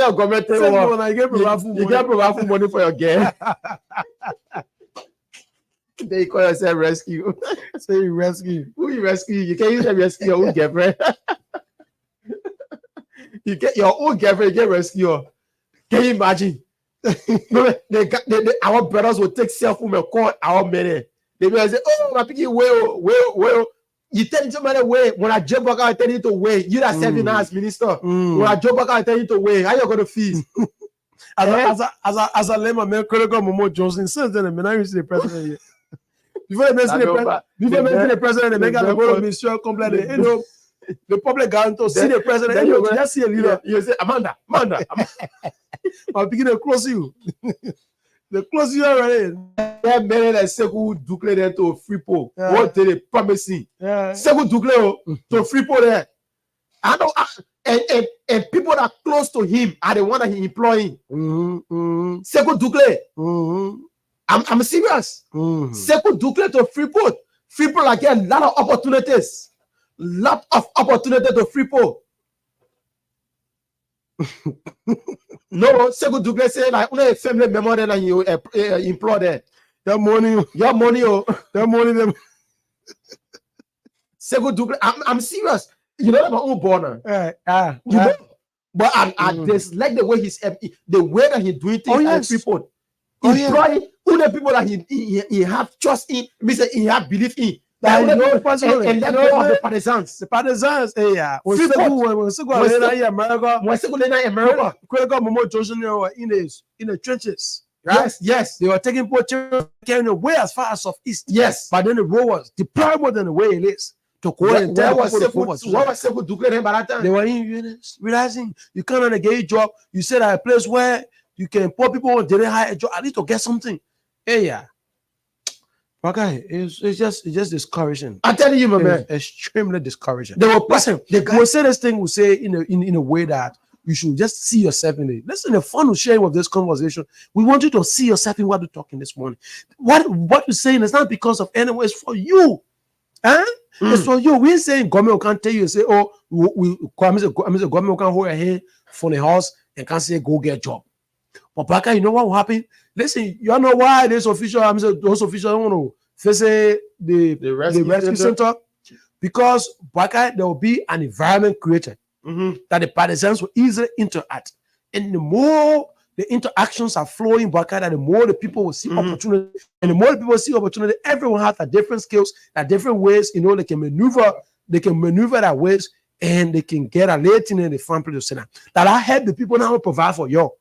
D: your government. You get provide money for your girl. Then you call yourself rescue.
E: Say you rescue.
D: Who you rescue? You can't use rescue your own girlfriend. You get your own girlfriend, you get rescue. Can you imagine? Our brothers will take cell phone and call our men. They will say, oh, my picking well. You tell somebody way when I jump back, I tell you to wait. You that serving as minister. When I jump back, I tell you to wait. How you gonna feel?
E: As I let my man critical Momo Johnson, since then, I used to the president here. Before they mention the president, they make a go to Ministerial complaint. You know, the public guarantor see the president, and you just see a leader.
A: You say, Amanda.
E: I'll begin to close you. They close you already.
A: That man that Sekou Dukle there to Freeport. What did they promise him? Sekou Dukle to Freeport there. I know, and people that are close to him are the one that he employing. Sekou Dukle. I'm serious. Sekou Dukle to Freeport. Freeport like a lot of opportunities. Lot of opportunity to Freeport. No, Sekou Dukle say like only a family member than you employ there.
E: Your money, them.
A: Sekou Dukle, I'm serious. You know my own born. You know? But I dislike the way the way that he's doing things at Freeport. Employing only people that he have trust in, means he have belief in. And let go of the partisans.
E: The partisans, when Sekou in America, critical Momo Johnson were in the trenches. Right?
A: Yes.
E: They were taking pictures, carrying away as far as southeast.
A: Yes.
E: But then the road was deployed more than the way it is. To go and tell
A: what was Sekou Dukle by that time?
E: They were in units, realizing you cannot get a job. You said at a place where you can poor people didn't hire a job. I need to get something. Okay, it's just discouraging.
A: I'm telling you, my man,
E: extremely discouraging.
A: They will listen.
E: We'll say this thing. We'll say in a way that you should just see yourself in it. Listen, the fun of sharing of this conversation. We want you to see yourself in what we're talking this morning. What we're saying is not because of anyone. It's for you. It's for you. We're saying government can't tell you and say, oh, government can hold your hand for the house and can't say go get a job. But Baka, you know what will happen? Listen, you know why those officials don't want to face the rescue center? Because Baka, there will be an environment created that the partisans will easily interact. And the more the interactions are flowing Baka, the more the people will see opportunity. And the more the people see opportunity, everyone has a different skills, a different ways, they can maneuver their ways, and they can get a rating in the family to center. That I help the people now provide for you.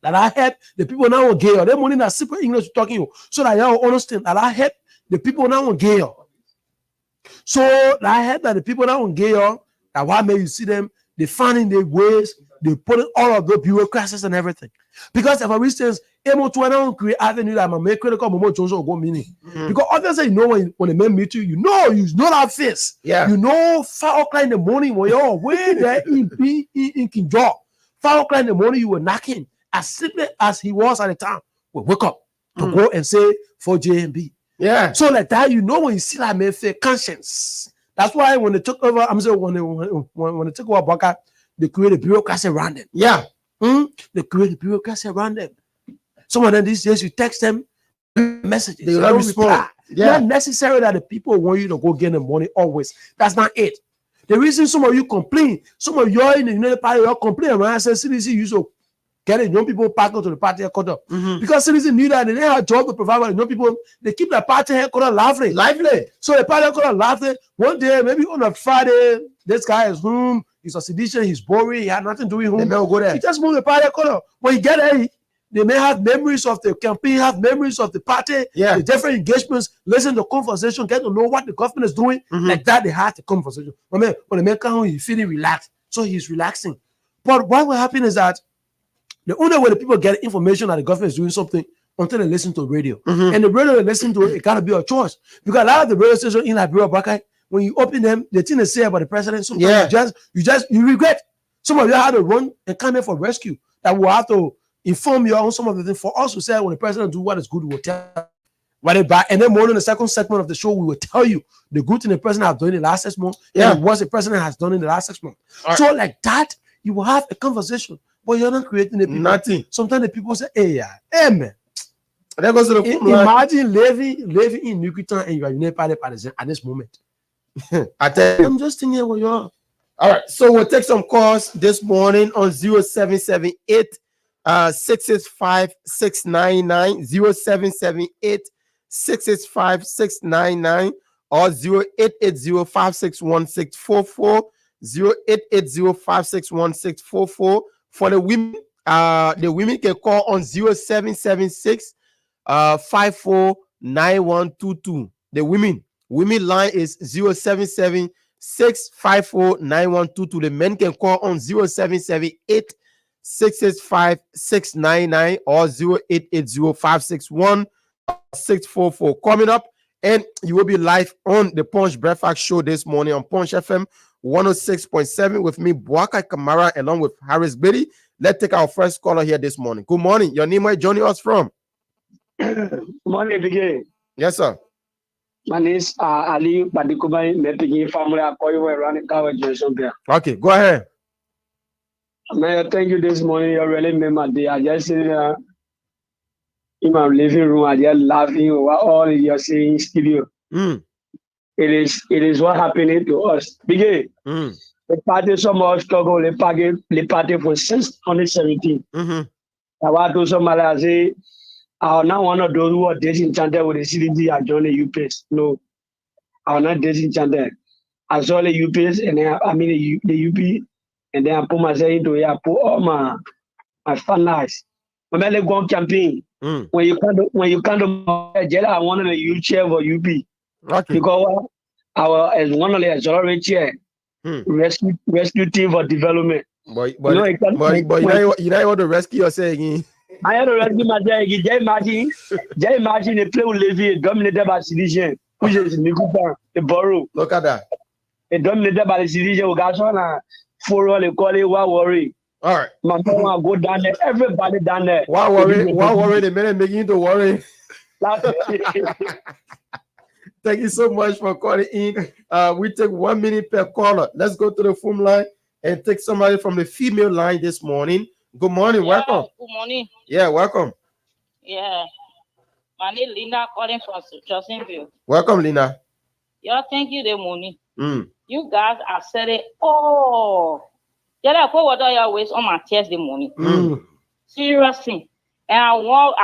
E: That I help the people now on Gale. They're money that simple English talking you. So that y'all understand that I help the people now on Gale. So that I help that the people now on Gale, that why may you see them, they finding their ways, they put in all of the bureaucracies and everything. Because for instance, Emo create avenue that my make critical Momo Johnson go meaning. Because obviously when the men meet you, you know that face.
A: Yeah.
E: You know 5 o'clock in the morning when you're way there in King Jaw. 5 o'clock in the morning you were knocking. As simply as he was at the time, will wake up to go and say for JMB.
A: Yeah.
E: So like that, when you see that man feel conscience. That's why when they took over, when they took over Baka, they created bureaucracy around them.
A: Yeah.
E: They created bureaucracy around them. Some of them these days you text them messages.
A: They don't respond. Yeah.
E: Not necessary that the people want you to go get the money always. That's not it. The reason some of you complain, some of you are in the United Party, you complain when I say CDC use to get it, young people packed to the party headquarters. Because citizens need that, they didn't have a job to provide for the young people. They keep the party headquarters lively. So the party headquarters lively. One day, maybe on a Friday, this guy is home, he's a sedition, he's boring, he had nothing to do with home.
A: They never go there.
E: He just moved the party headquarters. When you get there, they may have memories of the campaign, have memories of the party, the different engagements, listen to conversation, get to know what the government is doing. Like that, they have the conversation. When the man come home, he's feeling relaxed. So he's relaxing. But what will happen is that the only way the people get information that the government is doing something until they listen to radio. And the radio they listen to it gotta be a choice. Because a lot of the radio stations in Liberia, Baka, when you open them, the thing they say about the president, sometimes you regret. Some of you had to run and come here for rescue. That will have to inform you on some of the things. For us to say when the president do what is good, we will tell what they buy. And then more in the second segment of the show, we will tell you the good thing the president has done in the last 6 months and what the president has done in the last 6 months. So like that, you will have a conversation. But you're not creating the people.
A: Nothing.
E: Sometimes the people say, hey man.
A: That goes to the
E: Imagine living in Nukutan and you are United Party partisan at this moment. I'm just thinking what you are.
A: All right. So we'll take some calls this morning on 0778 665 699 0778 665 699 or 0880 561 644 0880 561 644. For the women,
D: The women can call on 0776 549122. The women line is 0776 549122. The men can call on 0778 665 699 or 0880 561 644. Coming up, and you will be live on the Punch Breakfast Show this morning on Punch FM 106.7 with me, Boakai Kamara, along with Harris Biddy. Let's take our first caller here this morning. Good morning. Your name, where you joining us from?
F: Morning, Biggie.
D: Yes, sir.
F: My name is Ali Badikubai, Mepigi family. I call you around the Kawa Johnson.
D: Okay, go ahead.
F: Man, thank you this morning. You really made my day. I just sit in my living room. I just laughing over all you're saying in studio. It is what happening to us. Biggie. The party somehow struggle. The party for since 2017. I want to somebody I say. I am not one of those who are disenchanted with the CDG and join the UPS. No, I am not disenchanted. I saw the UPS and then I mean the UP, and then I put myself into it. I put all my fun eyes. When I go on campaign, when you come to jail, I wanted a youth chair for UP. Okay. Because as one of the auxiliary chair, rescue team for development.
D: But you know what to rescue yourself again.
F: I had to rescue myself. Just imagine a play with Levy dominated by Sidician, which is Nikupa, the borough.
D: Look at that.
F: A dominated by the Sidician, who got on for all the quality. Why worry?
D: All right.
F: My mom go down there. Everybody down there.
D: Why worry? Why worry? The minute making to worry. Thank you so much for calling in. We take 1 minute per caller. Let's go to the phone line and take somebody from the female line this morning. Good morning, welcome.
G: Good morning.
D: Yeah, welcome.
G: Yeah. My name is Lina calling from Johnsonville.
D: Welcome, Lina.
G: Yeah, thank you, the morning. You guys are said it all. Yeah, I put water your waste on my chest the morning. Seriously. And I want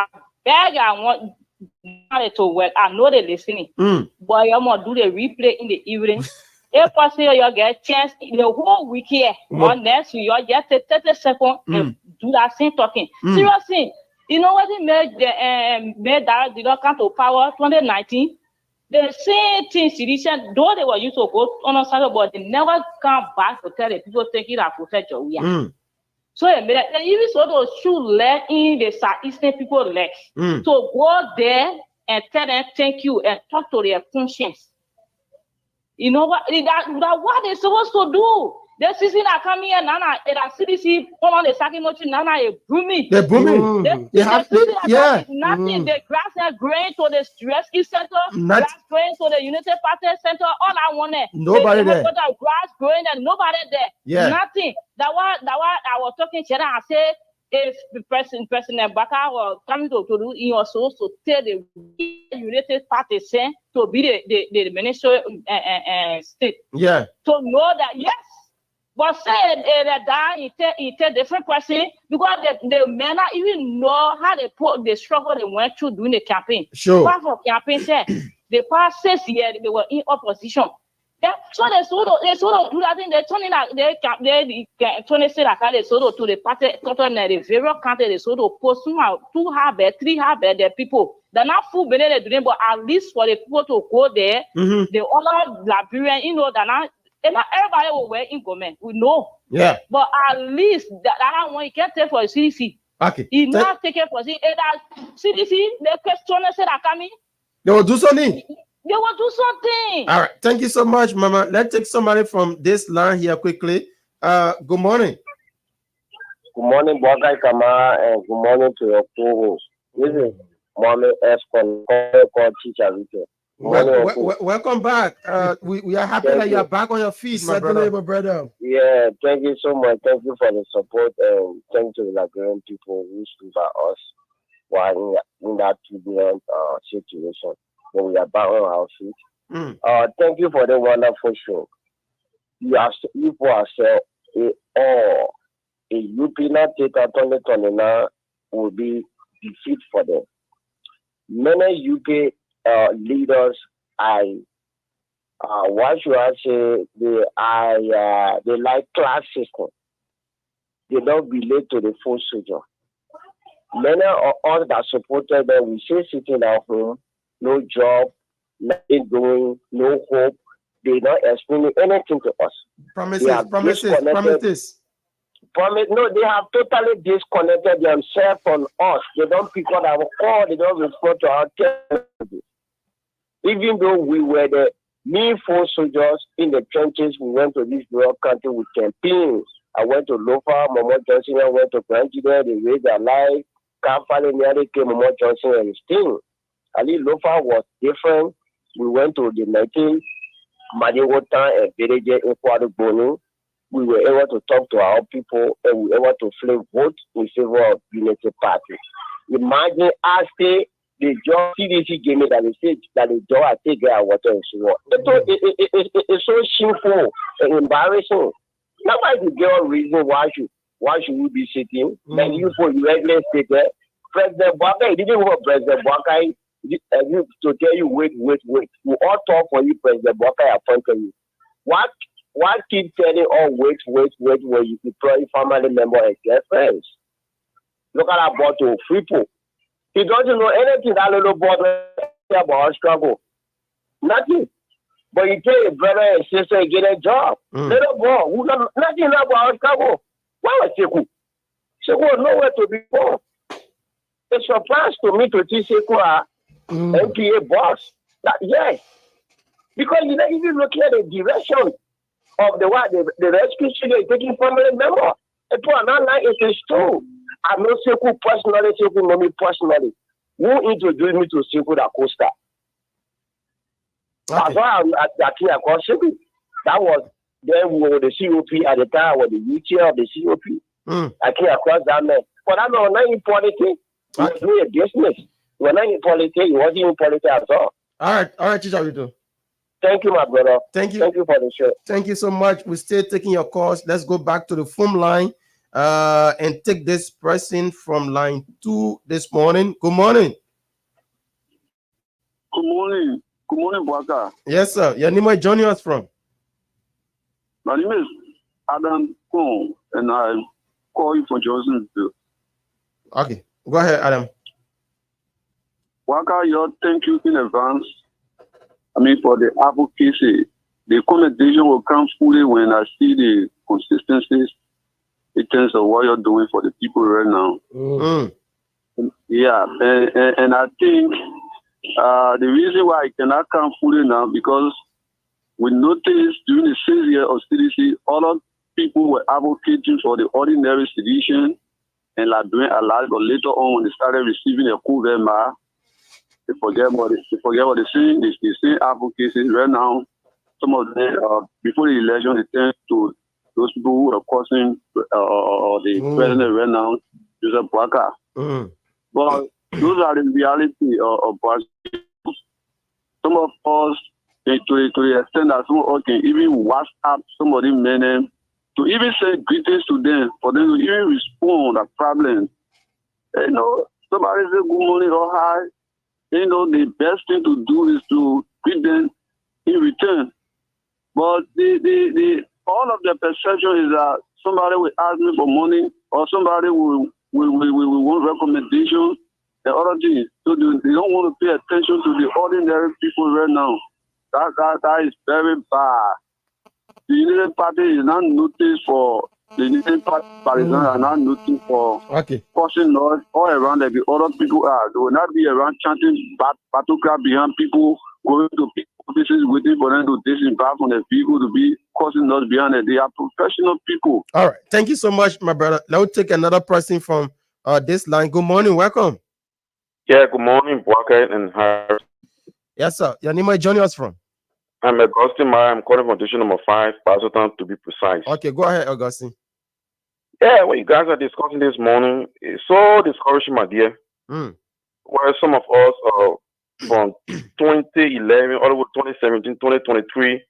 G: to work. I know they're listening. But I'm gonna do the replay in the evening. If possible, you get chance the whole week here. On next week, you get 30 seconds and do that same talking. Seriously, you know what they made that did not come to power 2019? The same thing, Sidician, though they were used to go on a Saturday, but they never come back to tell the people thinking that protect your way. So they even sort of should let in the Southeastern people legs. So go there and tell them thank you and talk to their conscience. You know what? That what they're supposed to do. This season I come here, Nana, and I CDC, one on the second motion, Nana, a booming.
D: They're booming.
G: Nothing. The grass are growing to the rescue center, grass growing to the United Party Center. All I want there.
D: Nobody there.
G: Grass growing and nobody there.
D: Yeah.
G: Nothing. That what I was talking to I said, if the President Baka was coming to do, he was supposed to tell the United Party to be the minister state. Yeah. To know that, yes. But say that he tell different person because the men not even know how they put the struggle they went through during the campaign.
D: Sure.
G: Part of campaign said the past 6 years they were in opposition. So they sort of do that thing. They turn in like they say like they sort of to the party total the various countries they sort of post 2 harvest, 3 harvest the people. They're not full they're doing, but at least for the people to go there, the other Liberian, you know, they're not everybody will wear in government. We know. Yeah. But at least that one you can't take for the CDC. Okay. He not take it for CDC. CDC, the question said that coming.
D: They will do something.
G: They will do something.
D: All right. Thank you so much, Mama. Let's take somebody from this line here quickly. Good morning.
H: Good morning, Boakai Kamara, and good morning to your co-host. This is Mohammed S. called Teacher Rito.
D: Welcome back. We are happy that you're back on your feet, my brother.
H: Yeah, thank you so much. Thank you for the support, and thank you to the Liberian people who stood by us while in that turbulent situation. When we are back on our feet. Thank you for the wonderful show. You are saying a UP not take a 2029 will be defeat for them. Many UK leaders, what should I say? They like class system. they don't relate to the full soldier. Many of us that supported them, we say sitting at home, no job, nothing doing, no hope. They not explaining anything to us.
A: Promises.
H: No, they have totally disconnected themselves from us. They don't pick up our call. They don't respond to our text. Even though we were the meaningful soldiers in the trenches, we went to this rural country with campaigns. I went to Lofa, Momo Johnson, I went to Granjide, they raised their life. Kampala nearly came Momo Johnson and his team. Ali Lofa was different. We went to the 19th Madingota and village in Kwadubonu. We were able to talk to our people and we were able to flip vote in favor of Unity Party. Imagine us say the job CDC gave me that they said that the job I take their water and so it's so shameful and embarrassing. Nobody will give a reason why should we be sitting? And you for you let's take there. President Bwaka, he didn't want President Bwaka to tell you wait. We all talk for you, President Bwaka appointed you. What keep telling wait when you deploy family member and get friends? Look at that bottle, Freepo. He doesn't know anything that little boy about our struggle. Nothing. But you tell your brother and sister get a job. Little boy, who know nothing about our struggle. Why was Sekou? Sekou nowhere to be born. It's a surprise to me to see Sekou MPA boss. Yes. Because you don't even look at the direction of the rescue student taking family member. And for another line, it is true. I know Sekou personally, Sekou know me personally. Who introduced me to Sekou da Costa? That's why I came across Sekou. That was then we were the COP at the time, I was the youth chair of the COP. I came across that man. But I know not in politics. He was doing a business. He was not in politics. He wasn't in politics at all.
A: All right, Chicha.
H: Thank you, my brother.
A: Thank you.
H: Thank you for the show.
A: Thank you so much. We're still taking your calls. Let's go back to the phone line and take this person from line 2 this morning. Good morning.
I: Good morning. Good morning, Bwaka.
A: Yes, sir. Your name is joining us from?
I: My name is Adam Kong, and I call you from Johnsonville.
A: Okay. Go ahead, Adam.
I: Bwaka, thank you in advance. For the advocacy, the commendation will come fully when I see the consistencies in terms of what you're doing for the people right now. Yeah, and I think the reason why I cannot come fully now because we noticed during the 6 years of CDC, other people were advocating for the ordinary sedition and like doing a lot, but later on when they started receiving a coup d'etat, they forget what they're saying. They say advocacy right now. Some of them, before the election, they turn to those people who are causing the president right now, Joseph Bwaka. But those are the reality of Bwaka. Some of us, to the extent that some of us can even WhatsApp some of them men to even say greetings to them, for them to even respond to problems. Somebody say good morning or hi. The best thing to do is to greet them in return. But all of the perception is that somebody will ask me for money or somebody will want recommendations and other things. So they don't want to pay attention to the ordinary people right now. That is very bad. The United Party is not noticed for the United Party are not noticed for causing noise all around like the other people are. They will not be around chanting battle cry behind people, going to offices waiting for them to disembark from the vehicle to be causing noise behind it. They are professional people.
A: All right. Thank you so much, my brother. Let's take another person from this line. Good morning. Welcome.
J: Yeah, good morning, Bwaka and Harris.
A: Yes, sir. Your name is joining us from?
J: I'm Augustine Mara. I'm calling from district number 5, Pasotan to be precise.
A: Okay, go ahead, Augustine.
J: Yeah, what you guys are discussing this morning is so discouraging, my dear. Where some of us from 2011 all the way 2017, 2023,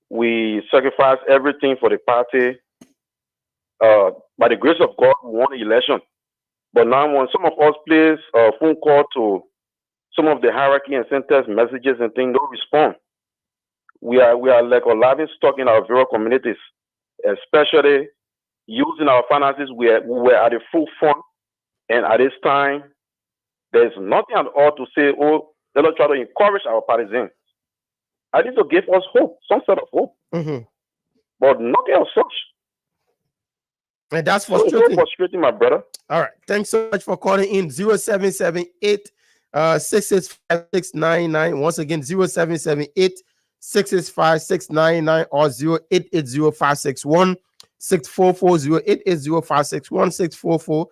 J: we sacrificed everything for the party. By the grace of God, we won the election. But now when some of us place a phone call to some of the hierarchy and send text messages and things, don't respond. We are like a living stock in our various communities, especially using our finances. We were at the full front, and at this time, there's nothing at all to say, oh, let us try to encourage our partisans. I need to give us hope, some sort of hope, but nothing of such.
A: And that's
J: frustrating. So frustrating, my brother.
A: All right. Thanks so much for calling in. 0778 665-699. Once again, 0778 665-699 or 0880-561-644, 0880-561-644.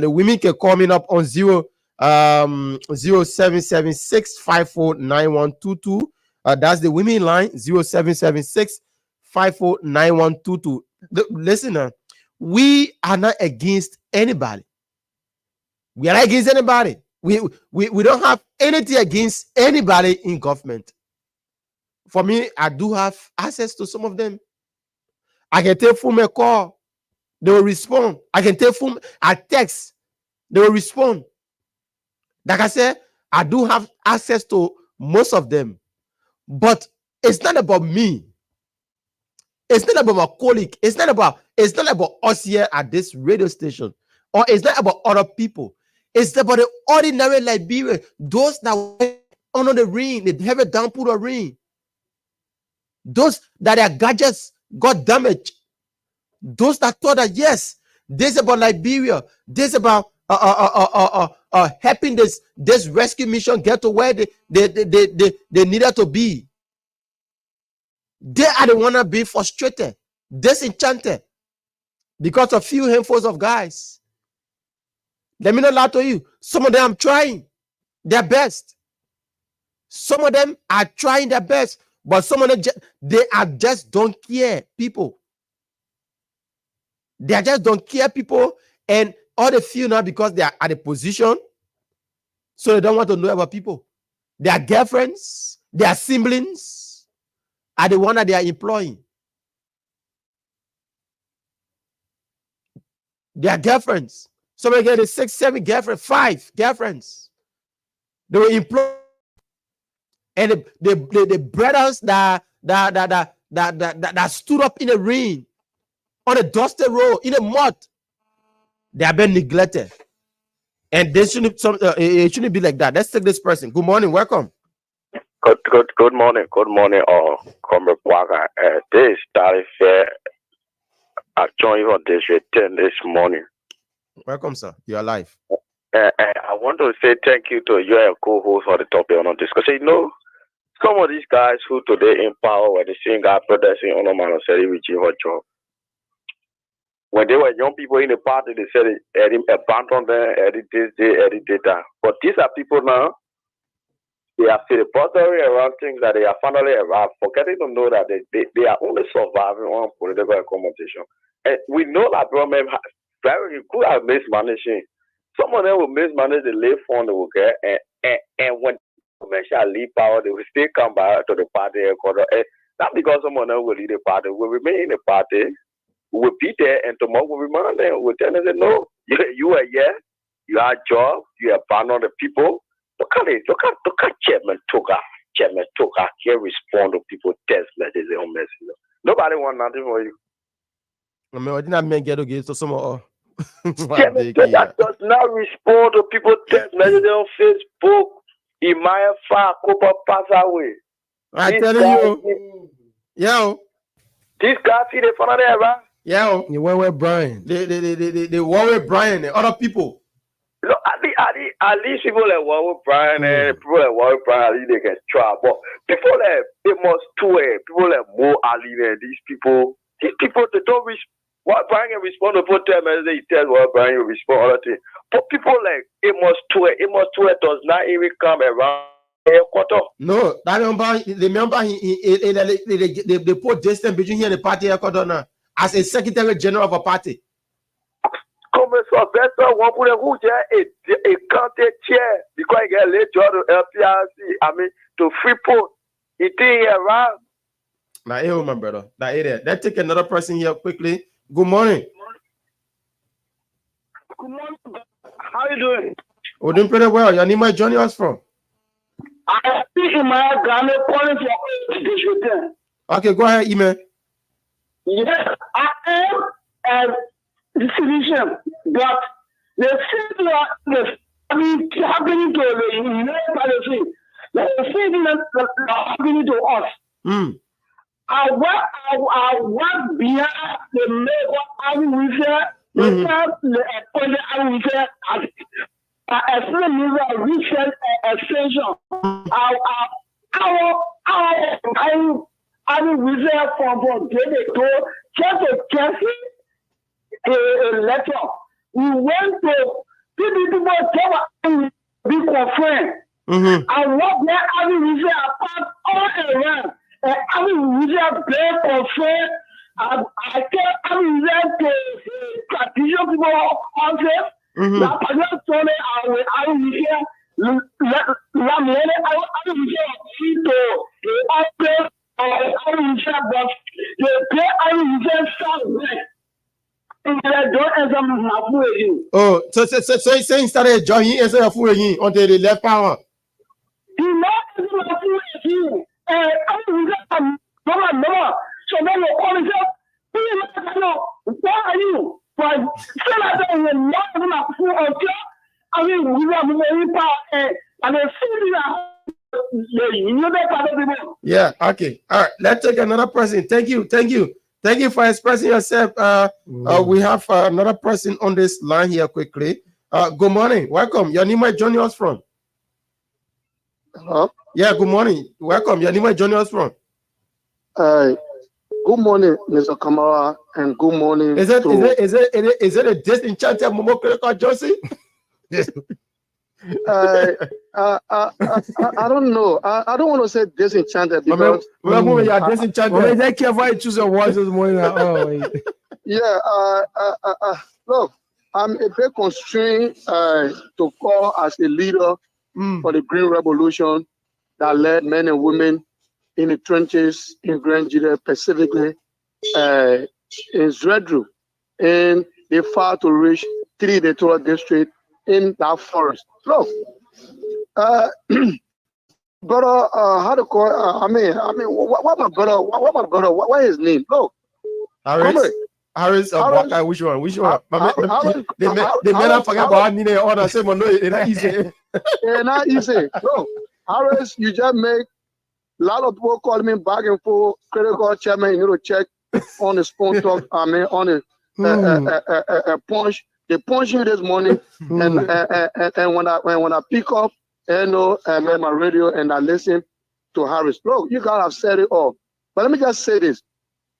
A: The women can call me up on 0776-549122. That's the women line, 0776-549122. Listen, we are not against anybody. We are not against anybody. We don't have anything against anybody in government. For me, I do have access to some of them. I can take from a call, they will respond. I can take from a text, they will respond. Like I said, I do have access to most of them. But it's not about me. It's not about my colleague. It's not about us here at this radio station. Or it's not about other people. It's about the ordinary Liberian. Those that went under the ring, they have a down put a ring. Those that their gadgets got damaged. Those that thought that yes, this is about Liberia. This is about helping this rescue mission get to where they needed to be. They are the one that be frustrated, disenchanted because of few handfuls of guys. Let me not lie to you. Some of them are trying their best. Some of them are trying their best, but some of them just don't care people. They just don't care people, and all they feel now because they are at a position, so they don't want to know about people. Their girlfriends, their siblings are the one that they are employing. Their girlfriends. Somebody get a 6, 7 girlfriends, 5 girlfriends. They were employed, and the brothers that stood up in the rain, on a dusty road, in the mud, they have been neglected, and they shouldn't. It shouldn't be like that. Let's take this person. Good morning, welcome.
K: Good morning, Comrade Waka. This is Tari Fair. I joined you on this 10 this morning.
A: Welcome, sir. You're alive.
K: I want to say thank you to your co-host for the topic on this. Because, some of these guys who today in power were the same guy protesting on a man said with you job. When they were young people in the party, they said abandon them, edit this, edit that. But these are people now, they are filibustery around things that they are finally arrived, forgetting to know that they are only surviving on political accommodation. And we know that government very good at mismanaging. Some of them will mismanage the late fund they will get, and when government shall leave power, they will still come back to the party headquarters. Not because someone else will lead the party, will remain in the party, will be there, and tomorrow will remind them, will tell them, no, you are here, you have a job, you abandon the people. Look at Chairman Toka can't respond to people's text messages on Messenger. Nobody want nothing for you.
A: I mean, I didn't mean get against to some of
K: Chairman Toka does not respond to people's text messages on Facebook. Imaya Fa Kopa pass away.
A: I tell you, yo,
K: this guy see the front of there, right?
A: Yo,
E: you went with Brian.
A: They were with Brian and other people.
K: No, at least people like Warwick Brian and people like Warwick Brian, at least they can try. But people like Amos Tue, people like Mo Ali, and these people they don't respond. What Brian can respond to put them as they tell what Brian will respond other things. But people like Amos Tue does not even come around.
A: No, that remember they put distance between here and the party now as a secretary general of a party.
K: Comme ça, one pour les rouges et quand tu tiens, because il y a les gens de LPRC, I mean, to Freeport, it is around.
A: Now, hey, my brother, let's take another person here quickly. Good morning.
L: Good morning. How are you doing?
A: We're doing pretty well. Your name is joining us from?
L: I speak in my Ghana calling for.
A: Okay, go ahead, email.
L: Yes, I am a decision, but the thing that happening to the United Palestine, the thing that happening to us. I work behind the labor army the appointed army as a recent extension. Our reserve for David just to test a letter. We went to people tell be confirmed. I want that army reserve apart all around. I mean, we have been confirmed. I can't to strategic people on this. La personne tourne à l'unité. La monnaie à l'unité
A: oh, so he started joining instead of fooling until they left power. Yeah, okay. All right, let's take another person. Thank you for expressing yourself. We have another person on this line here quickly. Good morning, welcome. Your name is joining us from?
M: Hello?
A: Yeah, good morning. Welcome. Your name is joining us from?
M: Good morning, Mr. Kamara, and good morning.
A: Is it a disenchanted Momo Kreko Josie?
M: I don't know. I don't want to say disenchanted because
A: you're disenchanted.
E: Take care of you choose your words this morning.
M: Look, I'm a bit constrained to call as a leader for the Green Revolution that led men and women in the trenches in Grand Judea, specifically in Zredru, and they fought to reach 3 electoral districts in that forest. Look, brother, how to call? What my brother? What his name? Look,
A: Harris, which one? The men are forget about me. Order say, no, it's not easy.
M: It's not easy. Look, Harris, you just make a lot of people call me back and forth. Critical chairman, you know, check on the phone talk. On the punch. They punch you this morning, and when I pick up, my radio and I listen to Harris. Look, you guys have said it all. But let me just say this.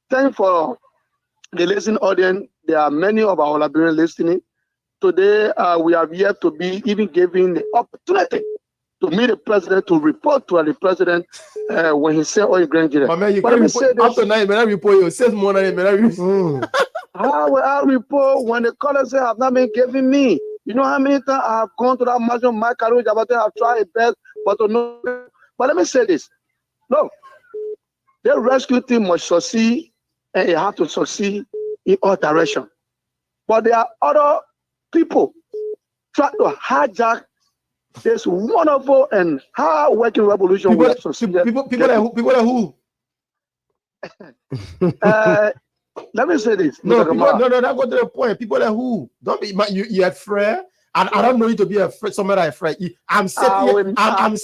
M: Thank for the listening audience. There are many of our Liberians listening. Today, we have yet to be even given the opportunity to meet the president, to report to the president when he said, "Oh, Grand Judea."
A: Man, you can't report after night. Man, I report you 6 months.
M: How will I report when the colors have not been given me? You know how many times I have gone to that mansion, my career, I've tried it best, but no. But let me say this. Look, the rescue team must succeed, and it has to succeed in all directions. But there are other people trying to hijack this wonderful and hard-working revolution.
A: People are who?
M: Let me say this.
A: No, that go to the point. People are who? Don't be you're afraid. I don't know you to be afraid. Somebody afraid. I'm sitting here. I'm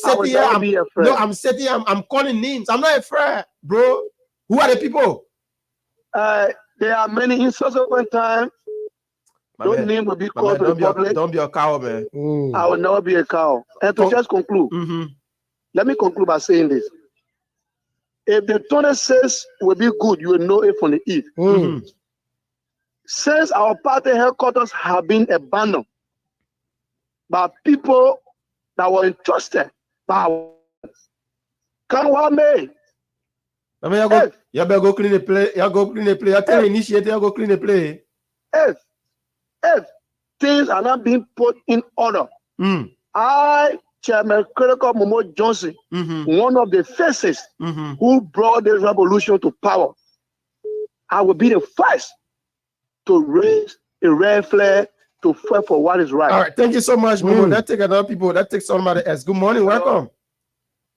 A: sitting here. I'm calling names. I'm not afraid, bro. Who are the people?
M: There are many in subsequent time. Those names will be called to the public.
A: Don't be a cow, man.
M: I will never be a cow. And to just conclude, let me conclude by saying this. If the 26 will be good, you will know it from the east. Since our party headquarters have been abandoned by people that were entrusted by Kanwame.
A: I mean, you better go clean the play. You go clean the play. I tell you, initiate. You go clean the play.
M: If things are not being put in order, Chairman Critical Momo Johnson, one of the faces who brought this revolution to power, I will be the first to raise a red flag to fight for what is right.
A: All right, thank you so much, Momo. That take another people. That takes somebody else. Good morning, welcome.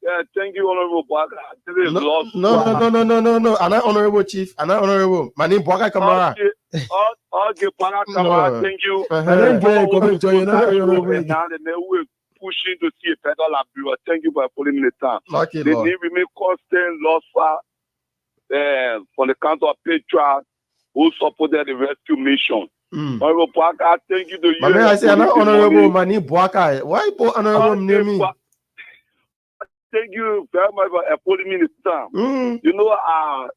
N: Yeah, thank you, Honorable Bwaka.
A: No. I'm not Honorable Chief. I'm not Honorable. My name is Bwaka Kamara.
N: Okay, Paraka, thank you.
E: And
N: now the network pushing to see a better Liberia. Thank you for pulling me the time.
A: Okay,
N: they
A: Lord.
N: need remain constant loss for the council of patriots who supported the rescue mission. Honorable Paraka, thank you to you.
A: My man, I say, I'm not Honorable Mani Boakai. Why you put Honorable near me?
N: Thank you very much for pulling me the time. You know,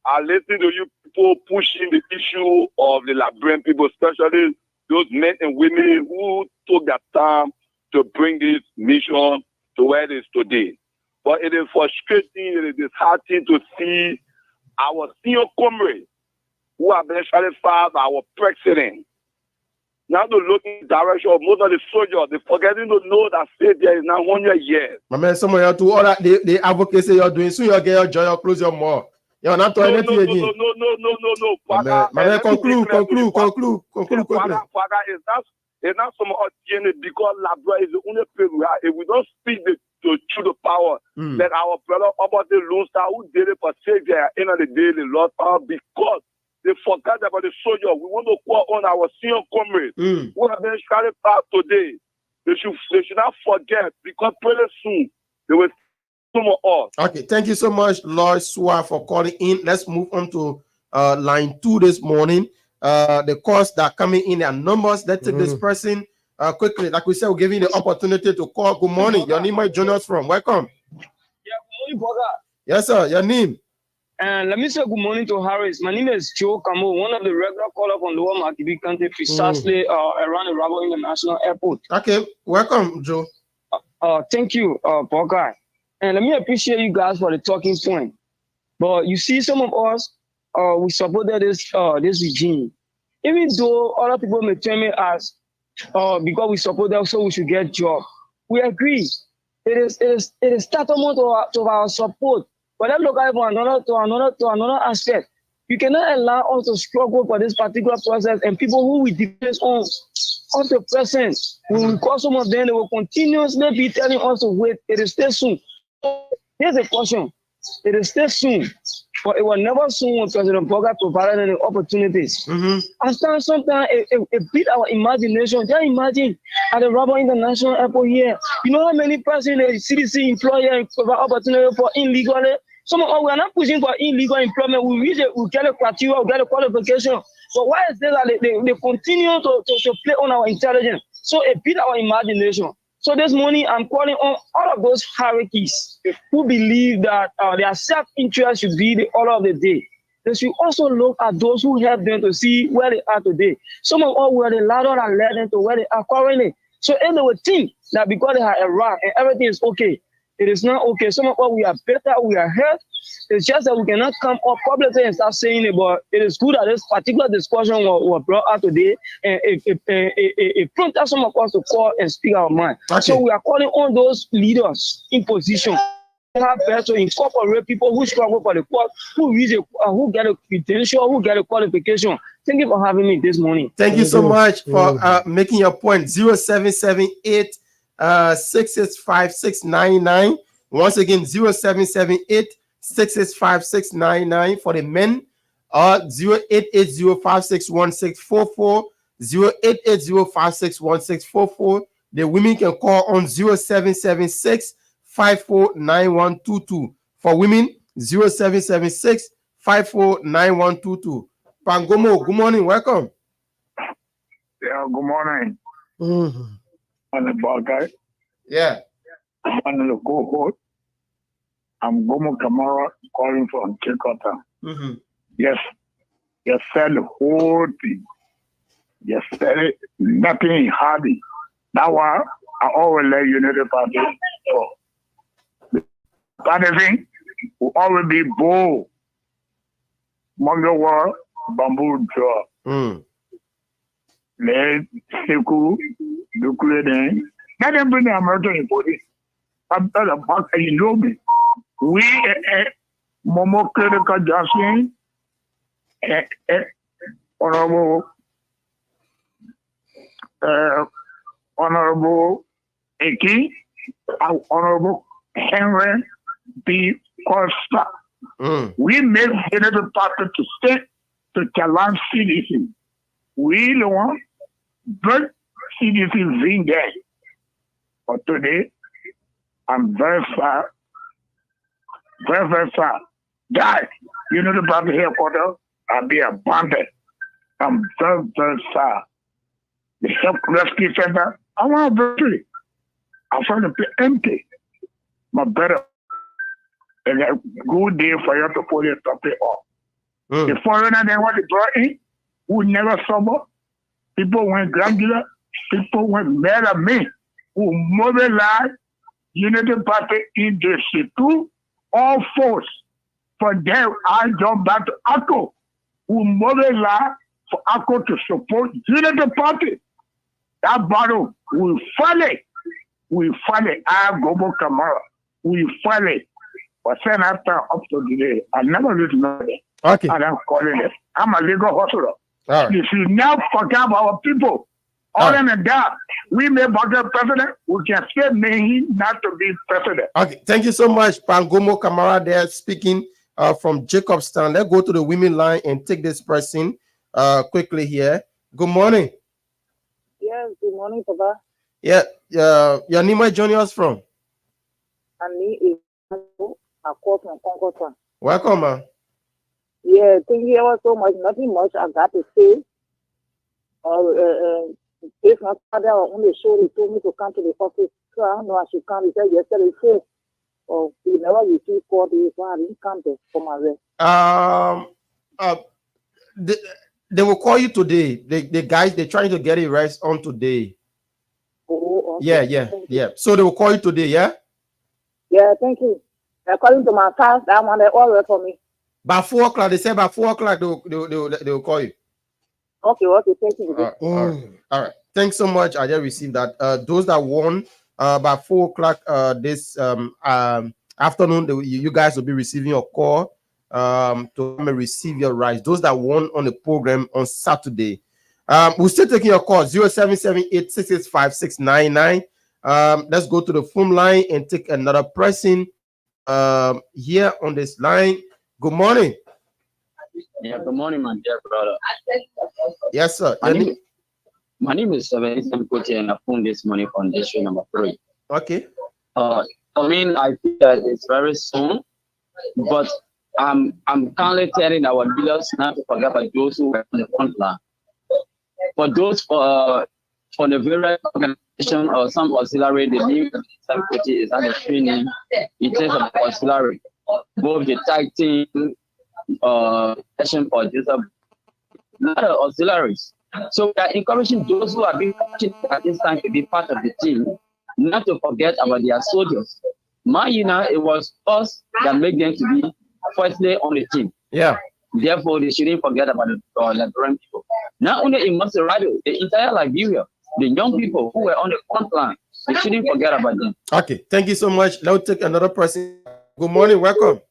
N: I listen to you people pushing the issue of the Liberian people, especially those men and women who took their time to bring this mission to where it is today. But it is frustrating, it is disheartening to see our senior comrades who have been satisfied by our president. Now to look in the direction of most of the soldiers, they're forgetting to know that Savior is now 100 years.
A: My man, some of you do all that the advocacy you're doing, soon you'll get your joy, you'll close your mouth. You're not doing anything again.
N: No.
A: My man, conclude.
N: It's not some other because Liberia is the only place we have. If we don't speak to the power, that our brother about the Lone Star who did it for Savior at the end of the day, they lost power because they forgot about the soldier. We want to call on our senior comrades who have been carried out today. They should not forget because pretty soon they will some of us.
A: Okay, thank you so much, Lord Swa, for calling in. Let's move on to line 2 this morning. The calls that are coming in and numbers. Let's take this person quickly. Like we said, we're giving you the opportunity to call. Good morning. Your name might join us from. Welcome.
F: Yeah, good morning, brother.
A: Yes, sir. Your name.
F: And let me say good morning to Harris. My name is Joe Camo, one of the regular callers from Lower Makibi County, precisely around the Rabo International Airport.
A: Okay, welcome, Joe.
F: Thank you, Pokai. And let me appreciate you guys for the talking point. But you see, some of us, we supported this regime. Even though other people may tell me as because we support them, so we should get job. We agree. It is tantamount to our support. But let's look at it to another aspect. You cannot allow us to struggle for this particular process, and people who we depend on the present, when we call some of them, they will continuously be telling us to wait. It is still soon. Here's a question. It is still soon, but it will never soon when President Boga provided any opportunities. And sometimes it beat our imagination. Just imagine at the Rabo International Airport here, you know how many persons the CDC employer provide opportunity for illegally? Some of us, we are not pushing for illegal employment. We get a criteria, we get a qualification. But why is it that they continue to play on our intelligence? So it beat our imagination. So this morning, I'm calling on all of those hierarchies who believe that their self-interest should be the order of the day. They should also look at those who help them to see where they are today. Some of us were the ladder that led them to where they are currently. So if they would think that because they have a rank and everything is okay, it is not okay. Some of us, we are better, we are hurt. It's just that we cannot come up publicly and start saying it, but it is good that this particular discussion was brought out today, and it prompted some of us to call and speak our mind. Okay. So we are calling on those leaders in position have to incorporate people who struggle for the cause, who get a credential, who get a qualification. Thank you for having me this morning.
A: Thank you so much for making your point. 0778 665-699. Once again, 0778 665-699 for the men, 0880561644, 0880561644. The women can call on 0776-549122. For women, 0776-549122. Pangomo, good morning, welcome.
O: Yeah, good morning. On the ball guy.
A: Yeah.
O: On the cohort. I'm Gomo Kamara calling from Chekota. Yes. You said the whole thing. You said it, nothing hardy. That's why I always let Unity Party go. That thing will always be bold. Mongo war, bamboo draw. Let Seku, Dukleden. Let them bring the American body. I'm not a box, and you know me. We, Momo Critical Johnson, Honorable Eki, Honorable Henry B. Costa. We made Unity Party to stay to challenge CDC. We the one built CDC in there. But today, I'm very far. Very, very far. Guys, you know the Bible headquarters? I'll be abandoned. I'm very, very far. The self-rescue center, I want a victory. I found the place empty. My brother, and a good day for you to put your topic off. The foreigner they want to draw in, who never suffer. People went granular. People went mad at me. Who mobilize Unity Party in the city, all force. For them, I jump back to ACO. Who mobilize for ACO to support Unity Party. That battle will follow. We follow. I am Gobo Kamara. We follow. But then after up to today, I never lose nothing.
A: Okay.
O: And I'm calling it. I'm a legal hustler.
A: All right.
O: If you now forget about our people, other than that, we may become president. We can still make him not to be president.
A: Okay. Thank you so much, Pangomo Kamara there speaking from Jacobstown. Let's go to the women line and take this person quickly here. Good morning.
P: Yes, good morning, Papa.
A: Yeah, your name is joining us from?
P: And me is a call from Concord.
A: Welcome, man.
P: Yeah, thank you ever so much. Nothing much I got to say. If my father on the show, he told me to come to the office. So I don't know I should come. He said yesterday, so we never received call. So I didn't come to for my rest.
A: They will call you today. The guys, they're trying to get it right on today.
P: Oh, okay.
A: Yeah. So they will call you today, yeah?
P: Yeah, thank you. According to my past, that one they all work for me.
A: By 4 o'clock, they said by 4 o'clock they will call you.
P: Okay, thank you.
A: All right. Thanks so much. I just received that. Those that won by 4 o'clock this afternoon, you guys will be receiving a call to receive your rights. Those that won on the program on Saturday. We're still taking your call 0778-665-699. Let's go to the phone line and take another person here on this line. Good morning.
Q: Yeah, good morning, my dear brother.
A: Yes, sir.
Q: My name is Sebastian Kote, and I phoned this morning from district number 3.
A: Okay.
Q: I feel that it's very soon, but I'm currently telling our leaders not to forget about those who were on the front line. For those for the various organization or some auxiliary, the new Kote is under training in terms of auxiliary, both the tag team session for this not auxiliaries. So we are encouraging those who are being at this time to be part of the team, not to forget about their soldiers. It was us that made them to be firstly on the team.
A: Yeah.
Q: Therefore, they shouldn't forget about the Liberian people. Not only in Maserati, the entire Liberia, the young people who were on the front line, they shouldn't forget about them.
A: Okay, thank you so much. Let's take another person. Good morning, welcome.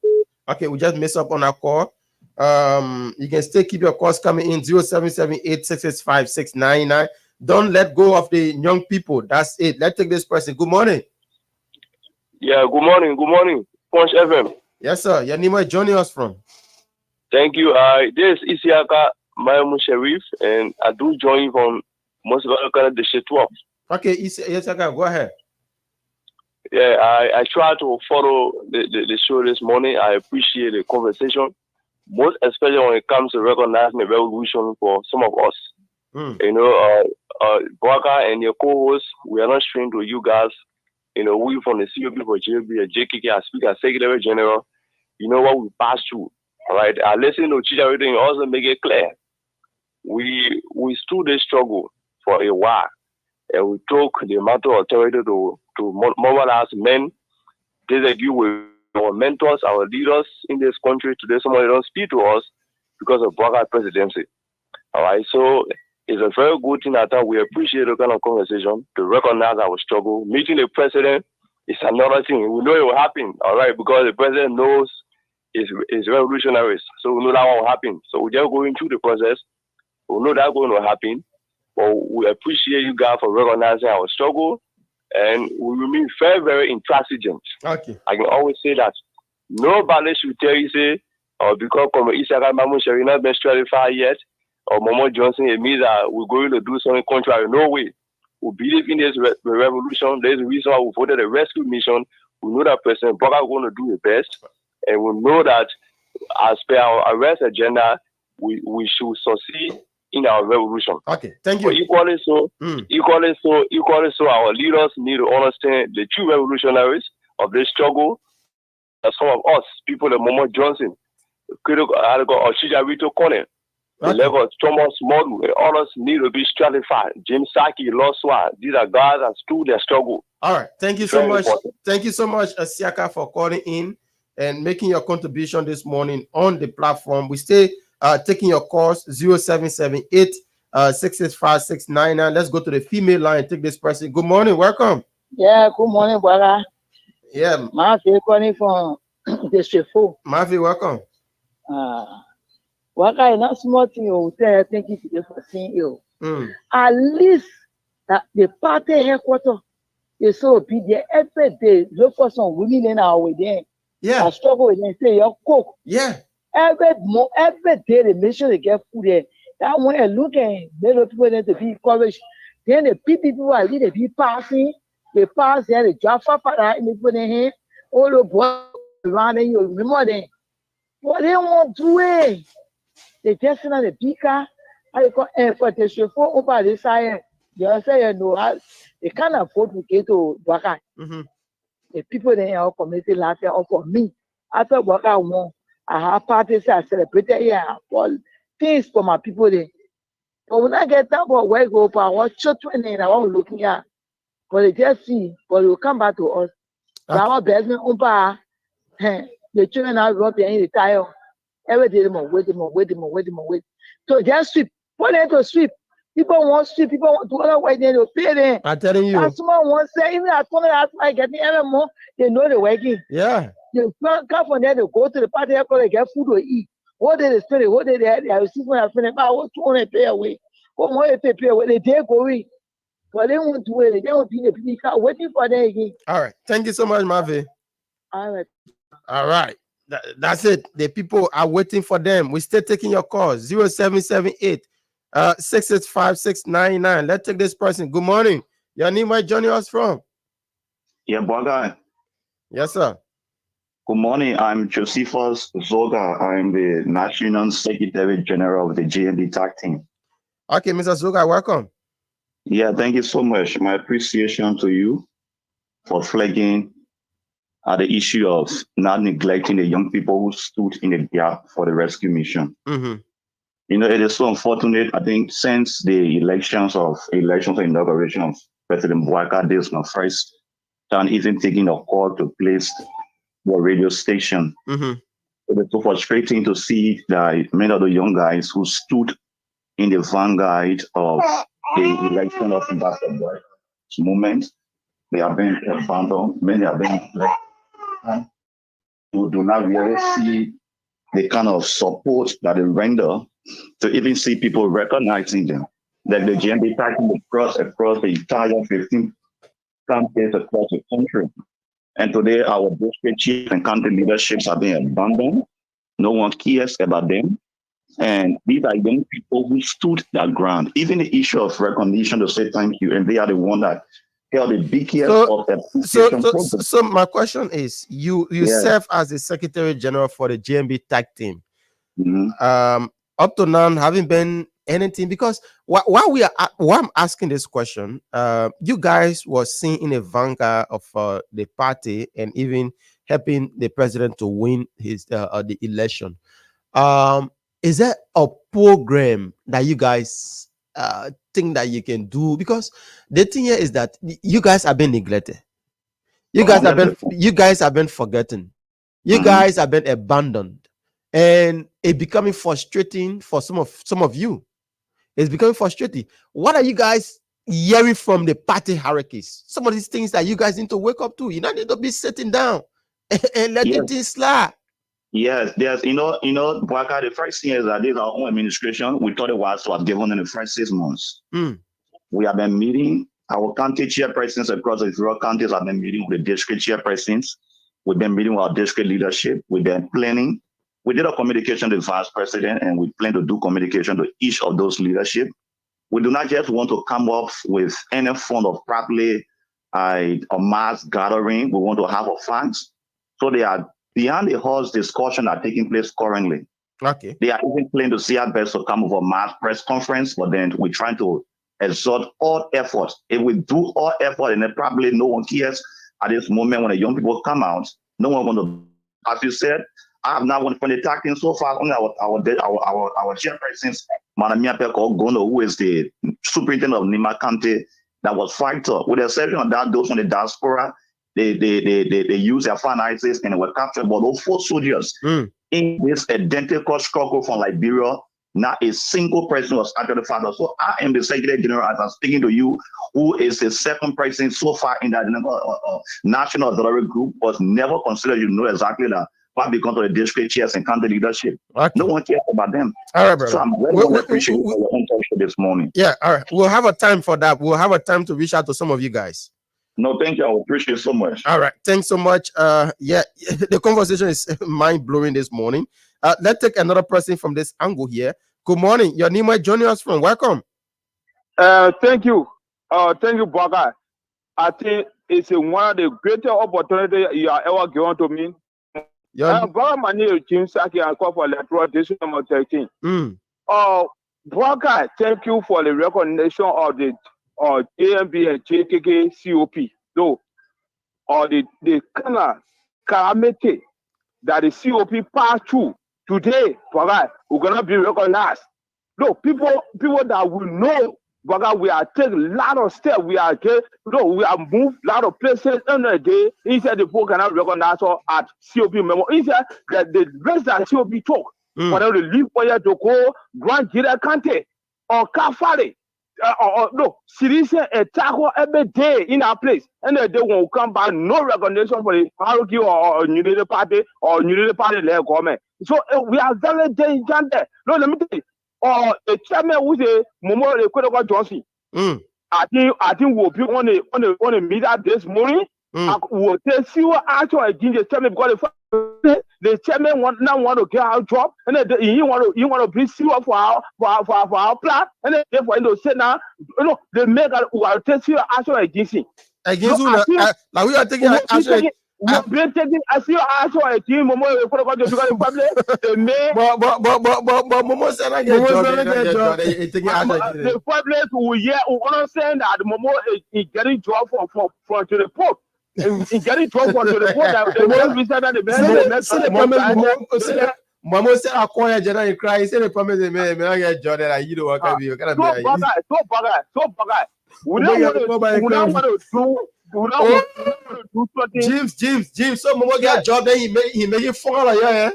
A: Okay, we just messed up on our call. You can still keep your calls coming in 0778-665-699. Don't let go of the young people. That's it. Let's take this person. Good morning.
J: Yeah, good morning. Good morning. Punch FM.
A: Yes, sir. Your name is joining us from.
J: Thank you. This is Isiaka Mayamu Sharif, and I do join from most of the 12.
A: Okay, Isiaka, go ahead.
J: Yeah, I try to follow the show this morning. I appreciate the conversation, most especially when it comes to recognizing the revolution for some of us. You know, Bwaka and your co-hosts, we are not strange to you guys. You know, we from the COP for JB, JKK, I speak as Secretary General. You know what we passed through. All right, I listen to Chicha and also make it clear. We stood this struggle for a while, and we took the matter of authority to mobilize men, disagree with our mentors, our leaders in this country. Today, somebody don't speak to us because of Bwaka presidency. All right, so it's a very good thing that we appreciate the kind of conversation to recognize our struggle. Meeting the president is another thing. We know it will happen, all right, because the president knows it's revolutionaries. So we know that will happen. So we're just going through the process. We know that's going to happen. But we appreciate you guys for recognizing our struggle. And we remain very, very intransigent.
A: Okay.
J: I can always say that. Nobody should tell you, say, because Isiaka Mamu Sharif not been stratified yet,
K: or Momo Johnson, it means that we're going to do something contrary. No way. We believe in this revolution. There's a reason why we voted the rescue mission. We know that President Bogga is going to do the best. And we know that as per our arrest agenda, we should succeed in our revolution.
A: Okay, thank you.
K: But equally so, our leaders need to understand the true revolutionaries of this struggle. Some of us, people like Momo Johnson, critical article or Chijarito Kone, the level of Thomas Modu, and others need to be stratified. Jim Saki, Loswa, these are guys that stood their struggle.
A: All right, thank you so much. Thank you so much, Asiaka, for calling in and making your contribution this morning on the platform. We stay taking your calls 0778 665 699. Let's go to the female line and take this person. Good morning, welcome.
P: Yeah, good morning, brother.
A: Yeah,
P: Mafi calling from District 4.
A: Mafi, welcome.
P: Waka is not small thing you say. Thank you today for seeing you. At least that the party headquarters is so obedient every day. Look for some women in our way there.
A: Yeah,
P: I struggle with them. Say your cook.
A: Yeah,
P: every day they make sure they get food there. That when I look at little people there to be encouraged, then the people are really be passing. They pass there, the Jaffa Father, and they put in here. All the boys around and you remember them. What they want to do? They just in the beaker. I got effort to show for over this side. You say, no, they can't afford to get to Waka. The people in our community last year offer me. After Waka won, I have parties I celebrated here for things for my people there. But when I get that, where I go, I watch children and I want looking at. But they just see, but they will come back to us. Our business, the children are up there in the tire. Every day, wait. So just sweep. Put them to sweep. People want to sweep. People want to other way. They will pay them.
A: I'm telling you.
P: And someone wants to say, even as someone else like getting every more, they know they're working.
A: Yeah.
P: They come from there, they go to the party, they get food to eat. What did they spend? What did they have? They receive when I finish. I was 200 pay away. What more they pay away? They dare go in. But they won't do it. They won't be the people waiting for them again.
A: All right. Thank you so much, Mavi.
P: All right.
A: All right. That's it. The people are waiting for them. We're still taking your calls 0778 665 699. Let's take this person. Good morning. Your name, where joining us from?
R: Yeah, Bogga.
A: Yes, sir.
R: Good morning. I'm Josephus Zoga. I'm the National Secretary General of the GND TAG team.
A: Okay, Mr. Zoga, welcome.
R: Yeah, thank you so much. My appreciation to you for flagging the issue of not neglecting the young people who stood in the gap for the rescue mission. You know, it is so unfortunate. I think since the elections and inauguration of President Bouaka, this is my first time even taking a call to place the radio station. It is so frustrating to see that many of the young guys who stood in the vanguard of the election of Ambassador Bouaka's movement, they have been abandoned. Many have been left. We do not really see the kind of support that they render to even see people recognizing them. Like the GNB taking across the entire 15 counties across the country. And today our district chief and county leaderships are being abandoned. No one cares about them. And these are young people who stood their ground. Even the issue of recognition to say thank you, and they are the one that held the biggest of the
A: So my question is, you serve as the Secretary General for the GNB TAG team. Up to now, haven't been anything, because while I'm asking this question, you guys were seen in a vanguard of the party and even helping the president to win his the election. Is there a program that you guys think that you can do? Because the thing here is that you guys have been neglected. You guys have been forgotten. You guys have been abandoned. And it's becoming frustrating for some of you. It's becoming frustrating. What are you guys hearing from the party hierarchies? Some of these things that you guys need to wake up to. You don't need to be sitting down and letting things slide.
R: Yes, you know, Bouaka, the first thing is that this is our own administration. We thought it was to have given in the first 6 months. We have been meeting, our county chairpersons across the rural counties have been meeting with the district chairpersons. We've been meeting with our district leadership. We've been planning. We did a communication to the vice president, and we plan to do communication to each of those leadership. We do not just want to come up with any form of probably a mass gathering. We want to have a funds. So they are behind the horse discussion are taking place currently.
A: Okay.
R: They are even planning to see our best to come over a mass press conference, but then we're trying to exert all efforts. If we do all effort, and then probably no one cares at this moment when the young people come out, no one going to, as you said, I have not one from the talking so far. Only our chairperson, Madam Peko Gono, who is the superintendent of Nima County, that was fired up. With the exception of that, those from the diaspora, they use their finances and were captured. But those 4 soldiers in this identical struggle from Liberia, not a single person was actually found. So I am the Secretary General as I'm speaking to you, who is the second person so far in that national authority group, was never considered. You know exactly that. But because of the district chairs and county leadership, no one cares about them.
A: All right, brother.
R: So I'm very appreciative for your own talk this morning.
A: Yeah, all right. We'll have a time for that. We'll have a time to reach out to some of you guys.
R: No, thank you. I appreciate it so much.
A: All right. Thanks so much. Yeah, the conversation is mind-blowing this morning. Let's take another person from this angle here. Good morning. Your name is joining us from. Welcome.
S: Thank you. Thank you, Baga. I think it's one of the greatest opportunities you are ever given to me. Baga Mani Jim Saki and call for electoral district number 13. Baga, thank you for the recognition of the AMB and JKK COP. Though, or the kind of calamity that the COP passed through today, Baga, we're gonna be recognized. No, people that will know, Baga, we are taking a lot of steps. We are moved a lot of places in the day. He said the people cannot recognize us at COP memo. He said that the rest that COP took, for them to leave for you to go Grand Gira Kante or Kafari. No, Sirisa and Taco every day in our place. And they won't come back, no recognition for the hierarchy or Unity Party or Unity Party led government. So we are very dangerous there. No, let me tell you. The chairman who say Momo the Kwedoko Johnson. I think we'll be on a meet up this morning. We'll tell you actually against the chairman because the chairman want to get our job, and then he want to bring CEO for our plan, and then therefore you say now they make will test you actually against him.
A: Against who? Like we are taking action.
S: We're taking a CEO actually against Momo the Kwedoko Johnson because the public
A: but Momo said I get job.
S: The public will understand that Momo is getting job from to the Pope. Getting trouble for the report that
A: Mama said, I call you and cry. He said, the promise is made. I get Jordan. You don't want to be.
S: So bad. We don't want to do something.
A: James. So Mama get job. Then he make it fall like yeah.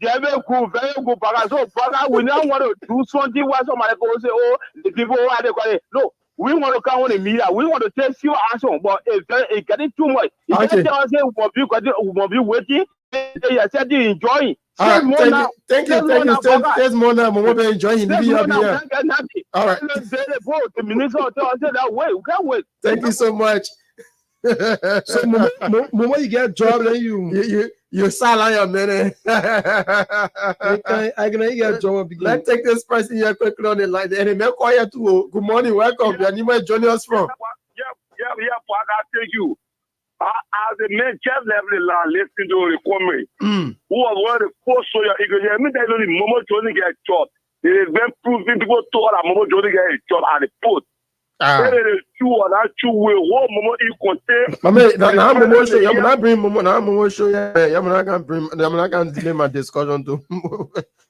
S: Very good, Baga. So Baga, we don't want to do something where somebody go say, oh, the people are they no. We want to come on the media. We want to test you action, but it's getting too much. If you tell us we will be waiting, you said you enjoying.
A: Thank you. There's more now. Momo be enjoying. All right.
S: The minister tell us that way. We can't wait.
A: Thank you so much. So Momo, you get a job, then you silent your man. I can get a job. Let's take this person here quickly on the line. And he call you too. Good morning, welcome. Your name is joining us from.
N: Yeah, thank you. As the man just left the land, listening to the comrade, who was one of the first soldiers. I mean, that only Momo Johnny get shot. It has been proven people thought that Momo Johnny get shot at the port. I'm not
A: gonna delay my discussion to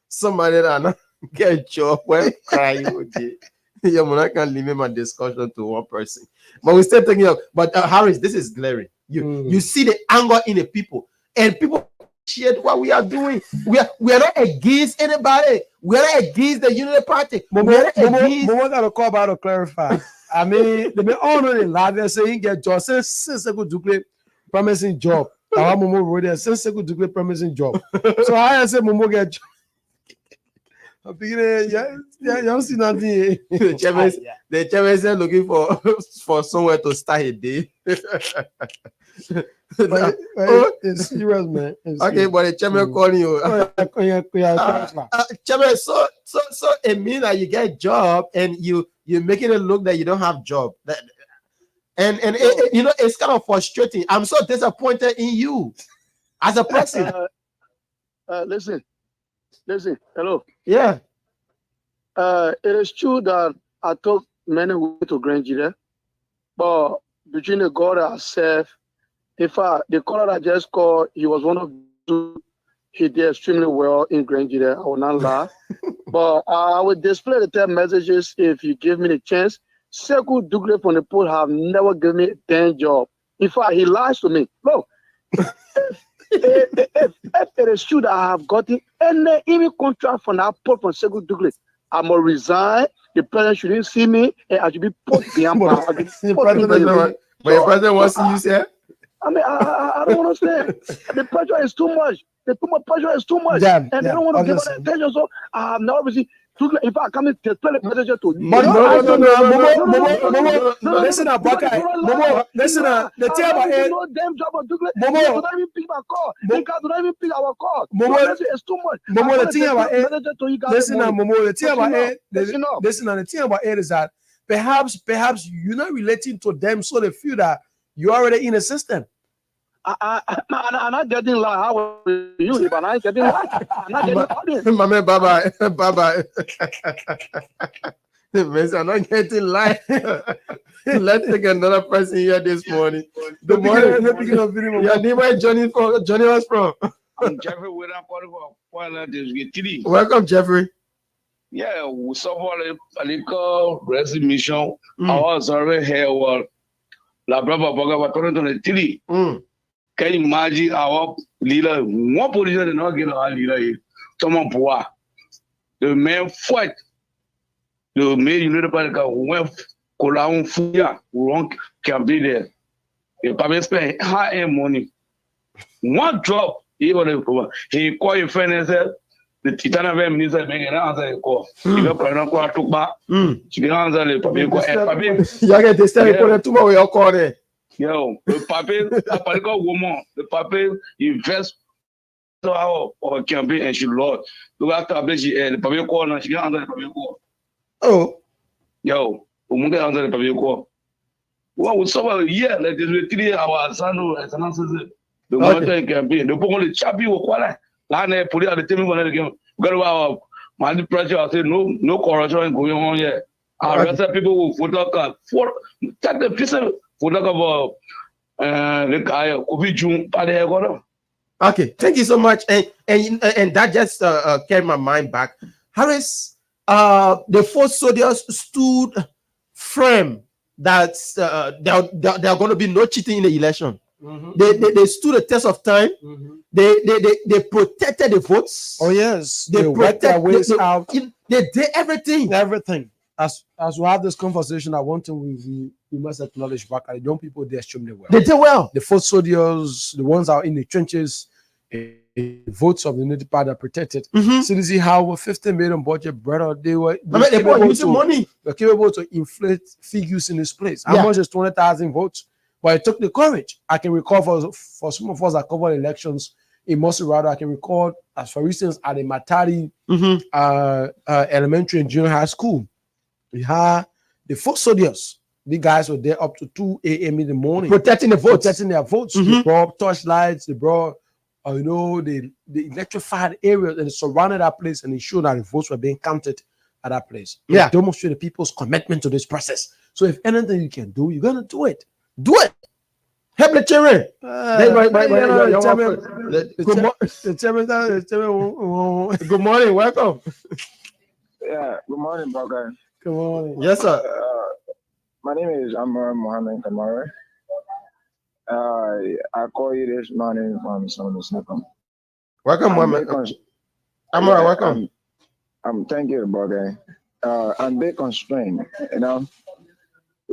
A: somebody that not get a job when cry. I'm not gonna limit my discussion to one person, but we still taking up. But Harris, this is glaring. You see the anger in the people, and people appreciate what we are doing. We are not against anybody. We are not against the Unity Party.
E: Momo got a call about to clarify. I mean, they may all know the lab they're saying get job since I could do promising job. Our Momo wrote there since I could do promising job. So I say Momo get job. You see nothing.
A: The chairman said looking for somewhere to start a day.
E: It's serious, man.
A: Okay, but the chairman calling you. Chairman, so it means that you get a job and you're making it look that you don't have job. And it's kind of frustrating. I'm so disappointed in you as a person.
M: Listen. Hello.
A: Yeah.
M: It is true that I took many women to Nigeria, but between the God and ourselves, in fact, the caller I just called, he was one of those. He did extremely well in Nigeria. I will not lie. But I will display the text messages if you give me the chance. Sekou Dougle from the pool have never given me a damn job. In fact, he lies to me. Look, if it is true that I have gotten any even contract from that port from Sekou Dougle, I must resign. The president shouldn't see me, and I should be put behind bars.
A: But your president wants to see you, sir?
M: I mean, I don't understand. The pressure is too much. The pressure is too much.
E: Damn,
M: and they don't want to give us attention. So I have never received. If I come in to tell the manager to
E: No. Listen, Momo. Listen, the thing about it.
M: No damn job of Douglas.
E: Momo,
M: They do not even pick my call. They do not even pick our call.
E: Momo,
M: it's too much.
E: Momo, the thing about it.
M: Listen,
E: Momo, the thing about it. Listen, the thing about it is that perhaps you're not relating to them, so they feel that you're already in the system.
M: I'm not getting like how you, but I'm getting like I'm not getting
A: my man, bye bye. I'm not getting like. Let's take another person here this morning. Good morning. Your name is Johnny was from.
T: I'm Jeffrey. Where I'm calling for.
A: Welcome, Jeffrey.
T: Yeah, we saw a little resignation. I was already here. La brava boga 2023. Can you imagine our leader? One position did not get our leader. Someone poor. The main fight. The main United Party went Kola Fuya wrong can be there. The public spend high-end money. One drop, he called your friend and said, the Titan of minister making an answer the call. You got to go to back. She can answer the public.
A: You get this time, put it to my way, call it.
T: Yo, the political woman, the paper invest our campaign and she lost. Look after the public call and she can answer the public call.
A: Oh,
T: yo, we can answer the public call. Well, we saw a year like this with 3 hours. I know as an answer the monitoring campaign. The only chappy will call it. Lana put it at the table when again. Got our money pressure. I said no corruption going on here. I arrested people with photocard for take the piece of photocard the guy Kofi June.
A: Okay, thank you so much. And that just carried my mind back. Harris, the 4 soldiers stood firm that there are going to be no cheating in the election. They stood the test of time. They protected the votes.
E: Oh yes,
A: they
E: worked their ways out.
A: They did everything.
E: As we have this conversation, I want we must acknowledge back the young people did extremely well.
A: They did well.
E: The 4 soldiers, the ones out in the trenches, the votes of the Unity Party are protected. So you see how with 50 million budget, brother, they were
A: using money.
E: They're capable to inflate figures in this place. How much is 20,000 votes? But it took the courage. I can recall for some of us that covered elections in Moserado, I can recall, as for instance, at the Matari Elementary and Junior High School, we had the 4 soldiers. The guys were there up to 2 a.m. in the morning,
A: protecting the votes.
E: Protecting their votes. They brought torchlights. They brought, the electrified areas, and they surrounded that place and ensured that the votes were being counted at that place.
A: Yeah,
E: it demonstrated people's commitment to this process. So if anything you can do, you're gonna do it. Do it.
A: Help the children. Good morning. Welcome.
U: Yeah. Good morning, Boga.
E: Good morning.
A: Yes, sir.
U: My name is Amar Mohammed Kamara. I call you this morning from San Second.
A: Welcome, Mohammed. Amar, welcome.
U: Thank you, Boga. I'm bit constrained.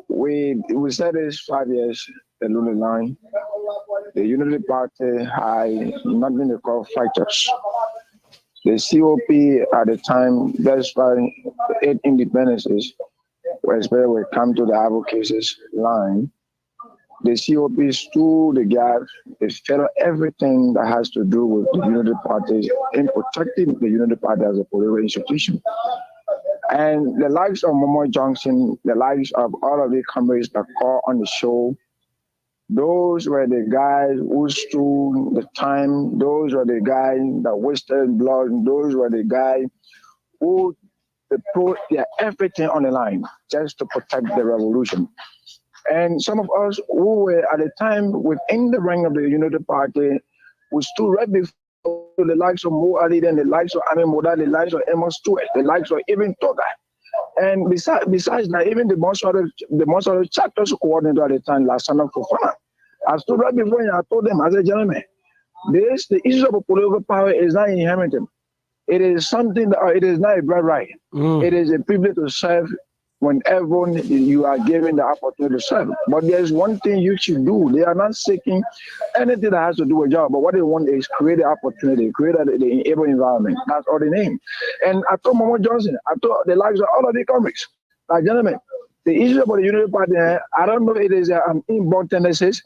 U: We said this 5 years, the Lulu line. The Unity Party had not been called fighters. The COP at the time, despite 8 independencies, especially when it comes to the advocacy line, the COP stood the gap. They fed everything that has to do with the Unity Party in protecting the Unity Party as a political institution. And the likes of Momo Johnson, the likes of all of the comrades that call on the show, those were the guys who stood the time. Those were the guys that wasted blood. Those were the guys who put their everything on the line just to protect the revolution. And some of us who were at the time within the rank of the Unity Party, we stood right before the likes of Mo Ali, then the likes of Amin Moda, the likes of Emma Stewart, the likes of even Toga. And besides that, even the most of the chapters coordinator at the time, Lassana Fofana, I stood right before and I told them, as a gentleman, the issue of political power is not inherited. It is something that it is not a right. It is a privilege to serve whenever you are given the opportunity to serve. But there's one thing you should do. They are not seeking anything that has to do with job, but what they want is create the opportunity, create the able environment. That's all they name. And I told Momo Johnson, I told the likes of all of the comics, like, gentlemen, the issue about the Unity Party, I don't know if it is an inborn tendencies,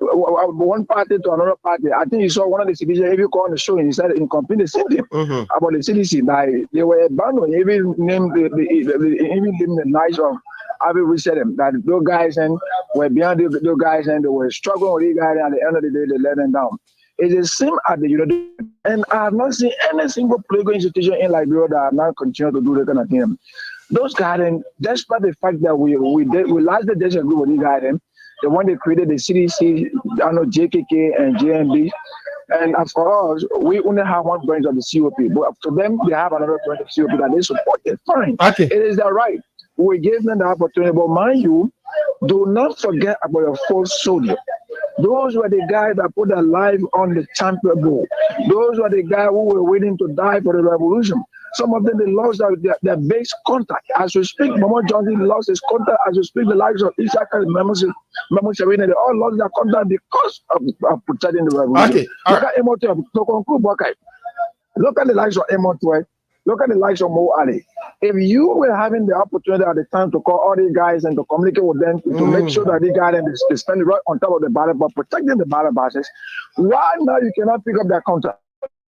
U: one party to another party. I think you saw one of the citizens, if you call on the show, and he said in complete the same thing about the CDC. Like, they were abandoned, even named the nights of Avi said them that those guys and were beyond those guys and they were struggling with these guys, and at the end of the day they let them down. It is the same at the Unity, and I have not seen any single political institution in Liberia that have not continued to do that kind of thing. Those guys, despite the fact that we largely disagree with these guys, the one they created the CDC, I know JKK and JMB, and as for us, we only have one branch of the COP, but to them, they have another branch of COP that they support. It's fine. Okay. It is their right. We give them the opportunity, but mind you, do not forget about your false soldier. Those were the guys that put their life on the champion bowl. Those were the guys who were willing to die for the revolution. Some of them, they lost their base contact. As we speak, Momo Johnson lost his contact. As we speak, the likes of Ishaka and Memo Sharina, they all lost their contact because of protecting the revolution. Okay. Look at Emoto, look at the likes of Emoto, look at the likes of Mo Ali. If you were having the opportunity at the time to call all these guys and to communicate with them to make sure that these guys they spend right on top of the ballot, but protecting the ballot boxes, why now you cannot pick up their contact?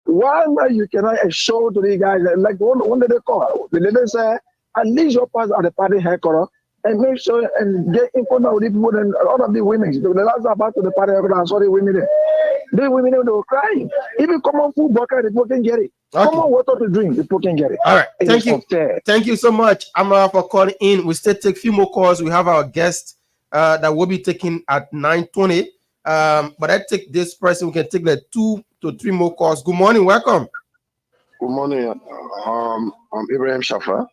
U: Why now you cannot show to these guys, like one day they call, the leader say, at least your pass at the party headquarters and make sure and get in front of the people and all of the women. The last about to the party headquarters and saw the women there. The women they were crying. Even common food bucket, the people can get it. Okay. Common water to drink, the people can get it.
D: All right. Thank you. Thank you so much, Amara, for calling in. We still take a few more calls. We have our guest that will be taking at 9:20. But I take this person. We can take like 2 to 3 more calls. Good morning. Welcome.
C: Good morning. I'm Ibrahim Shafa.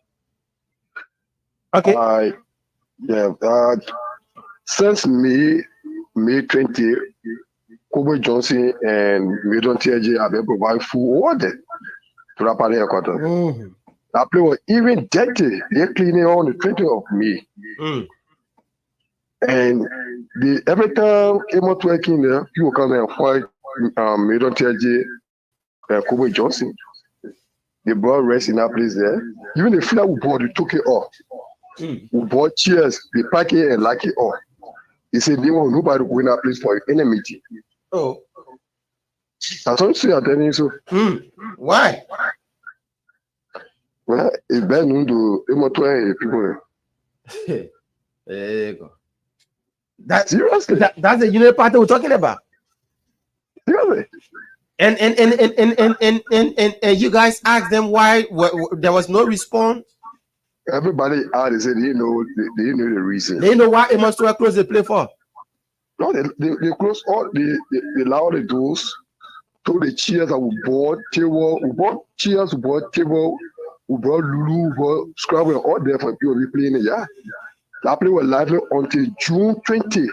D: Okay.
C: Since May 20, Kobe Johnson and Midon TJ have been provided full order to the party headquarters. That play was even dirty. They cleaning on the 20th of May. And every time came out working there, people come and fight Midon TJ and Kobe Johnson. They brought rest in that place there. Even the filler we bought, they took it off. We bought chairs, they pack it and lock it off. He said they want nobody go in that place for any meeting.
D: Oh.
C: That's what I'm telling you. So.
D: Why?
C: Well, it's bad news to people.
D: There you go. Seriously? That's the Unity Party we're talking about.
C: Seriously?
D: And you guys asked them why there was no response.
C: Everybody out they said they know the reason.
D: They know why Amos to close the play for.
C: No, they close all they allow the doors, told the chairs that we bought table, we bought chairs, we bought table, we brought Lulu, we brought Scrabble, all there for people to play in the yard. That play was lively until June 20.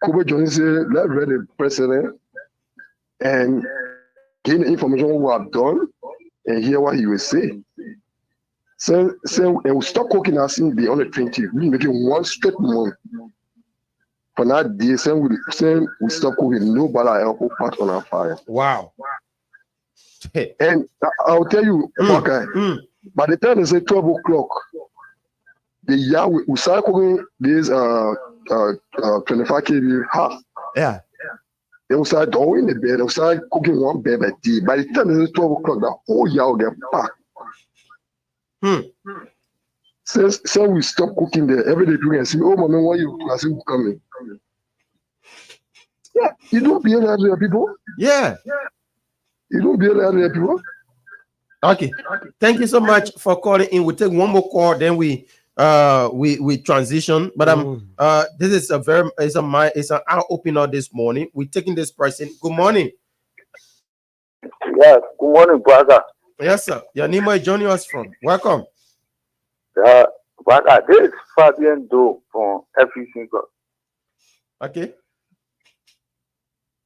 C: Kobe Johnson said, let's read the president and gain the information we have done and hear what he will say. So and we stop cooking us in the on the 20th. We making one straight month. For that day, we stop cooking. No bala help part on our fire.
D: Wow.
C: And I'll tell you, okay, by the time they say 12 o'clock, the year we start cooking this 25 kg half.
A: Yeah.
C: They will start doing the bed, they'll start cooking one bed by day. By the time it's 12 o'clock, the whole year will get packed. Since we stop cooking there, every day people can see, oh, mommy, why you coming? Yeah, you don't be able to people.
A: Yeah.
C: You don't be able to people.
A: Okay. Thank you so much for calling in. We'll take one more call, then we transition. But this is it's an eye opener this morning. We're taking this person. Good morning.
B: Yes, good morning, brother.
A: Yes, sir. Your name is joining us from. Welcome.
B: Brother, this is Fabian Doe from FEC.
A: Okay.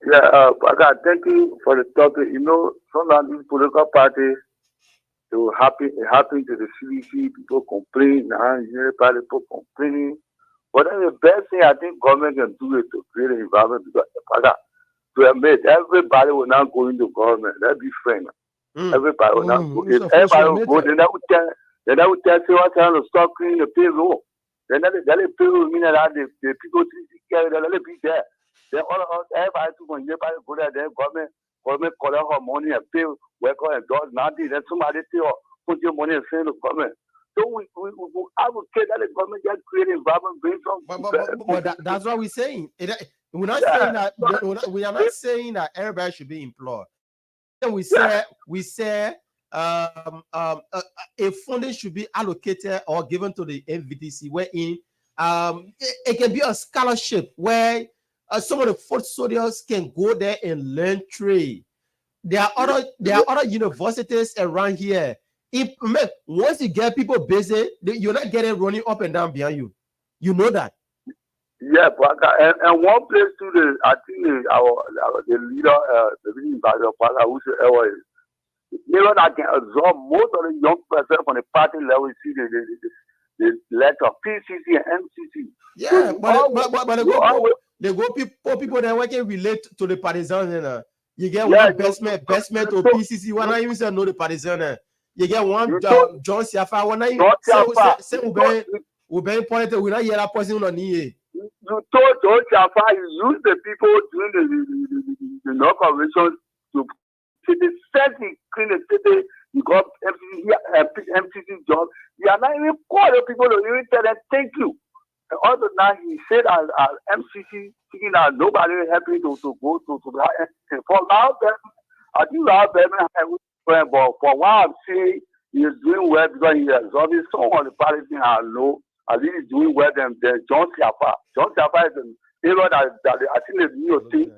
B: Yeah, brother, thank you for the topic. You know, sometimes these political parties, it will happen to the CDC, people complain, people complaining. But then the best thing I think government can do is to create an environment because, brother, to admit everybody will not go into government. That'd be fair. Everybody will not go. If everybody will go, then that would tell you what time to stop cleaning the payroll. Then that payroll mean that the people take care of that, let it be there. Then all of us, everybody to go there, then government collect her money and pay worker and does nothing. Then somebody say, oh, put your money and send the government. So we advocate that the government just create environment, bring some.
A: But that's what we're saying. We're not saying that we are not saying that everybody should be employed. Then we say a funding should be allocated or given to the MVDC, wherein it can be a scholarship where some of the foot soldiers can go there and learn trade. There are other universities around here. Once you get people busy, you're not getting running up and down behind you. You know that.
B: Yeah, but and one place too, I think the leader, the leading pastor, whosoever is, you know, that can absorb most of the young person from the party level. See the letter PCC and MCC.
A: Yeah, but they go people that we can relate to the partisans. You get one best man to PCC. One not even say no the partisan. You get one John Siafa. One not even say we be important. We not hear that person on here.
B: You told John Siafa you use the people during the no convention to the setting clean the city. You got MCC job. You are not even call the people to even tell them thank you. And also now he said as MCC thinking that nobody is happy to go to that. For now, I think that but for what I'm saying, he is doing well because he is absorbing some of the party thing I know. I think he's doing well than John Siafa. John Siafa is an area that I think the new thing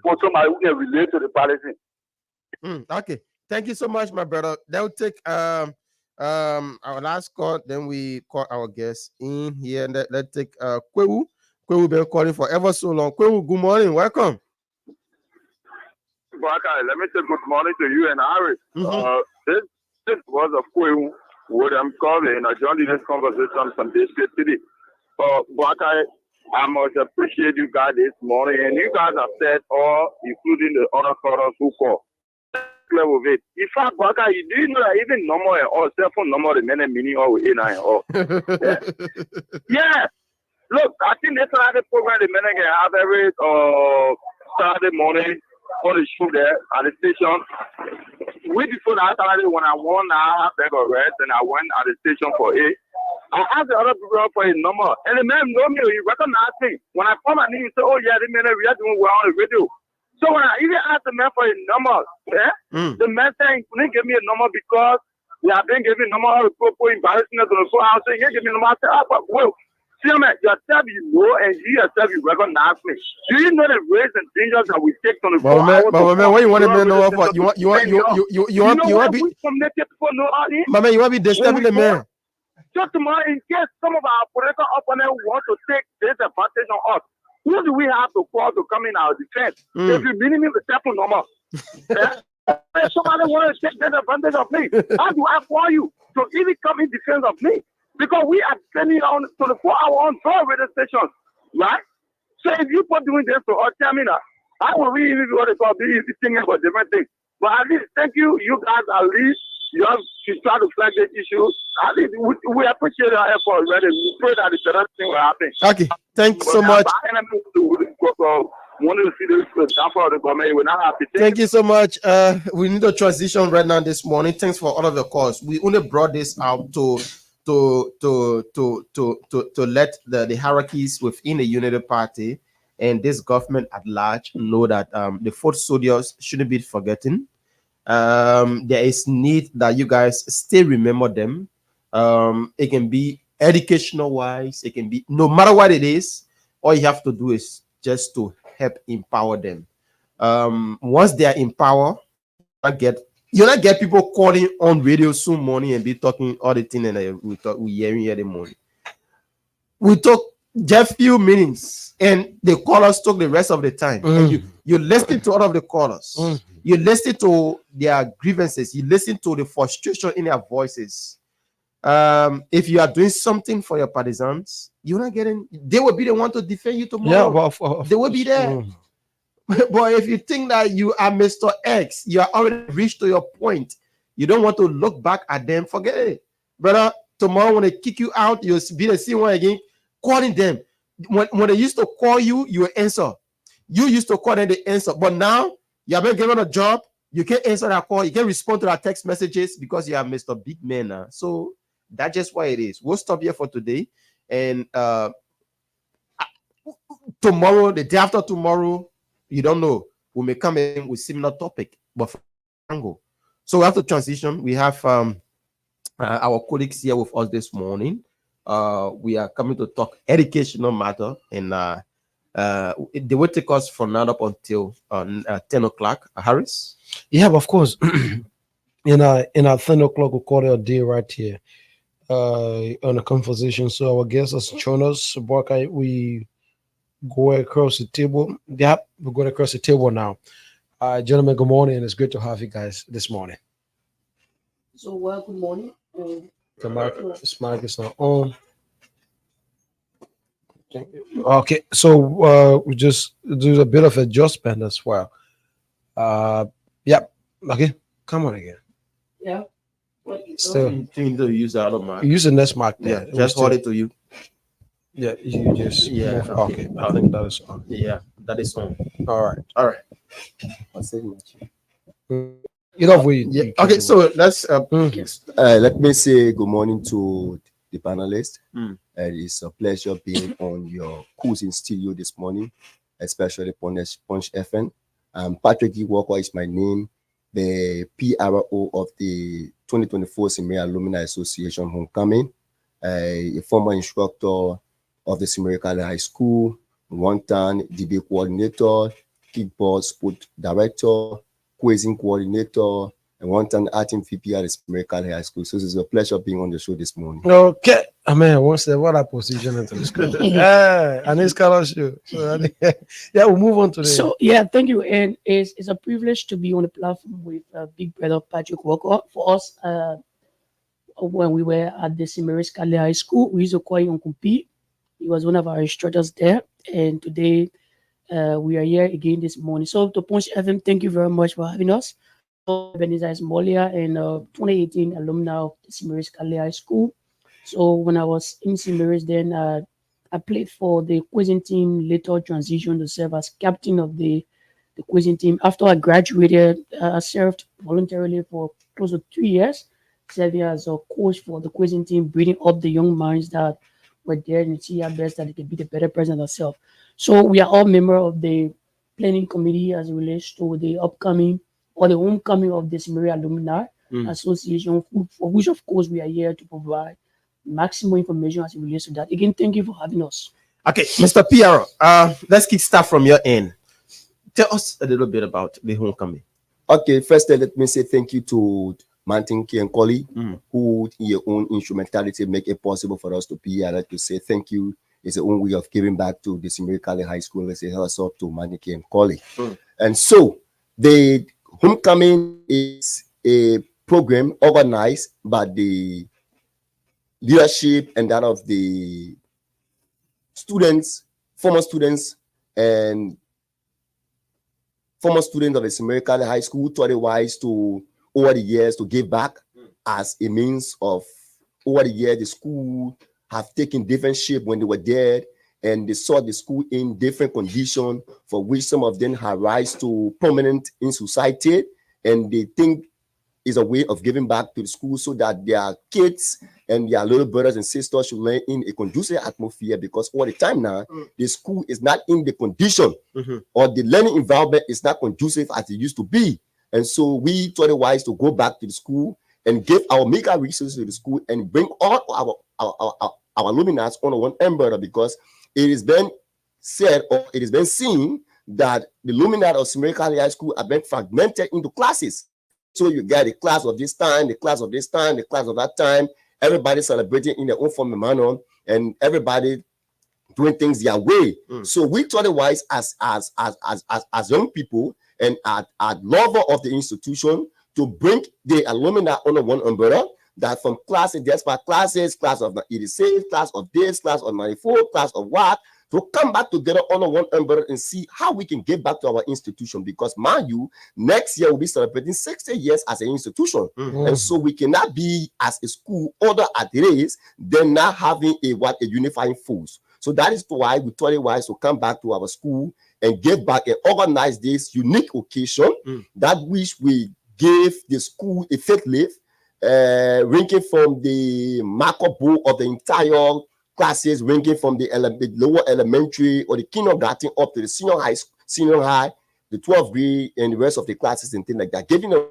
B: for somebody who can relate to the party thing.
A: Okay. Thank you so much, my brother. That will take our last call, then we call our guests in here. And let's take Kwewu. Kwewu been calling for ever so long. Kwewu, good morning. Welcome.
N: Let me say good morning to you and Harry. This was a Kwewu, what I'm calling. I joined in this conversation from this city. I must appreciate you guys this morning. And you guys have said all, including the other callers who call. With it. In fact, Baka, you do know that even number or cell phone number the many meaning or in or yeah. Look, I think that's another program the men can have every Saturday morning for the show there at the station. Way before that Saturday when I won I beg of rest and I went at the station for it. I asked the other people for a number and the man know me, he recognized me. When I come and he said, oh yeah, the men we are doing well on the radio. So when I even asked the man for a number, the man saying, couldn't give me a number because they have been giving number of people embarrassing us on the phone. I was saying, yeah, give me a number. I said, well, see, man, yourself you know and you yourself you recognize me. Do you know the risks and dangers that we take on the phone?
A: But man, what you want to know what you want to be my man, you want to be disturbing the man.
N: Just tomorrow, in case some of our political opponents want to take disadvantage on us. Who do we have to call to come in our defense? If you believe me, the telephone number. If somebody want to take advantage of me, how do I call you to even come in defense of me? Because we are sending on 24-hour on 12 radio stations, right? So if you put doing this to us, tell me that. I will really what they call be thinking about different things. But at least, thank you, you guys. At least you have to try to flag this issue. At least we appreciate our effort. Right? We pray that the correct thing will happen.
D: Okay, thank you so much.
N: Wanted to see this downfall of the government. We're not happy.
D: Thank you so much. We need a transition right now this morning. Thanks for all of the calls. We only brought this out to let the hierarchies within the Unity Party and this government at large know that the foot soldiers shouldn't be forgotten. There is need that you guys still remember them. It can be educational wise, it can be no matter what it is. All you have to do is just to help empower them. Once they are in power, you not get people calling on radio soon morning and be talking all the things and we hearing here the morning. We talk just few minutes and the callers talk the rest of the time. And you listen to all of the callers. You listen to their grievances. You listen to the frustration in their voices. If you are doing something for your partisans, you're not getting. They will be the one to defend you tomorrow.
E: Yeah, well,
D: they will be there. But if you think that you are Mr. X, you are already reached to your point. You don't want to look back at them. Forget it, brother. Tomorrow when they kick you out, you'll be the same one again. Calling them when they used to call you, you will answer. You used to call them, they answer. But now you have been given a job. You can't answer that call. You can't respond to that text messages because you are Mr. Big Man now. So that's just why it is. We'll stop here for today. And tomorrow, the day after tomorrow, you don't know. We may come in with similar topic, but for angle. So we have to transition. We have our colleagues here with us this morning. We are coming to talk educational matter, and they will take us from now up until 10 o'clock. Harris?
E: Yeah, of course. in our 10 o'clock, we call it a day right here on a conversation. So our guests has joined us. We go across the table. Yeah, we're going across the table now. Gentlemen, good morning. It's great to have you guys this morning.
G: So, good morning.
E: The mic is not on. Okay, so we just do a bit of adjustment as well. Yep. Okay, come on again.
G: Yeah.
E: Still,
D: you need to use the other mic.
E: Use the next mic.
D: Yeah, just hold it to you.
E: Yeah, you just move. Okay. I think that is on.
D: Yeah, that is on.
E: All right.
D: Yeah. Okay, so let's
V: let me say good morning to the panelists. It's a pleasure being on your cruising studio this morning, especially Punch FM. Patrick E. Walker is my name, the PRO of the 2024 Simeri Alumni Association Homecoming, a former instructor of the Simeri High School, one-time debate coordinator, kickball sport director, quizzing coordinator, and one-time acting VP at the Simeri High School. So it's a pleasure being on the show this morning.
E: Okay. I mean, what's the what I position into this? And it's scholarship. So, yeah, we'll move on to this.
G: So, yeah, thank you. And it's a privilege to be on the platform with Big Brother Patrick Walker. For us, when we were at the Simeri High School, we used to call him Kumpi. He was one of our instructors there. And today, we are here again this morning. So, to Punch FM, thank you very much for having us. Ebenezer Molia and 2018 alumni of the Simeri High School. So when I was in Simeri, then I played for the quizzing team, later transitioned to serve as captain of the quizzing team. After I graduated, I served voluntarily for close to 2 years, serving as a coach for the quizzing team, bringing up the young minds that were there and see our best that they could be the better person themselves. So we are all members of the planning committee as it relates to the upcoming or the homecoming of the Simeri Alumni Association, for which of course we are here to provide maximum information as it relates to that. Again, thank you for having us.
D: Okay, Mr. Piero, let's kick start from your end. Tell us a little bit about the homecoming.
V: Okay, first let me say thank you to Martin K. and Collie, who in your own instrumentality make it possible for us to be here. I'd like to say thank you. It's a own way of giving back to the Simeri High School. Let's say hello up to Martin K. and Collie. And so the homecoming is a program organized by the leadership and that of the students, former students, and former student of the American High School, thought it wise to, over the years, to give back as a means of, over the years, the school have taken different shape when they were there, and they saw the school in different conditions, for which some of them have rise to prominent in society, and they think is a way of giving back to the school so that their kids and their little brothers and sisters should learn in a conducive atmosphere, because all the time now, the school is not in the condition or the learning environment is not conducive as it used to be. And so we thought it wise to go back to the school and give our mega resources to the school and bring all our alumni under one umbrella, because it has been said or it has been seen that the alumni of American High School have been fragmented into classes. So you get the class of this time, the class of this time, the class of that time, everybody celebrating in their own form and manner, and everybody doing things their way. So we thought it wise as young people and as lover of the institution to bring the alumni under one umbrella, that from classes, despite classes, class of 86, class of this, class of 94, class of what, to come back together under one umbrella and see how we can give back to our institution. Because, mind you, next year we'll be celebrating 60 years as an institution. And so we cannot be as a school older as it is, then not having a unifying force. So that is why we thought it wise to come back to our school and give back and organize this unique occasion that which we gave the school a faith lift, ranging from the markup board of the entire classes, ranging from the lower elementary or the kindergarten up to the senior high, the 12th grade, and the rest of the classes and things like that, giving them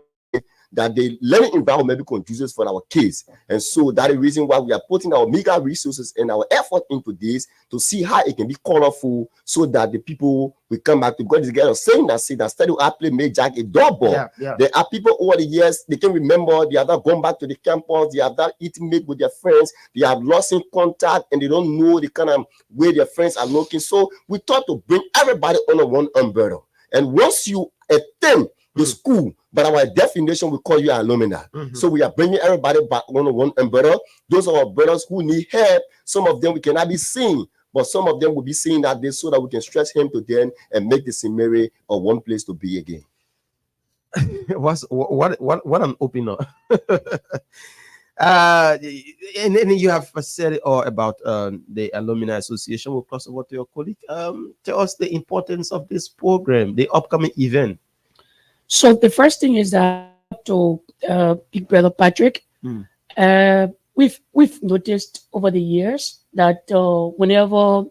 V: that the learning environment be conducive for our kids. And so that is the reason why we are putting our mega resources and our effort into this, to see how it can be colorful, so that the people will come back to God. Together saying that study play made Jack a double. There are people over the years, they can remember, they have not gone back to the campus, they have not eaten meat with their friends, they have lost in contact, and they don't know the kind of way their friends are looking. So we thought to bring everybody under one umbrella. And once you attend the school, but our definition we call you alumni. So we are bringing everybody back under one umbrella. Those are our brothers who need help. Some of them we cannot be seen, but some of them will be seen that day, so that we can stretch him to them and make the Simere a one place to be again.
D: what I'm opening up. And then you have said it all about the Alumni Association. We'll cross over to your colleague. Tell us the importance of this program, the upcoming event.
G: So the first thing is that to Big Brother Patrick, we've noticed over the years that whenever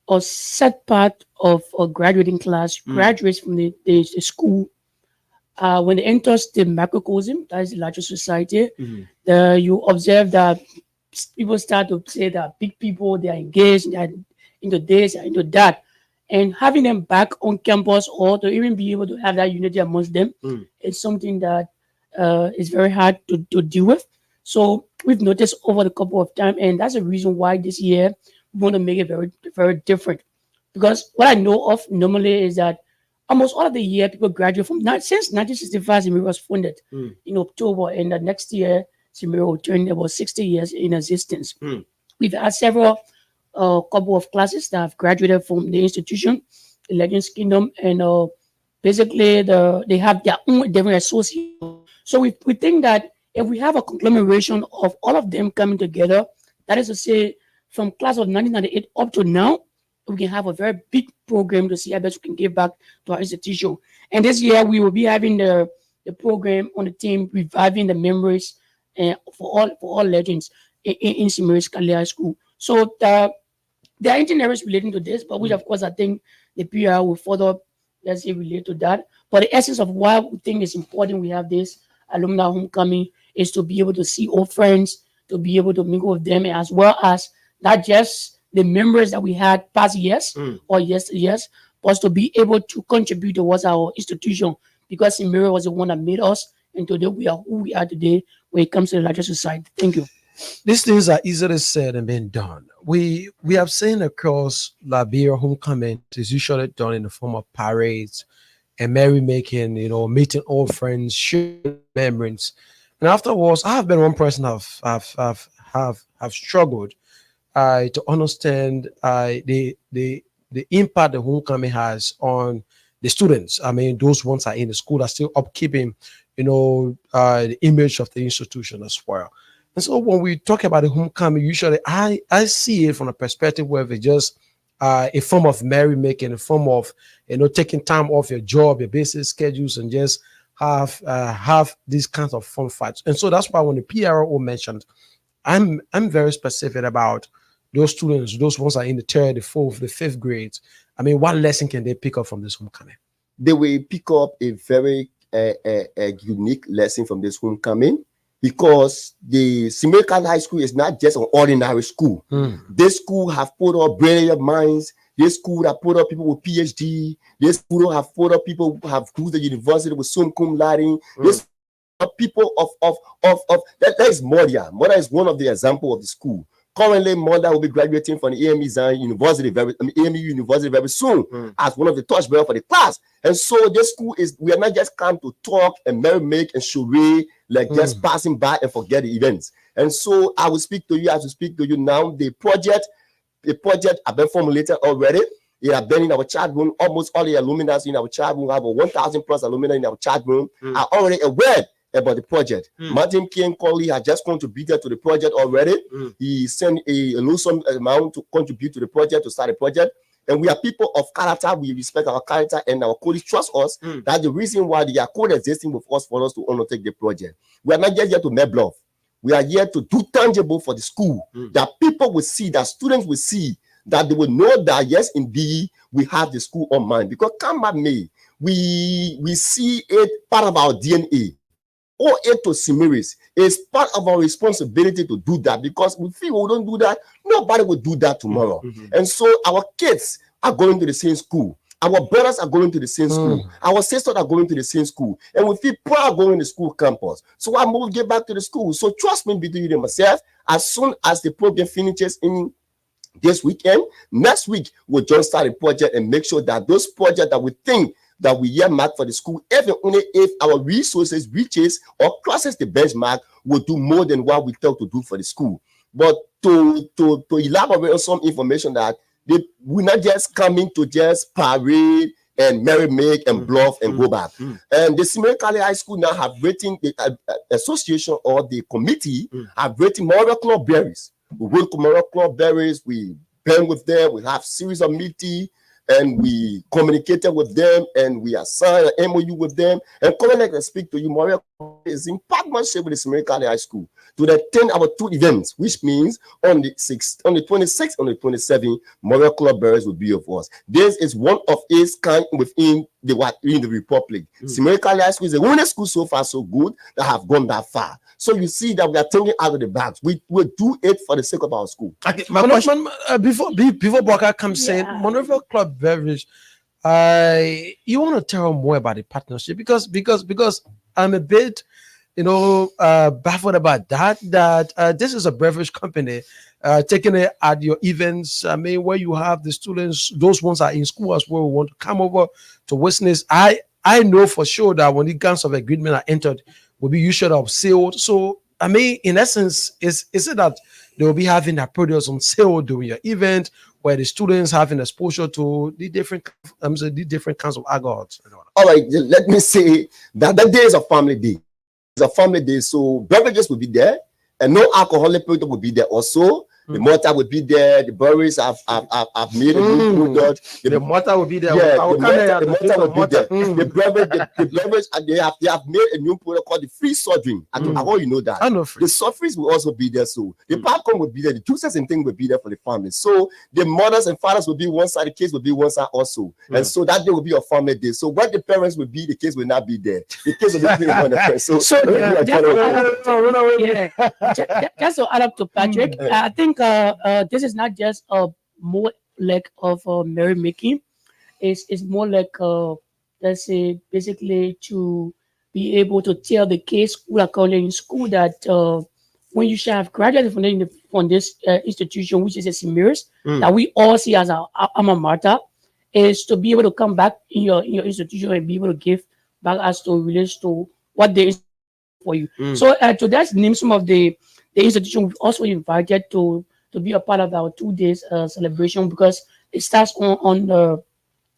G: a set part of a graduating class graduates from the school, when they enter the macrocosm, that is the larger society, you observe that people start to say that big people, they are engaged, they are into this, they are into that. And having them back on campus, or to even be able to have that unity amongst them, is something that is very hard to deal with. So we've noticed over the couple of times, and that's the reason why this year we want to make it very, very different. Because what I know of normally is that almost all of the year people graduate from, since 1965, Simere was founded in October, and the next year Simere will turn about 60 years in existence. We've had several couple of classes that have graduated from the institution, the Legends Kingdom, and basically they have their own different associates. So we think that if we have a conglomeration of all of them coming together, that is to say, from class of 1998 up to now, we can have a very big program to see how best we can give back to our institution. And this year we will be having the program on the team, reviving the memories for all legends in Simere High School. So there are itineraries relating to this, but which of course I think the PR will further, let's say, relate to that. But the essence of why we think it's important we have this alumni homecoming is to be able to see old friends, to be able to mingle with them, as well as not just the members that we had past years or years, but to be able to contribute towards our institution, because Simere was the one that made us, and today we are who we are today when it comes to the larger society. Thank you.
E: These things are easily said and been done. We have seen across Liberia homecoming is usually done in the form of parades and merrymaking, meeting old friends, sharing memories. And afterwards, I have been one person have struggled to understand the impact the homecoming has on the students. I mean, those ones are in the school are still upkeeping, the image of the institution as well. And so when we talk about the homecoming, usually I see it from a perspective where it's just a form of merrymaking, a form of taking time off your job, your basic schedules, and just have these kinds of fun fights. And so that's why when the PRO mentioned, I'm very specific about those students, those ones are in the third, the fourth, the fifth grades. I mean, what lesson can they pick up from this homecoming?
V: They will pick up a very unique lesson from this homecoming, because the Simerical High School is not just an ordinary school. This school have put up brilliant minds. This school have put up people with PhD. This school have put up people who have gone to the university with summa cum laude. This people that is Modia. Modia is one of the example of the school. Currently, Modia will be graduating from the AMU University very soon as one of the torchbearers for the class. And so this school we are not just come to talk and merry-make and charade, like just passing by and forget the events. And so I will speak to you as we speak to you now. The project have been formulated already. It has been in our chat room. Almost all the alumni in our chat room, have 1,000 plus alumni in our chat room, are already aware about the project. Martin King Colley has just contributed to the project already. He sent a lump amount to contribute to the project, to start the project. And we are people of character. We respect our character, and our colleagues trust us. That's the reason why they are coexisting with us for us to undertake the project. We are not just here to make bluff. We are here to do tangible for the school, that people will see, that students will see, that they will know that yes, indeed, we have the school on mind. Because come back May, we see it part of our DNA. Or it to Simiris is part of our responsibility to do that, because we feel we don't do that, nobody will do that tomorrow. And so our kids are going to the same school. Our brothers are going to the same school. Our sisters are going to the same school. And we feel proud going to the school campus. So I'm going to get back to the school. So trust me, between you and myself, as soon as the program finishes in this weekend, next week, we'll just start a project and make sure that those projects that we think that we earmark for the school, even only if our resources reaches or crosses the benchmark, will do more than what we thought to do for the school. But to elaborate on some information that we're not just coming to just parade and merry-make and bluff and go back. And the Simerical High School now have written the association or the committee have written Memorial Club berries. We work with Memorial Club berries. We band with them. We have series of meetings. And we communicated with them, and we assigned an MOU with them. And currently, I speak to you, Maria is in partnership with the Simerical High School to attend our two events, which means on the 26th, on the 27th, Maria Club Bearers will be of us. This is one of its kind within the Republic. Simerical High School is the only school so far so good that have gone that far. So you see that we are taking out of the bags. We will do it for the sake of our school.
E: Okay, my question, before Baka comes in, Monrovia Club Beverage, you want to tell more about the partnership, because I'm a bit, baffled about that this is a beverage company taking it at your events. I mean, where you have the students, those ones are in school as well, who want to come over to witness. I know for sure that when the kinds of agreement are entered, will be usually of sale. So I mean, in essence, is it that they will be having their products on sale during your event, where the students having exposure to the different kinds of alcohols?
V: All right, let me say that day is a family day. It's a family day, so beverages will be there, and no alcoholic product will be there also. The mortar will be there. The breweries have made a new product.
E: The mortar will be there.
V: Yeah, the mortar will be there. The beverage, they have made a new product called the free soft drink. I want you know that.
E: I know
V: the soft drinks will also be there. So the popcorn will be there. The juices and things will be there for the family. So the mothers and fathers will be one side. The kids will be one side also. And so that day will be a family day. So where the parents will be, the kids will not be there. The kids will be on the friends. So
G: just to add up to Patrick, I think this is not just more like of merrymaking. It's more like let's say basically to be able to tell the kids who are currently in school that when you should have graduated from this institution, which is a Simiris, that we all see as our alma mater, is to be able to come back in your institution and be able to give back as to relates to what they for you. So to that name some of the institution we've also invited to be a part of our 2 days celebration, because it starts on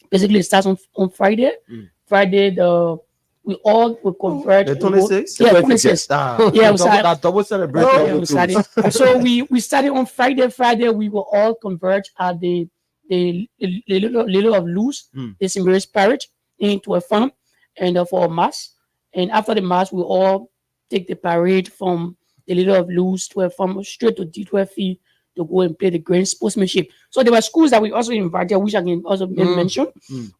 G: Basically, it starts on Friday. Friday, we all will convert.
A: The 26th?
G: Yeah,
A: 26th.
G: 26th. Yeah,
A: that double celebration.
G: So we started on Friday. Friday, we will all converge at the Little of Luz, the St. Mary's Parish, into a farm and for a mass. And after the mass, we all take the parade from the Little of Luz to a farm straight to D12E to go and play the grand sportsmanship. So there were schools that we also invited, which I can also mention.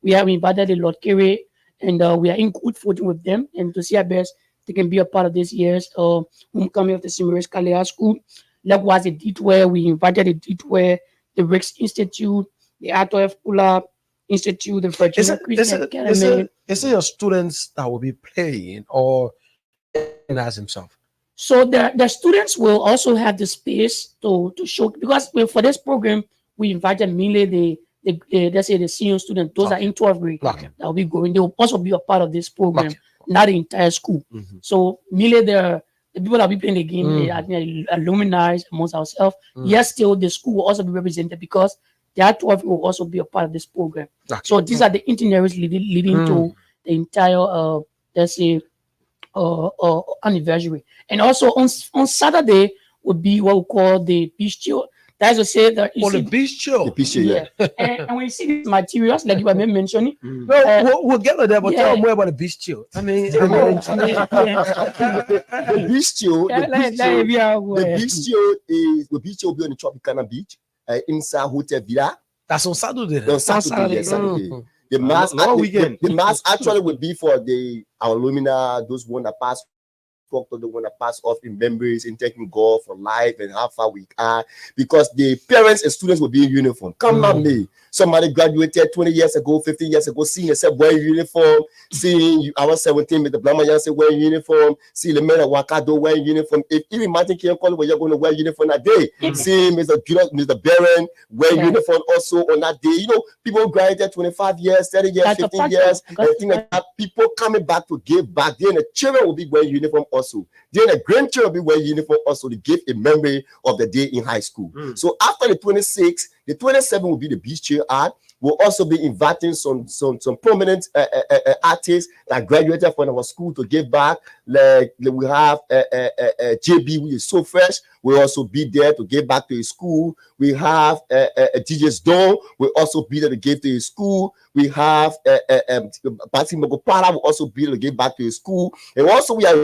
G: We have invited the Lord Kere, and we are in good footing with them, and to see our best they can be a part of this year's homecoming of the St. Mary's Catholic School. Likewise, the D12, we invited the D12, the Rex Institute, the Arthur F. Kula Institute, the Virginia Christian Academy.
E: Is it your students that will be playing or as himself?
G: So the students will also have the space to show, because for this program we invited mainly the let's say the senior students, those are in 12th grade that will be going. They will also be a part of this program, not the entire school. So mainly the people that will be playing the game, the alumni amongst ourselves. Yes, still the school will also be represented because their 12 will also be a part of this program. So these are the itineraries leading to the entire let's say anniversary. And also on Saturday would be what we call the beach chill. That is to say that
E: the beach chill.
V: The beach chill, yeah.
G: And when you see these materials, like you were mentioning,
E: we'll get to that, but tell them more about the beach chill. I mean,
V: the beach chill. The beach chill will be on the Tropicana Beach inside Hotel Villa.
E: That's on Saturday.
V: On Saturday. Yes, Saturday. The mass actually would be for our alumni, those one that pass, to the one that pass off in memories, in thanking God for life and how far we are, because the parents and students will be in uniform. Come on, me. Somebody graduated 20 years ago, 15 years ago, seeing yourself wearing uniform, seeing you, I was 17 with the Blama say wearing uniform, see the men of Wakado wearing uniform. If even Martin can't call it where you're going to wear uniform that day, see Mr. Barron wearing uniform also on that day. You know, people graduated 25 years, 30 years, 15 years, and things like that. People coming back to give back. Then the children will be wearing uniform also. Then the grandchildren will be wearing uniform also to give a memory of the day in high school. So after the 26th, the 27th will be the beach chair art. We'll also be inviting some prominent artists that graduated from our school to give back. Like we have JB, who is so fresh. We'll also be there to give back to his school. We have DJ's Dawn will also be there to give to his school. We have Basi Mogopara will also be there to give back to his school. And also we have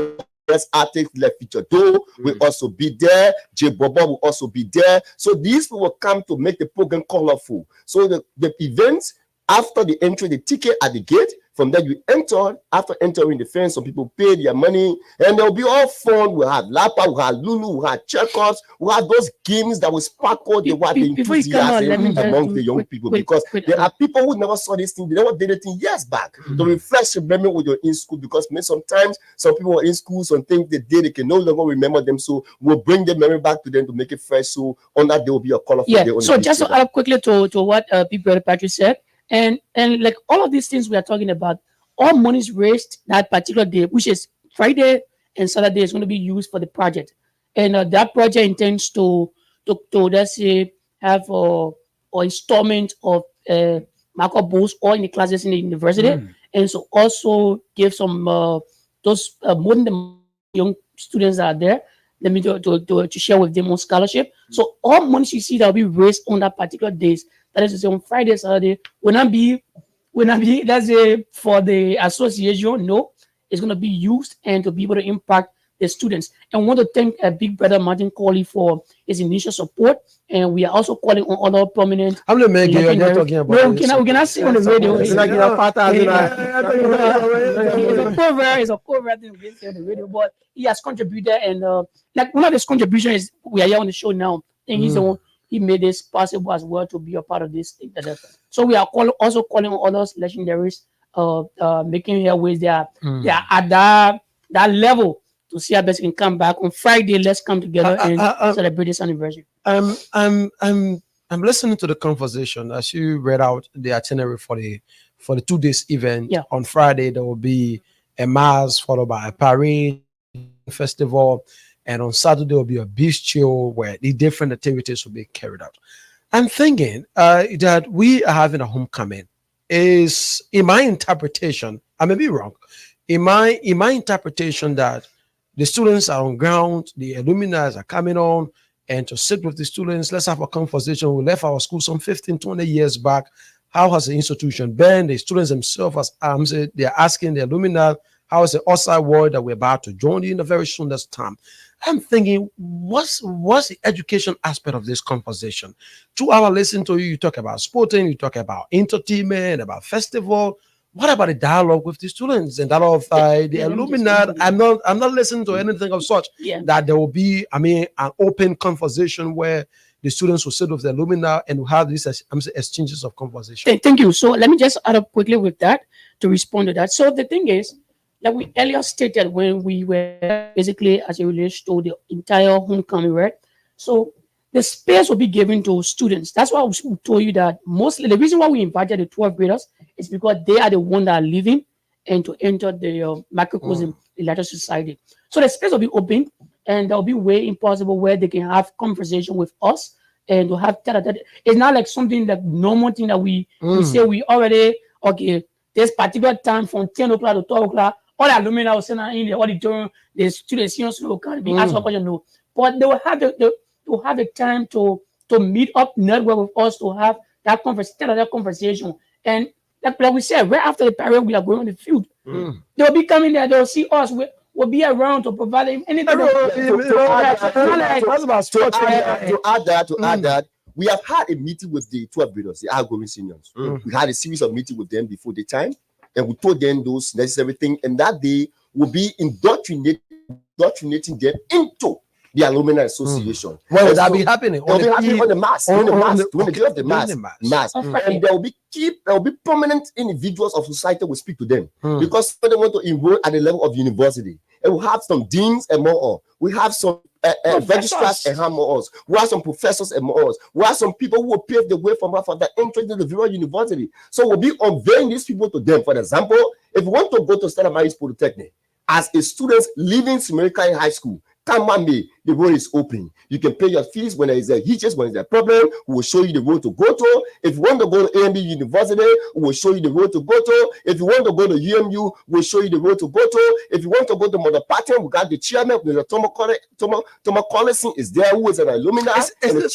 V: artists like Feature Do will also be there. J Bobo will also be there. So these people will come to make the program colorful. So the events, after the entry, the ticket at the gate, from there you enter. After entering the fence, some people pay their money, and there'll be all fun. We'll have Lapa, we'll have Lulu, we'll have checkers, we'll have those games that will sparkle the enthusiasm among the young people, because there are people who never saw this thing, they never did it years back. To refresh your memory when you're in school, because sometimes some people are in school, some things they did, they can no longer remember them. So we'll bring the memory back to them to make it fresh. So on that day will be a colorful day.
G: So just to add up quickly to what Big Brother Patrick said. And like all of these things we are talking about, all monies raised that particular day, which is Friday and Saturday, is going to be used for the project. And that project intends to let's say have an installment of Marco Bowls all in the classes in the university, and so also give some those more than the young students that are there. Let me to share with them on scholarship. So all money you see that will be raised on that particular days. That is to say, on Friday, Saturday, will not be, let's say, for the association. No, it's going to be used and to be able to impact the students. And we want to thank Big Brother Martin Colley for his initial support. And we are also calling on other prominent.
E: I'm the man you're talking about.
G: No, we cannot say on the radio. It's a cover thing we say on the radio, but he has contributed, and like one of his contributions is we are here on the show now. And he's the one. He made this possible as well to be a part of this thing. So we are also calling on others legendaries, making headways. They are at that level to see how best can come back on Friday. Let's come together and celebrate this anniversary.
E: I'm listening to the conversation as you read out the itinerary for the 2 days event.
G: Yeah.
E: On Friday there will be a mass followed by a parade, festival. And on Saturday will be a beach chill where the different activities will be carried out. I'm thinking that we are having a homecoming is, in my interpretation, I may be wrong, in my interpretation, that the students are on ground, the alumni are coming on, and to sit with the students, let's have a conversation. We left our school some 15, 20 years back. How has the institution been? The students themselves, as they're asking the alumni, how is the outside world that we're about to join in the very soonest time? I'm thinking, what's the education aspect of this conversation? 2 hours listening to you, you talk about sporting, you talk about entertainment, about festival. What about the dialogue with the students and that of the alumni? I'm not listening to anything of such. That there will be, an open conversation where the students will sit with the alumni and will have these exchanges of conversation.
G: Thank you. So let me just add up quickly with that to respond to that. So the thing is, like we earlier stated, when we were basically as it relates to the entire homecoming, right? So the space will be given to students. That's why we told you that mostly the reason why we invited the 12th graders is because they are the ones that are leaving and to enter the microcosm, the Latter Society. So the space will be open, and there will be way impossible where they can have conversation with us and to have that. It's not like something like normal thing that we say we already, okay, this particular time from 10 o'clock to 12 o'clock, all the alumni will send in the auditorium, the students will be asked a question, no. But they will have the time to meet up, network with us, to have that conversation. And like we said, right after the parade, we are going on the field. They will be coming there, they will see us, we'll be around to provide them anything.
V: To add that, we have had a meeting with the 12 graders, the outgoing seniors. We had a series of meetings with them before the time, and we told them those necessary things, and that day will be indoctrinating them into the alumni association.
E: When will that be happening?
V: It will be happening on the mass, during the day of the mass. And there will be prominent individuals of society will speak to them, because they want to enroll at the level of university. And we have some deans and more. We have some registrars and more. We have some professors and more. We have some people who will pave the way for the entrance to the Vero University. So we'll be unveiling these people to them. For example, if you want to go to Stella Maris Polytechnic as a student leaving Simerica High School, the road is open. You can pay your fees when there is a hitches, when there's a problem. We will show you the road to go to. If you want to go to AMB University, we will show you the road to go to. If you want to go to UMU, we'll show you the road to go to. If you want to go to Mother Patton, we got the chairman, Thomas Collison is there, who is an alumni.
E: Is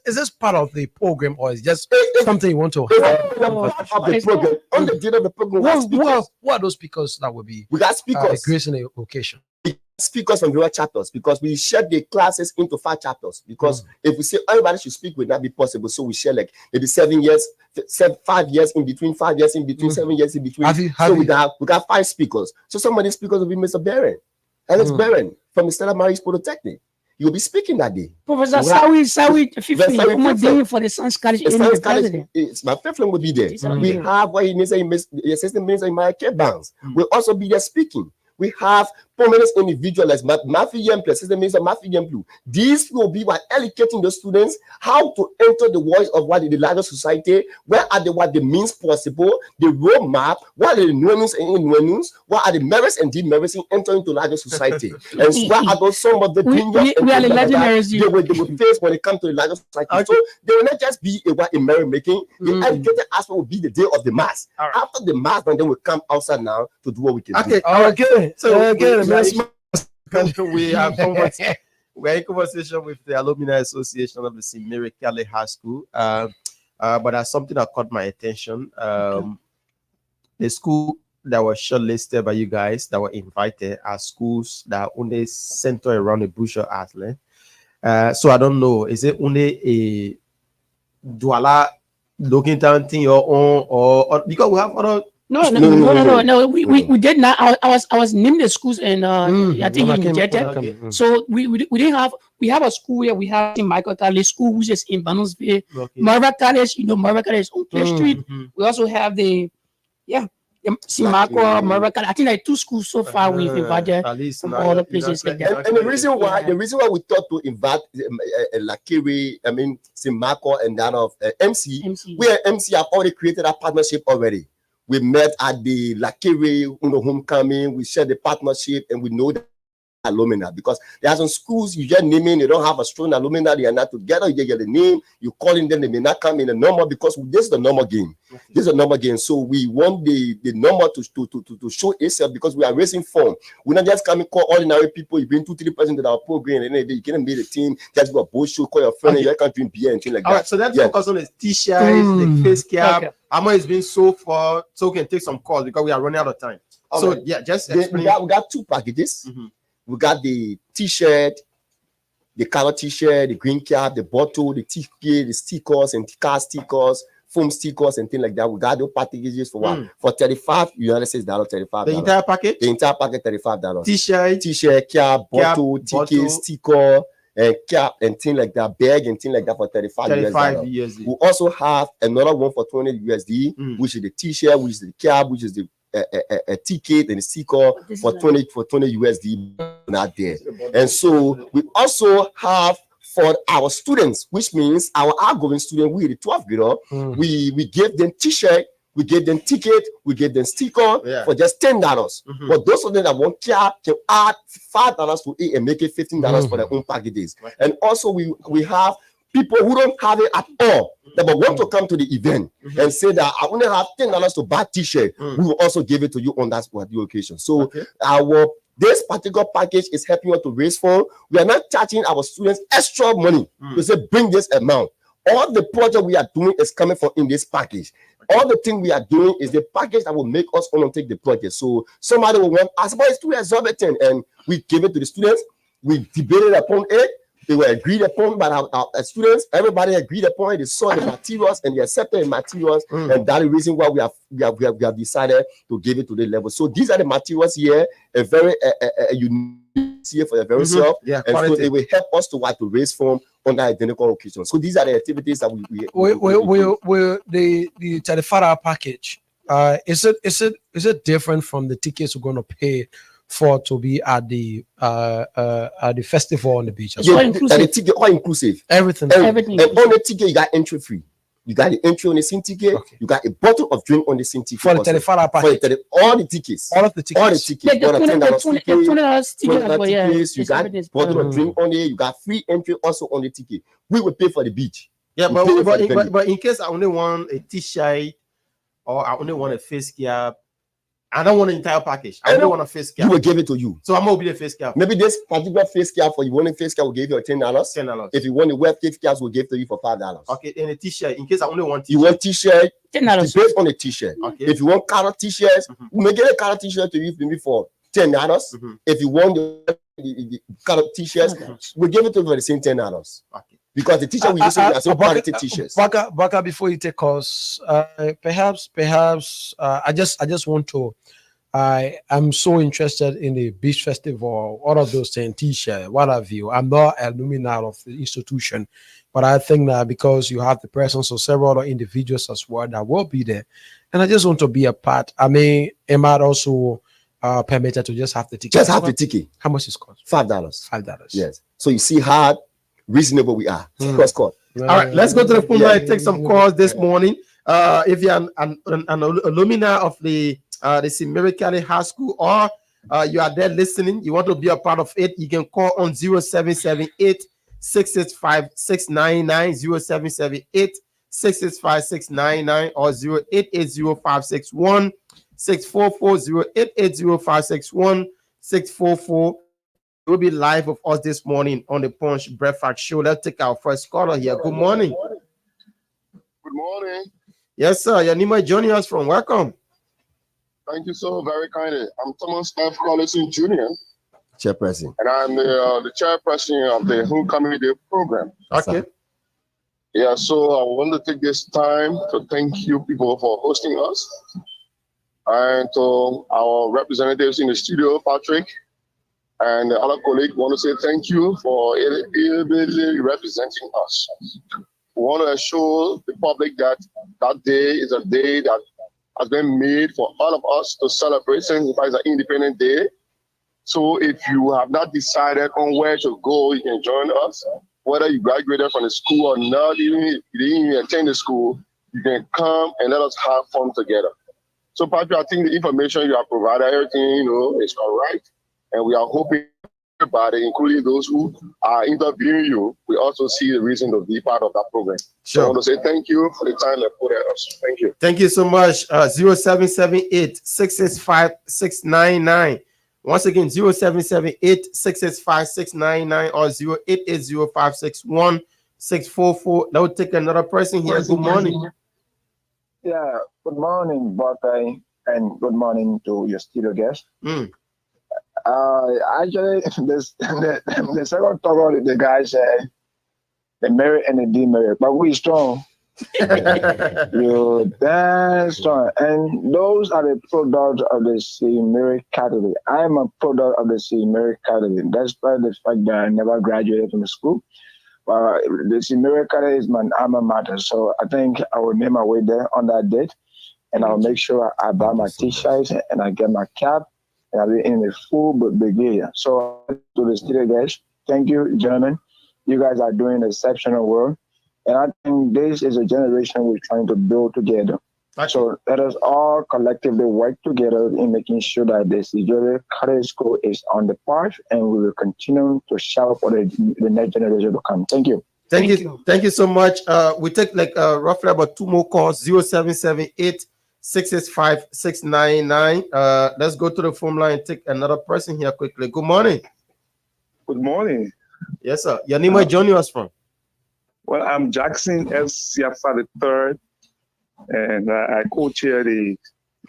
E: this part of the program, or is just something you want to have?
V: Part of the program. On the date of the program,
E: what are those speakers that will be?
V: We got speakers.
E: Gracing the occasion.
V: Speakers from various chapters, because we share the classes into 5 chapters, because if we say everybody should speak, would not be possible. So we share like maybe 7 years, 5 years in between, 5 years in between, 7 years in between. We got 5 speakers. So some of these speakers will be Mr. Barron, Alex Barron from Stella Maris Polytechnic. You'll be speaking that day.
G: Professor Sawi 50 for the Science College.
V: My fifth will be there. We have what he needs, the assistant minister in my care banks will also be there speaking. We have prominent individuals like Matthew Yemplu, Assistant Minister Matthew Yemplu. These will be by educating the students how to enter the voice of what the larger society, what the means possible, the roadmap, what are the nuances and innuendos, what are the merits and demerits in entering to larger society, and what are those some of the dangers they will face when it comes to the larger society. So they will not just be a merit making. The educated aspect will be the day of the mass. After the mass, then they will come outside now to do what we can do.
D: Okay. So again, we're in conversation with the Alumni Association of the Simerica High School. But that's something that caught my attention. The school that was shortlisted by you guys that were invited are schools that only center around the bush of Atlant. So I don't know, is it only a Douala looking down thing your own, or because we have other.
G: No. We did not. I was named the schools, and I think he rejected. So we didn't have. We have a school here. We have in Michael College School, which is in Banonsville. Marva College, Marva College on Clay Street. We also have the Simaco, Marva College. I think like 2 schools so far we've invited from all the places like that.
V: And the reason why we thought to invite Lakiri, Simaco, and that of MC, we at MC have already created a partnership already. We met at the Lakiri homecoming. We shared the partnership, and we know that alumni, because there are some schools you just naming, they don't have a strong alumni, they are not together, you get the name, you calling them, they may not come in the number, because this is the normal game. This is a normal game. So we want the number to show itself, because we are raising form. We're not just coming call ordinary people, you bring 2-3% to our program, and then you can't make the team, just go a bullshit, call your friend, and you can't drink beer and things like that.
A: All right, so let's focus on the t-shirts, the face cap. How much is being sold for, so we can take some calls because we are running out of time. So yeah, just explain.
V: We got 2 packages. We got the t-shirt, the color t-shirt, the green cap, the bottle, the ticket, the stickers and car stickers, foam stickers and things like that. We got those packages for what? For $35 United States $35.
A: The entire package?
V: The entire package $35.
A: T-shirt,
V: cap, bottle, ticket, sticker, and cap and things like that, bag and things like that for $35
A: USD.
V: We also have another one for $20 USD, which is the t-shirt, which is the cap, which is the a ticket and a sticker for 20 USD not there. And so we also have for our students, which means our outgoing student, we the 12th grader, we give them t-shirt, we give them ticket, we give them sticker for just $10. But those of them that want care can add $5 to it and make it $15 for their own packages. And also we have people who don't have it at all, that but want to come to the event and say that I only have $10 to buy t-shirt, we will also give it to you on that occasion. So this particular package is helping us to raise funds. We are not charging our students extra money to say bring this amount. All the project we are doing is coming from in this package. All the thing we are doing is the package that will make us undertake the project. So somebody will want us, but it's too exorbitant, and we give it to the students. We debated upon it. They were agreed upon by our students. Everybody agreed upon it. They saw the materials and they accepted the materials, and that is the reason why we have decided to give it to the level. So these are the materials here, a very unique here for the very self, and so they will help us to raise funds on that identical occasion. So these are the activities that
E: the $35 package. Is it different from the tickets we're going to pay for to be at the festival on the beach?
V: Yeah, the ticket all inclusive.
E: Everything.
V: And on the ticket you got entry free. You got the entry on the same ticket. You got a bottle of drink on the same ticket.
E: For the $35 package.
V: All the tickets.
E: All of the tickets.
V: All the tickets.
G: Yeah, $20 ticket.
V: You got bottle of drink on it. You got free entry also on the ticket. We will pay for the beach.
A: Yeah, but in case I only want a t-shirt or I only want a face cap, I don't want an entire package. I only want a face cap.
V: You will give it to you.
A: So I'm gonna be the face cap.
V: Maybe this particular face cap for you want a face cap, we'll give you $10.
A: $10.
V: If you want the web face caps, we'll give to you for $5.
A: Okay, and a t-shirt. In case I only want
V: t-shirt. You want t-shirt?
G: $10.
V: Based on the t-shirt.
A: Okay.
V: If you want color t-shirts, we may get a color t-shirt to you maybe for $10. If you want the color t-shirts, we'll give it to you for the same $10. Okay. Because the t-shirt we use as a quality t-shirts.
E: Baka, before you take us, perhaps I just want to. I'm so interested in the beach festival, all of those things, t-shirt, what have you. I'm not a alumni of the institution, but I think that because you have the presence of several other individuals as well that will be there, and I just want to be a part. I mean, am I also permitted to just have the ticket?
V: Just have the ticket.
E: How much is it cost?
V: $5.
E: $5.
V: Yes. So you see how reasonable we are.
A: All right, let's go to the phone line. Take some calls this morning. If you're an alumni of the Simiri High School, or you are there listening, you want to be a part of it, you can call on 0778 665 699, 0778 665 699, or 0880 561 644, 0880 561 644. We'll be live with us this morning on the Punch Breakfast Show. Let's take our first caller here. Good morning.
H: Good morning.
A: Yes, sir. Your name is joining us from. Welcome.
H: Thank you so very kindly. I'm Thomas F. Collison Jr.
V: Chairperson.
H: And I'm the chairperson of the Homecoming Day program.
A: Okay.
H: Yeah, so I want to take this time to thank you people for hosting us. And to our representatives in the studio, Patrick, and the other colleague, want to say thank you for ably representing us. We want to assure the public that that day is a day that has been made for all of us to celebrate, since it's an Independent Day. So if you have not decided on where to go, you can join us. Whether you graduated from the school or not, even if you didn't even attend the school, you can come and let us have fun together. So Patrick, I think the information you have provided, everything, is correct. And we are hoping everybody, including those who are interviewing you, we also see the reason to be part of that program.
D: Sure.
H: So I want to say thank you for the time they put at us. Thank you.
D: Thank you so much. 0778-665-699. Once again, 0778-665-699 or 0880-561-644. Now we'll take another person here. Good morning.
U: Yeah, good morning, Buckeye, and good morning to your studio guest. Actually, the second talk the guy said the merit and the demerit, but we strong. You're damn strong, and those are the products of the St. Mary Catholic. I'm a product of the St. Mary Catholic. Despite the fact that I never graduated from the school, but the St. Mary Catholic is my alma mater. So I think I will make my way there on that date, and I'll make sure I buy my T-shirts and I get my cap. I'll be in the full beginning. So to the studio guys, thank you, gentlemen. You guys are doing exceptional work. And I think this is a generation we're trying to build together. So let us all collectively work together in making sure that the St. Catholic School is on the path, and we will continue to shout for the next generation to come. Thank you.
D: Thank you so much. We take like roughly about 2 more calls. 0778-665-699. Let's go to the phone line and take another person here quickly. Good morning.
I: Good morning.
D: Yes, sir. Your name, where joining us from?
I: Well, I'm Jackson S. Siafa III, and I co-chair the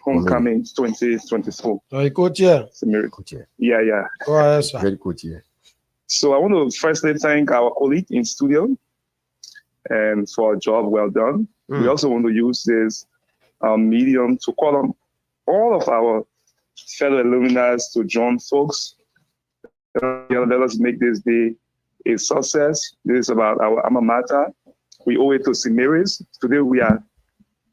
I: Homecoming 2024.
E: Oh, you co-chair?
I: Yeah.
E: Go ahead, sir.
V: Very co-chair.
I: So I want to firstly thank our colleague in studio and for a job well done. We also want to use this medium to call on all of our fellow alumni to join folks. Let us make this day a success. This is about our alma mater. We owe it to St. Mary's. Today we are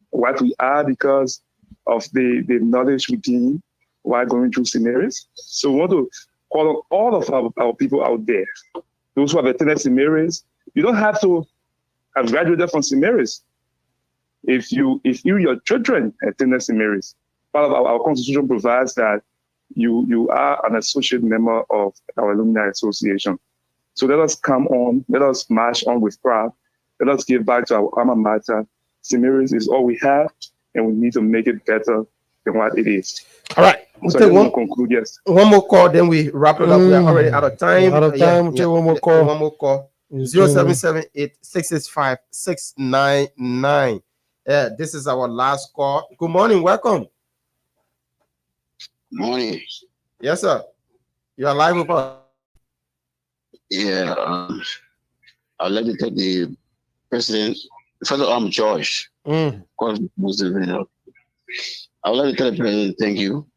I: what we are because of the knowledge we gain while going through St. Mary's. So we want to call on all of our people out there, those who have attended St. Mary's. You don't have to have graduated from St. Mary's. If you your children attended St. Mary's, part of our constitution provides that you are an associate member of our alumni association. So let us come on, let us march on with pride, let us give back to our alma mater. St. Mary's is all we have, and we need to make it better than what it is.
D: All right.
I: So I want to conclude, yes.
D: One more call, then we wrap it up. We are already out of time.
E: Out of time. We'll take one more call.
D: One more call. 0778-665-699. This is our last call. Good morning. Welcome.
L: Morning.
D: Yes, sir. You are live with us.
L: Yeah, I'd like to thank the president. First of all, I'm George. I would like to tell the president thank you.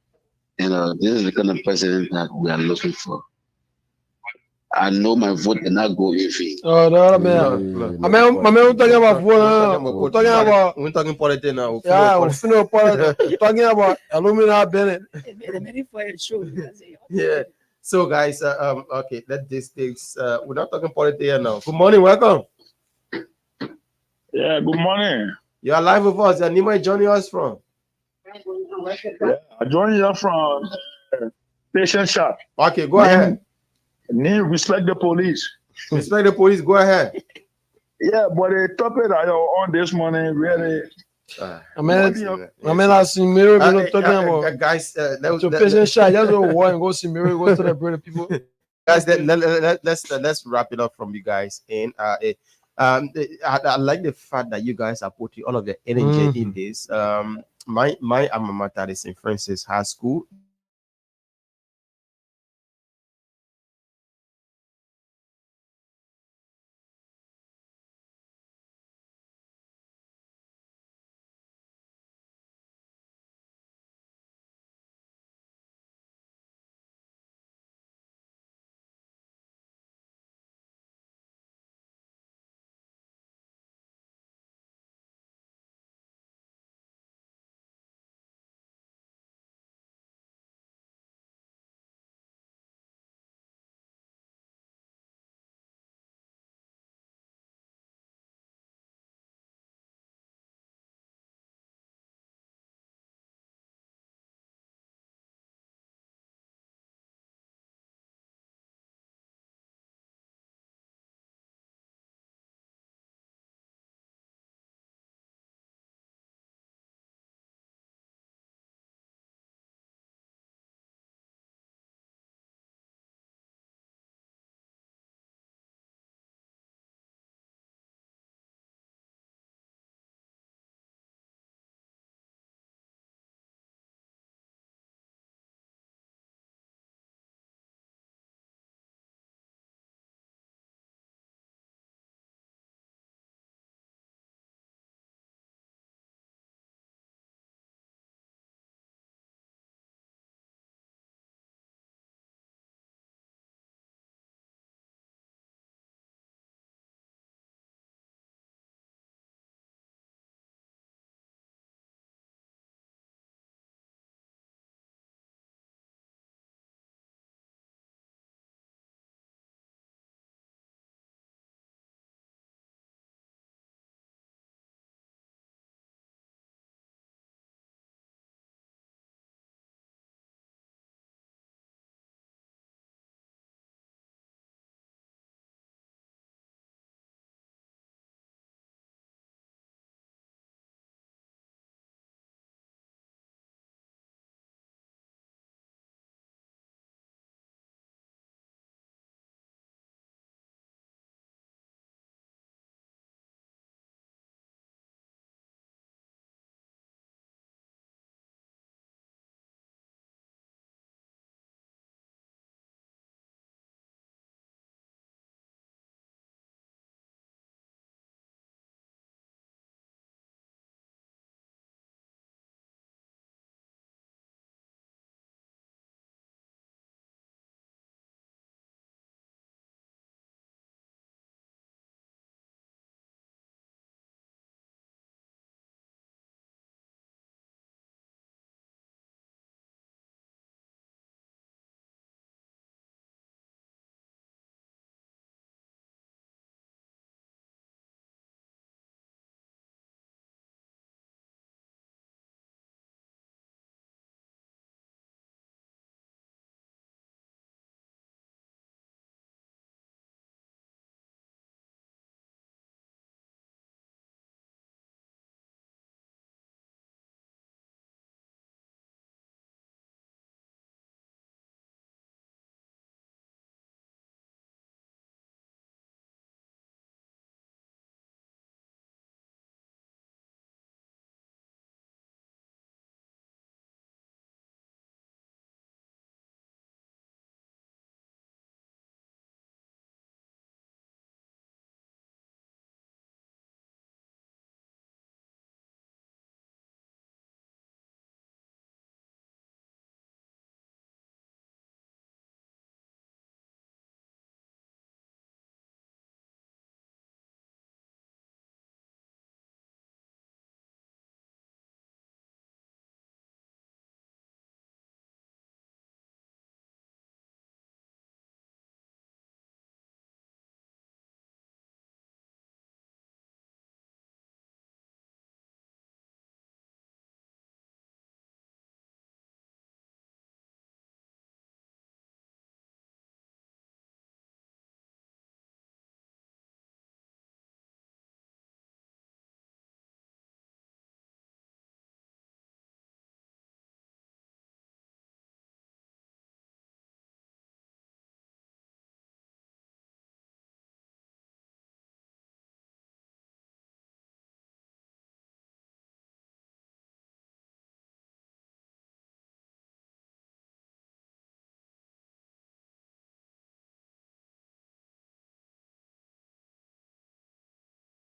L: And this is the kind of president that we are looking for. I know my vote cannot go in vain.
E: Oh, no, man. I mean, we're talking about vote. We're talking
D: politics now.
E: Yeah, we're talking about Alumina Bennett.
D: Yeah. So, guys, okay, let this things. We're not talking politics here now. Good morning, welcome.
O: Yeah, good morning.
D: You are live with us. Your name is joining us from?
O: Yeah, I joined you from Patient Shop.
D: Okay, go ahead.
O: Respect the police.
D: Respect the police. Go ahead.
O: Yeah, but the topic that you're on this morning really.
E: I see Mary. We're not talking about
D: guys.
E: So Patient Shop. Just go walk and go see Mary. Go to the brother people.
D: Guys, let's wrap it up from you guys. And I like the fact that you guys are putting all of the energy in this. My alma mater is St. Francis High School.